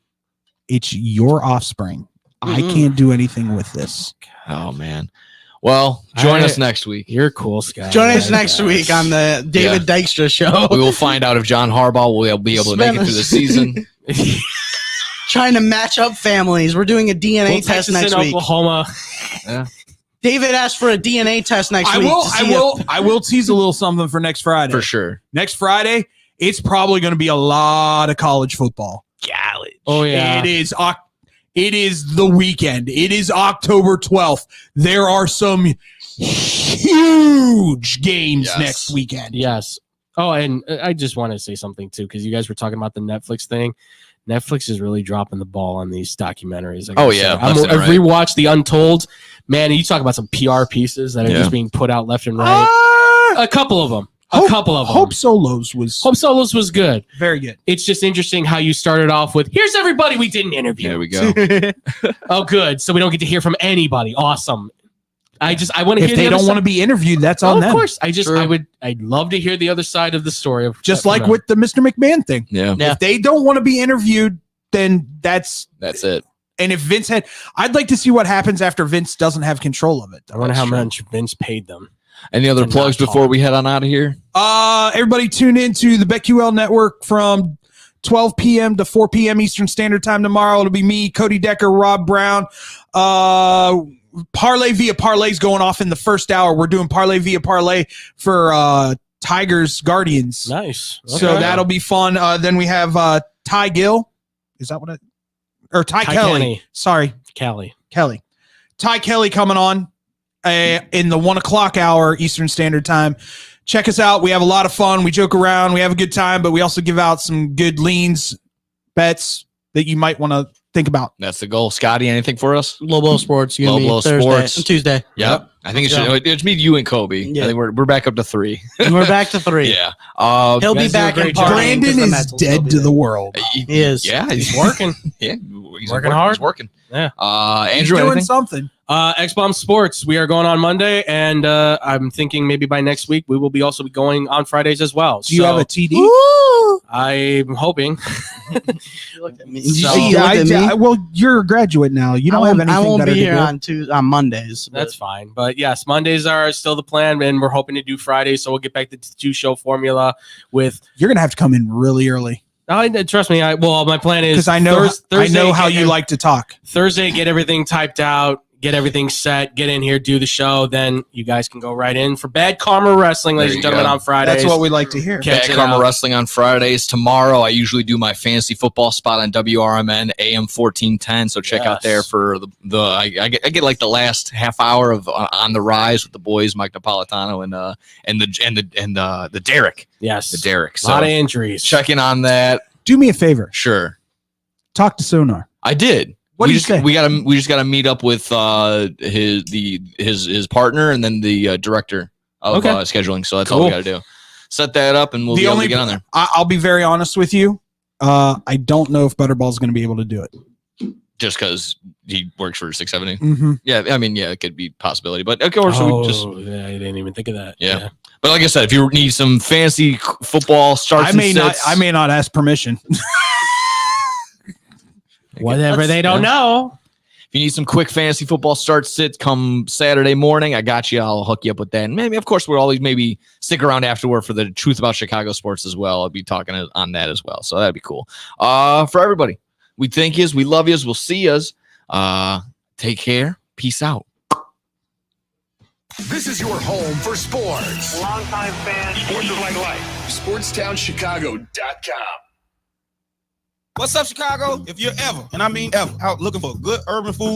it's your offspring. I Mhm. can't do anything with this. Oh man. Well, join us next week. You're cool, Scott. Join us next week on the David Dykstra Show. We will find out if John Harbaugh will be able to make it through the season. Trying to match up families. We're doing a DNA Well, test Texas next and week. Oklahoma. Yeah. David asked for a DNA test next I week. will. to I see will. if- I will tease a little something for next Friday. For sure. Next Friday, it's probably going to be a lot of college football. College. Oh yeah. It is. It is the weekend. It is October 12th. There are some huge games Yes. next weekend. Yes. Oh, and I just want to say something too, because you guys were talking about the Netflix thing. Netflix is really dropping the ball on these documentaries. I gotta Oh, say. yeah, I've left and right. rewatched The Untold. Man, you talk about some PR pieces that are Yeah. just being put out left and right. A couple of them. Hope Solos was Hope Solos was good. very good. It's just interesting how you started off with, here's everybody we didn't interview. There we go. Oh, good. So we don't get to hear from anybody. Awesome. I want to hear If they don't want to be interviewed, that's on of them. course. I'd love to hear the other side of the story of Just like with the Mr. McMahon thing. Yeah. If they don't want to be interviewed, then that's it. And if Vince I'd like to see what happens after Vince doesn't have control of it. I wonder how much Vince paid them. Any other To plugs not before talk. we head on out of here? Everybody tune into the BetQL Network from 12 p.m. to 4 p.m. Eastern Standard Time tomorrow. It'll be me, Cody Decker, Rob Brown. Parlay via Parlays going off in the first hour. We're doing Parlay via Parlay for Tigers Guardians. Nice. So Okay. that'll be fun. Then we have Ty Gill. Is that what it? Or Ty Kelly. Kenny. Sorry, Kelly. Ty Kelly coming on in the 1 o'clock hour Eastern Standard Time. Check us out. We have a lot of fun. We joke around. We have a good time, but we also give out some good leans, bets that you might want to think about. That's the goal. Scotty, anything for us? Lobo Sports. You and me, Lobo Thursday Sports. and Tuesday. Yep. I think Yeah. it's me, you, and Kobe. Yeah. I think we're back up to 3. And we're back to 3. Yeah. He'll be guys do a back in great job. partying 'cause Brandon the is Mets will still dead be to there. the world. He is. Yeah, He's working. Yeah, he's Working hard. He's working. Yeah. He's Andrew, doing anything? something. X-Bomb Sports. We are going on Monday, and I'm thinking maybe by next week we will be also be going on Fridays as well. Do you have a TD? I'm hoping. Did you So- see you looked at me? Well, you're a graduate now. You don't have anything I won't better be here to do. on Mondays. That's fine. But yes, Mondays are still the plan, and we're hoping to do Fridays. So we'll get back to the 2-show formula with. You're gonna have to come in really early Trust me. My plan is because I know Thursday, how get you like to talk. Thursday, get everything typed out, get everything set, get in here, do the show. Then you guys can go right in for Bad Karma Wrestling, ladies and There you gentlemen, go. on Fridays. That's what we like to hear. Catch Bad it Karma out. Wrestling on Fridays. Tomorrow, I usually do my fantasy football spot on WRMN AM 1410. So check out there for the I get like the last half hour of On the Rise with the boys, Mike Napolitano and the Derek. Yes, the Derek. A So lot of injuries. check in on that. Do me a favor. Sure. Talk to Sonar. I did. What we did you just say? we just gotta meet up with his partner and then the director of Okay. scheduling. So that's all we Cool. gotta do. Set that up and we'll be able to get on there. I'll be very honest with you. I don't know if Butterball's going to be able to do it. Just because he works for 670. Mm-hmm. Yeah, I mean, yeah, it could be a possibility, but of course, we just yeah, I didn't even think of that. yeah. But like I said, if you need some fancy football starts, I may and not. sits, I may not ask permission. Whatever they don't know. If you need some quick fantasy football start sits come Saturday morning, I got you. I'll hook you up with that. And maybe, of course, we'll always maybe stick around afterward for the truth about Chicago sports as well. I'll be talking on that as well. So that'd be cool. For everybody, we thank yous. We love yous. We'll see yous. Take care. Peace out. This is your home for sports. Longtime fan. Sports is like life. SportsTownChicago.com. What's up, Chicago? If you're ever, and I mean ever, out looking for good urban food,